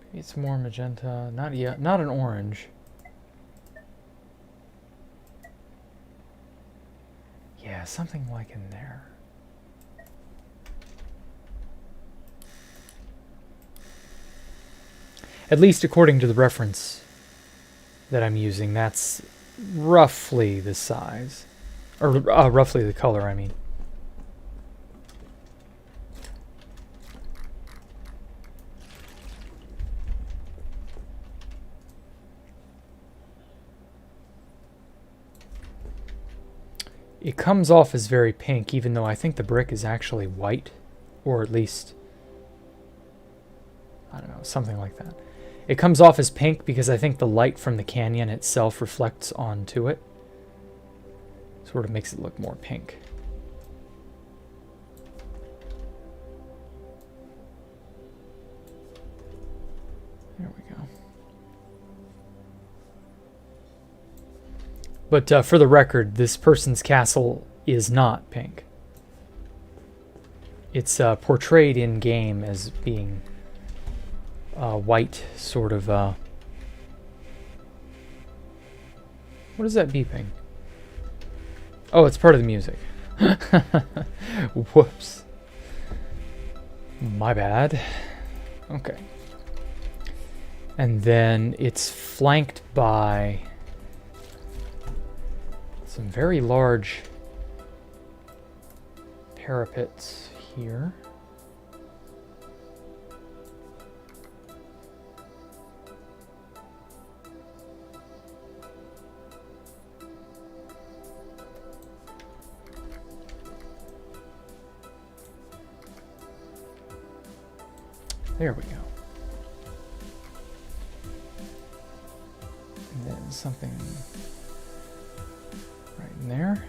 Maybe it's more magenta. Not yet. Not an orange. Yeah, something like in there. At least according to the reference that I'm using, that's roughly the size. Or roughly the color, I mean. It comes off as very pink, even though I think the brick is actually white. Or at least, I don't know, something like that. It comes off as pink because I think the light from the canyon itself reflects onto it. Sort of makes it look more pink. There we go. But for the record, this person's castle is not pink. It's portrayed in game as being white, sort of. What is that beeping? Oh, it's part of the music. Whoops. My bad. Okay. And then it's flanked by some very large parapets here. There we go. And then something right in there.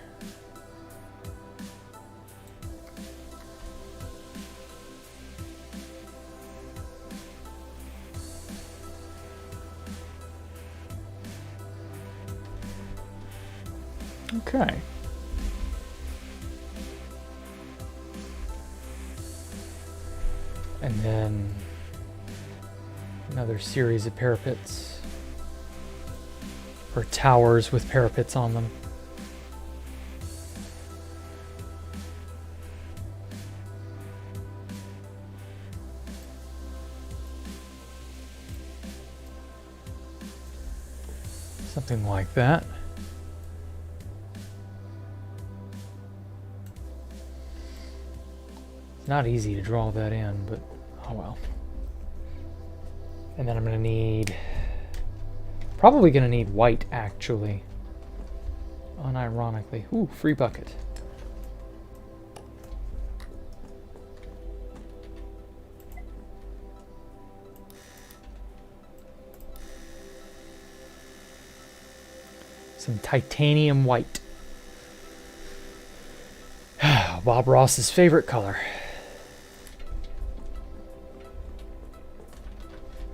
Okay. And then another series of parapets, or towers with parapets on them. Something like that. It's not easy to draw that in, but oh well. And then I'm going to need, probably going to need white actually. Unironically. Ooh, free bucket. Some titanium white. Bob Ross's favorite color.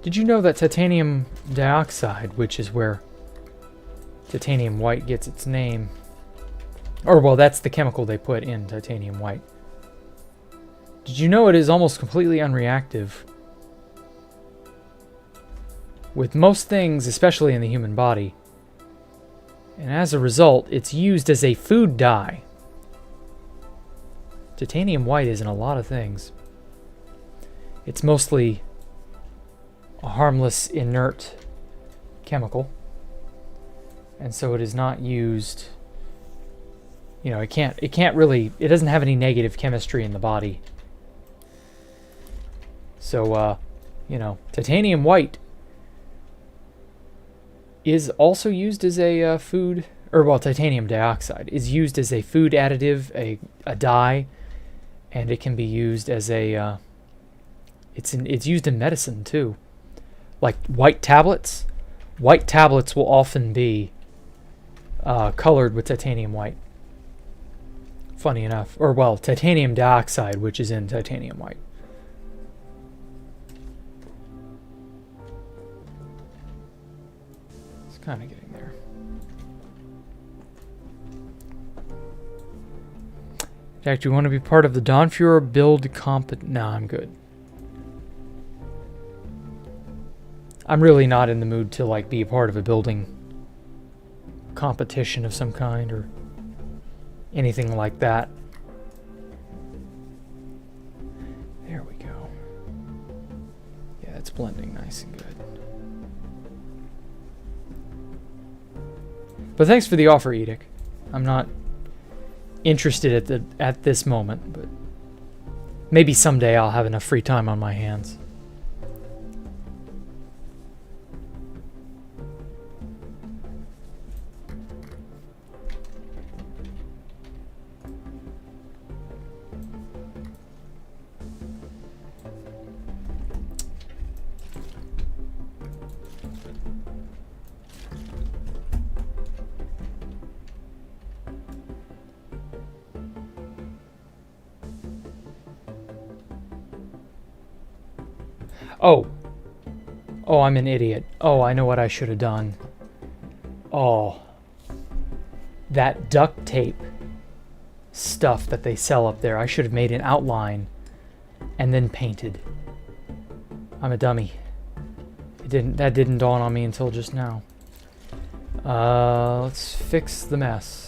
Did you know that titanium dioxide, which is where titanium white gets its name, or well, that's the chemical they put in titanium white. Did you know it is almost completely unreactive with most things, especially in the human body? And as a result, it's used as a food dye. Titanium white is in a lot of things. It's mostly a harmless, inert chemical. And so it is not used, you know, it doesn't have any negative chemistry in the body. So, you know, titanium white is also used as a food, or well, titanium dioxide is used as a food additive, a dye, and it can be used as a, it's used in medicine too. Like white tablets will often be colored with titanium white. Funny enough, or well, titanium dioxide, which is in titanium white. It's kind of getting there. Jack, do you want to be part of the Dawnfuhrer build comp? Nah, I'm good. I'm really not in the mood to like be a part of a building competition of some kind or anything like that. There we go. Yeah, it's blending nice and good. But thanks for the offer, Edic. I'm not interested at this moment, but maybe someday I'll have enough free time on my hands. Oh, I'm an idiot. Oh, I know what I should have done. Oh, that duct tape stuff that they sell up there. I should have made an outline and then painted. I'm a dummy. That didn't dawn on me until just now. Let's fix the mess.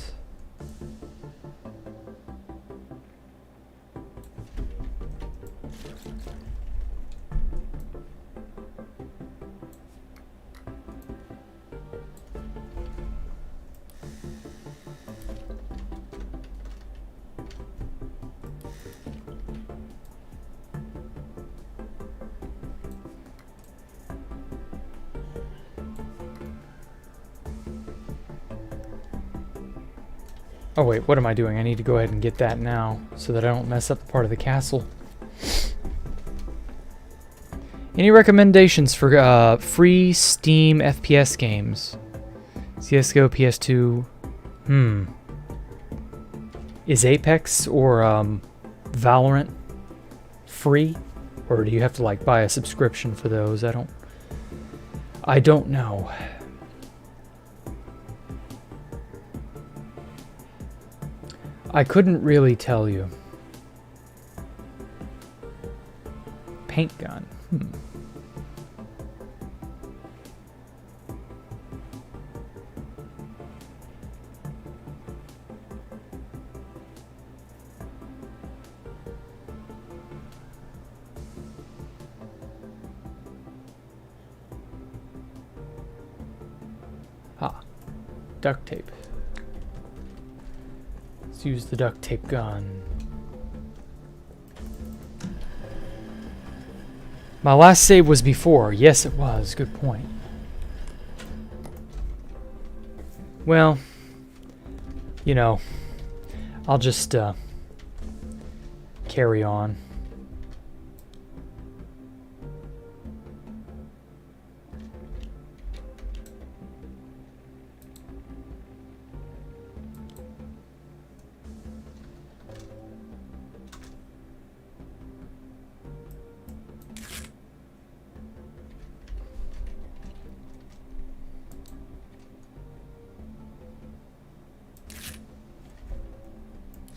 Oh wait, what am I doing? I need to go ahead and get that now so that I don't mess up part of the castle. Any recommendations for free Steam FPS games? CSGO, PS2. Is Apex or Valorant free? Or do you have to like buy a subscription for those? I don't know. I couldn't really tell you. paint gun. Ah, duct tape. Let's use the duct tape gun. My last save was before. Yes, it was. Good point. Well, you know, I'll just carry on.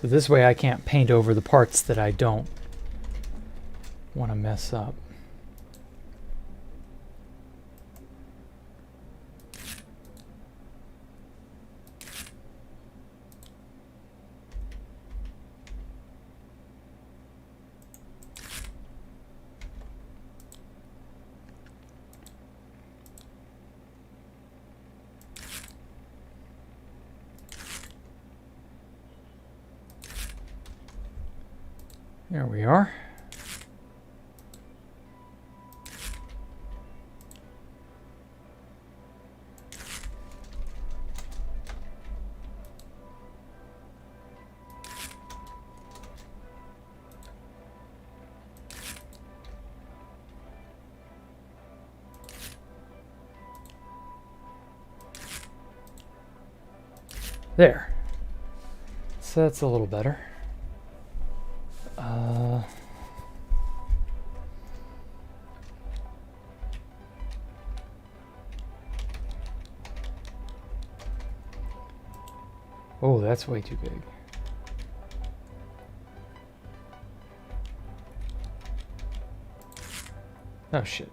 So this way I can't paint over the parts that I don't want to mess up. There we are. There. So that's a little better. Oh, that's way too big. Oh, shit.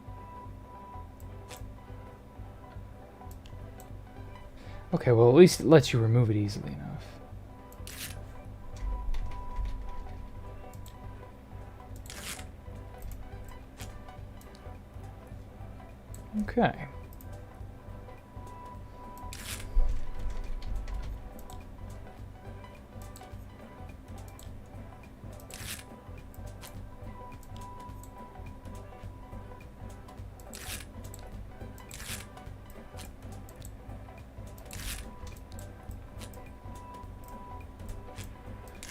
Okay, well, at least it lets you remove it easily enough. Okay.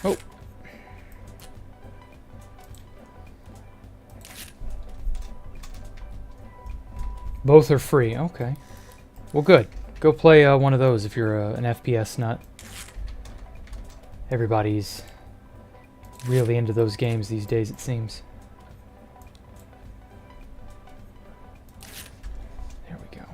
Oh. Both are free. Okay. Well, good. Go play one of those if you're an FPS nut. Everybody's really into those games these days, it seems. There we go.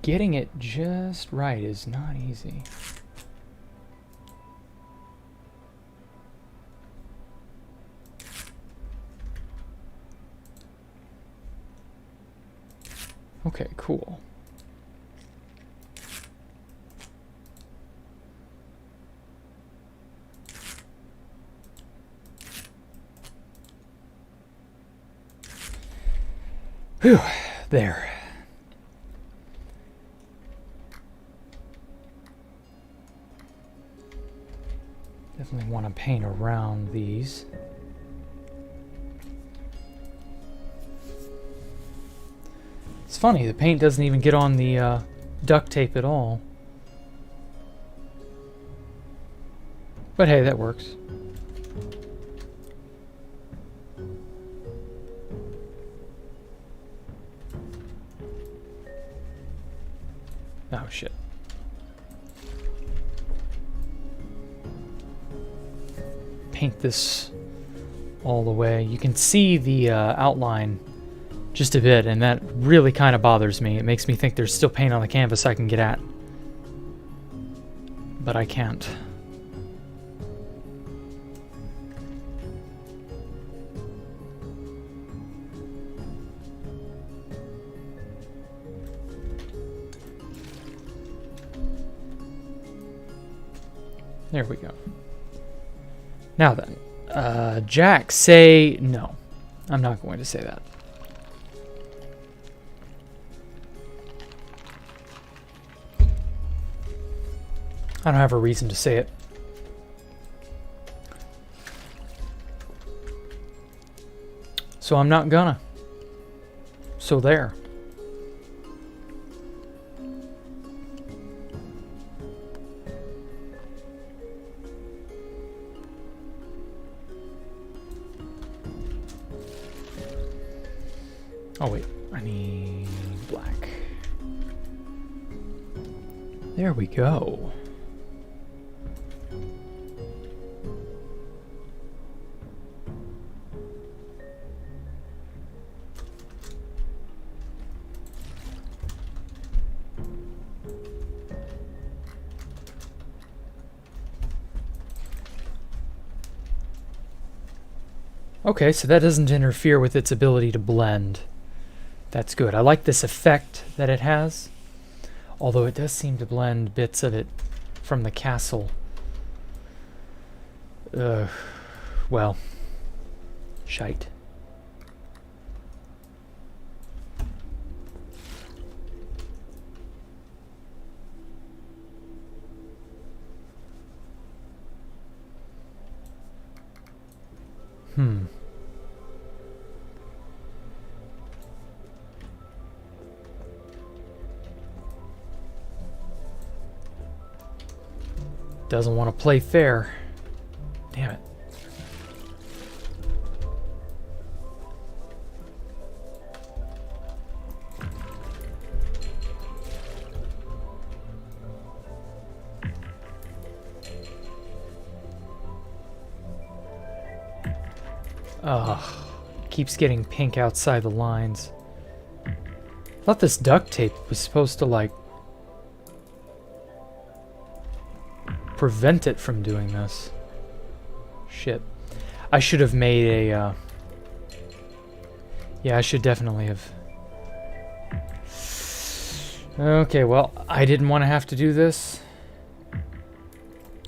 Getting it just right is not easy. Okay, cool. Whew, there. Definitely want to paint around these. It's funny, the paint doesn't even get on the duct tape at all. But hey, that works. Oh shit. paint this all the way. You can see the outline just a bit, and that really kind of bothers me. It makes me think there's still paint on the canvas I can get at. But I can't. There we go. Now then, Jack, say no. I'm not going to say that. I don't have a reason to say it. So I'm not gonna. So there. Oh wait, I need black. There we go. Okay, so that doesn't interfere with its ability to blend. That's good. I like this effect that it has, although it does seem to blend bits of it from the castle. Well, shite. Doesn't want to play fair. Damn it. Ugh. Keeps getting pink outside the lines. I thought this duct tape was supposed to, like, prevent it from doing this. Shit. I should have made a, yeah, I should definitely have. Okay, well, I didn't want to have to do this.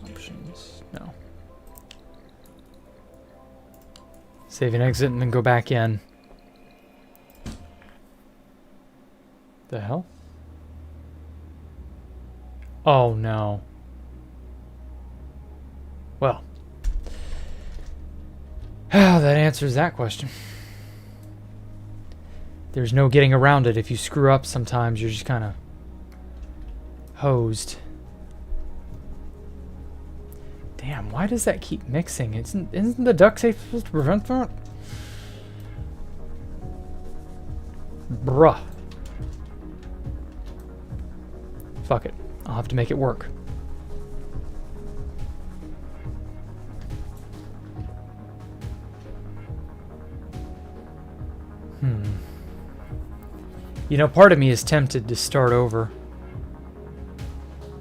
Options, no. Save and exit and then go back in. The hell? Oh, no. Well, that answers that question. There's no getting around it. If you screw up sometimes, you're just kind of hosed. Damn, why does that keep mixing? Isn't the duct tape supposed to prevent that? Bruh. Fuck it. I'll have to make it work. You know, part of me is tempted to start over.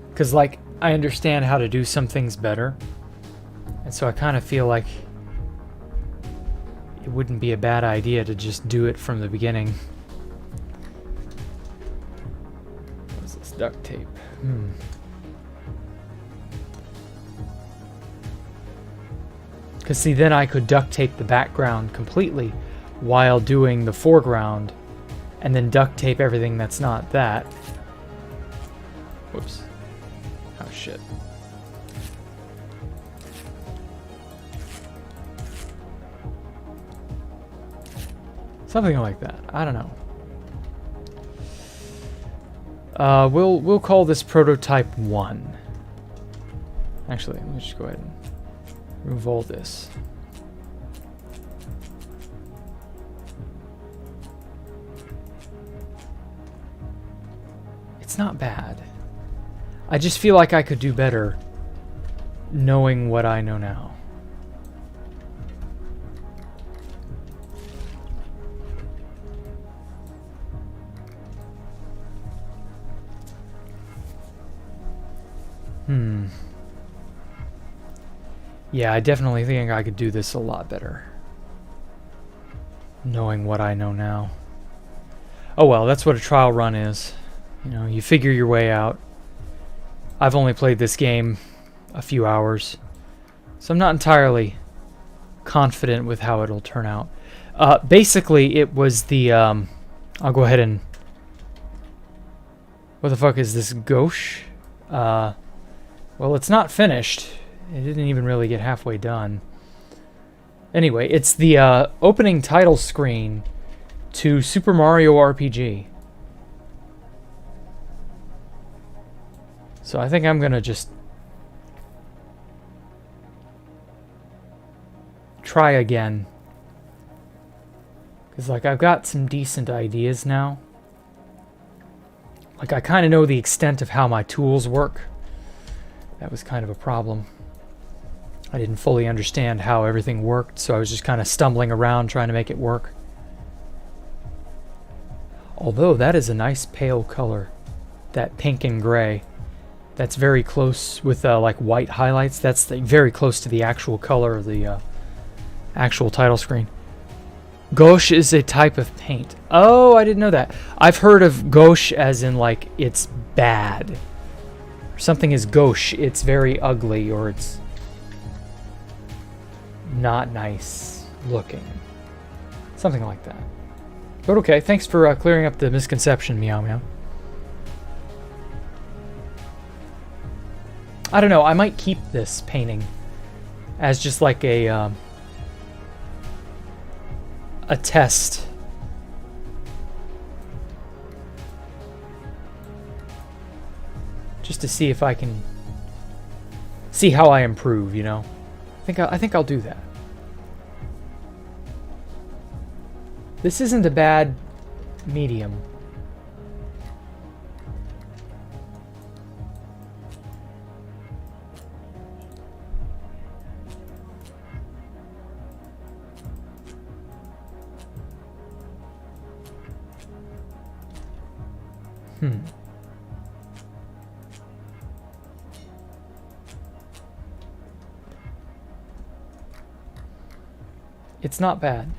Because, like, I understand how to do some things better. And so I kind of feel like it wouldn't be a bad idea to just do it from the beginning. What's this? Duct tape. Because, see, then I could duct tape the background completely while doing the foreground. And then duct tape everything that's not that. Whoops. Oh, shit. Something like that. I don't know. We'll call this prototype 1. Actually, let's just go ahead and remove all this. It's not bad. I just feel like I could do better knowing what I know now. Yeah, I definitely think I could do this a lot better, knowing what I know now. Oh well, that's what a trial run is. You know, you figure your way out. I've only played this game a few hours, so I'm not entirely confident with how it'll turn out. Basically, it was the... I'll go ahead and... What the fuck is this? Gauche? Well, it's not finished. It didn't even really get halfway done. Anyway, it's the opening title screen to Super Mario RPG. So I think I'm gonna just try again. Because, like, I've got some decent ideas now. Like, I kind of know the extent of how my tools work. That was kind of a problem. I didn't fully understand how everything worked, so I was just kind of stumbling around trying to make it work. Although, that is a nice pale color. That pink and gray. That's very close with, like, white highlights. That's very close to the actual color of the actual title screen. Gouache is a type of paint. Oh, I didn't know that. I've heard of gouache as in, like, it's bad. Something is gauche, it's very ugly, or it's not nice looking. Something like that. But okay, thanks for clearing up the misconception, Meow Meow. I don't know, I might keep this painting as just like a test. Just to see if I can see how I improve, you know. I think I'll do that. This isn't a bad medium. It's not bad.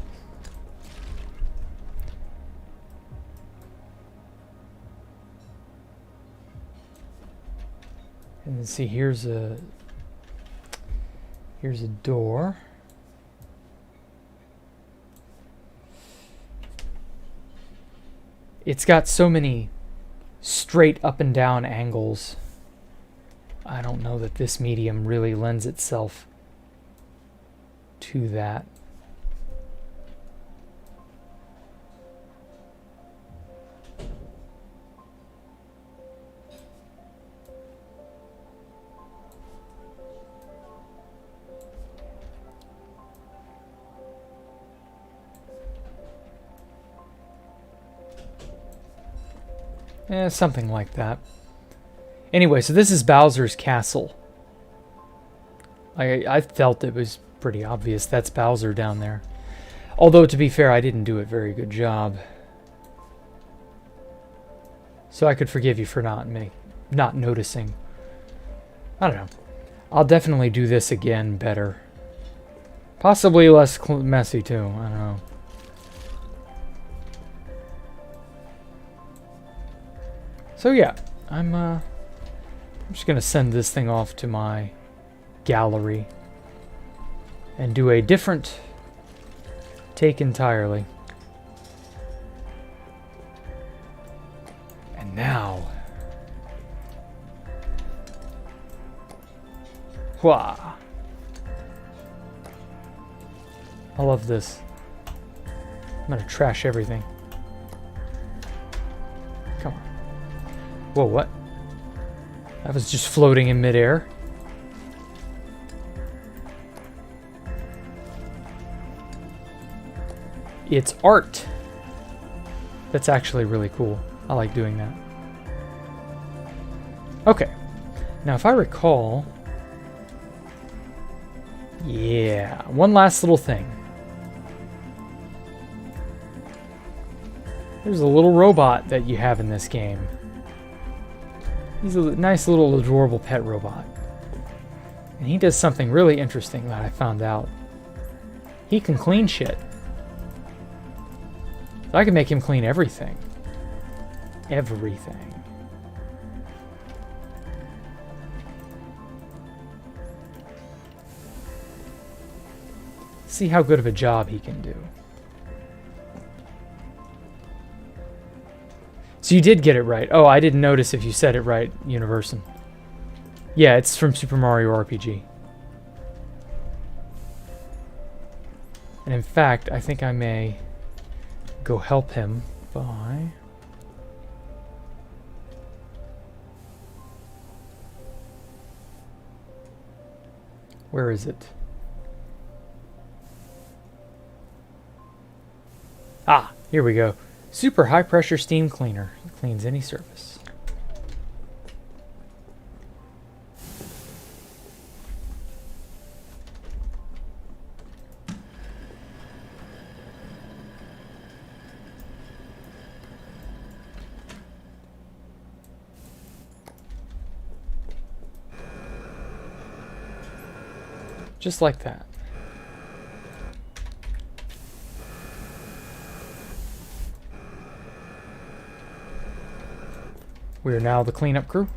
And then see, here's a door. It's got so many straight up and down angles. I don't know that this medium really lends itself to that. Something like that. Anyway, so this is Bowser's castle. I felt it was pretty obvious. That's Bowser down there. Although, to be fair, I didn't do a very good job. So I could forgive you for not noticing. I don't know. I'll definitely do this again better. Possibly less messy, too. I don't know. So yeah, I'm just gonna send this thing off to my gallery and do a different take entirely. And now, wah! I love this. I'm gonna trash everything. Come on. Whoa, what? That was just floating in midair. It's art. That's actually really cool. I like doing that. Okay. Now, if I recall... Yeah, one last little thing. There's a little robot that you have in this game. He's a nice little adorable pet robot. And he does something really interesting that I found out. He can clean shit. So I can make him clean everything. Everything. See how good of a job he can do. So you did get it right. Oh, I didn't notice if you said it right, Universon. Yeah, it's from Super Mario RPG. And in fact, I think I may go help him by... Where is it? Ah, here we go. Super high pressure steam cleaner. It cleans any surface. Just like that. We are now the cleanup crew.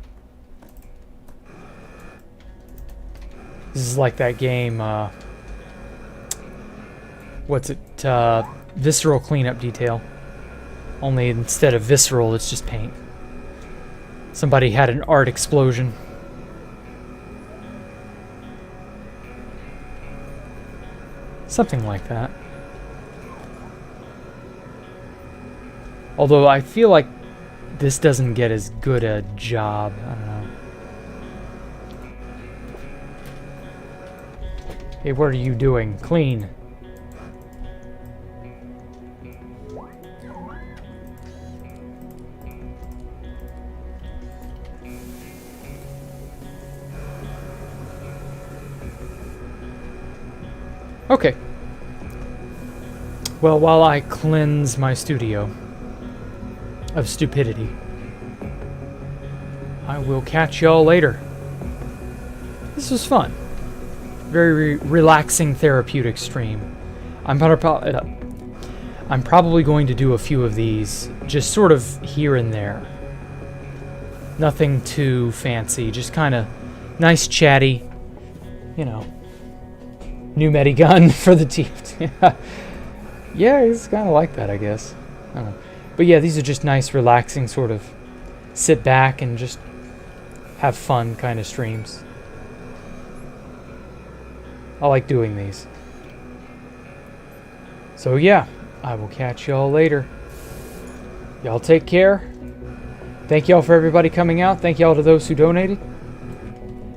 This is like that game, what's it, Visceral Cleanup Detail. Only instead of visceral, it's just paint. Somebody had an art explosion. Something like that. Although I feel like this doesn't get as good a job. I don't know. Hey, what are you doing? Clean. Okay. Well, while I cleanse my studio of stupidity, I will catch y'all later. This was fun. Very relaxing, therapeutic stream. I'm probably going to do a few of these, just sort of here and there. Nothing too fancy, just kind of nice, chatty, you know. New Medigun for the team. Yeah, it's kind of like that, I guess. I don't know. But yeah, these are just nice, relaxing, sort of sit back and just have fun kind of streams. I like doing these. So yeah, I will catch y'all later. Y'all take care. Thank y'all for everybody coming out. Thank y'all to those who donated.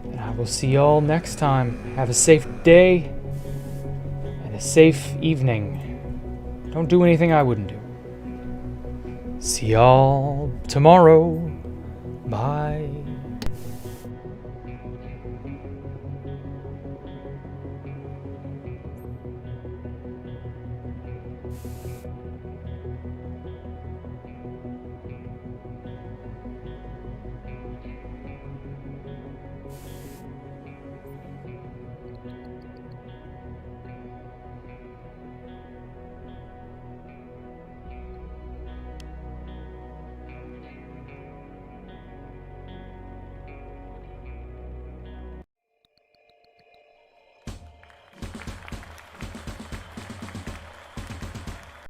And I will see y'all next time. Have a safe day and a safe evening. Don't do anything I wouldn't do. See y'all tomorrow. Bye.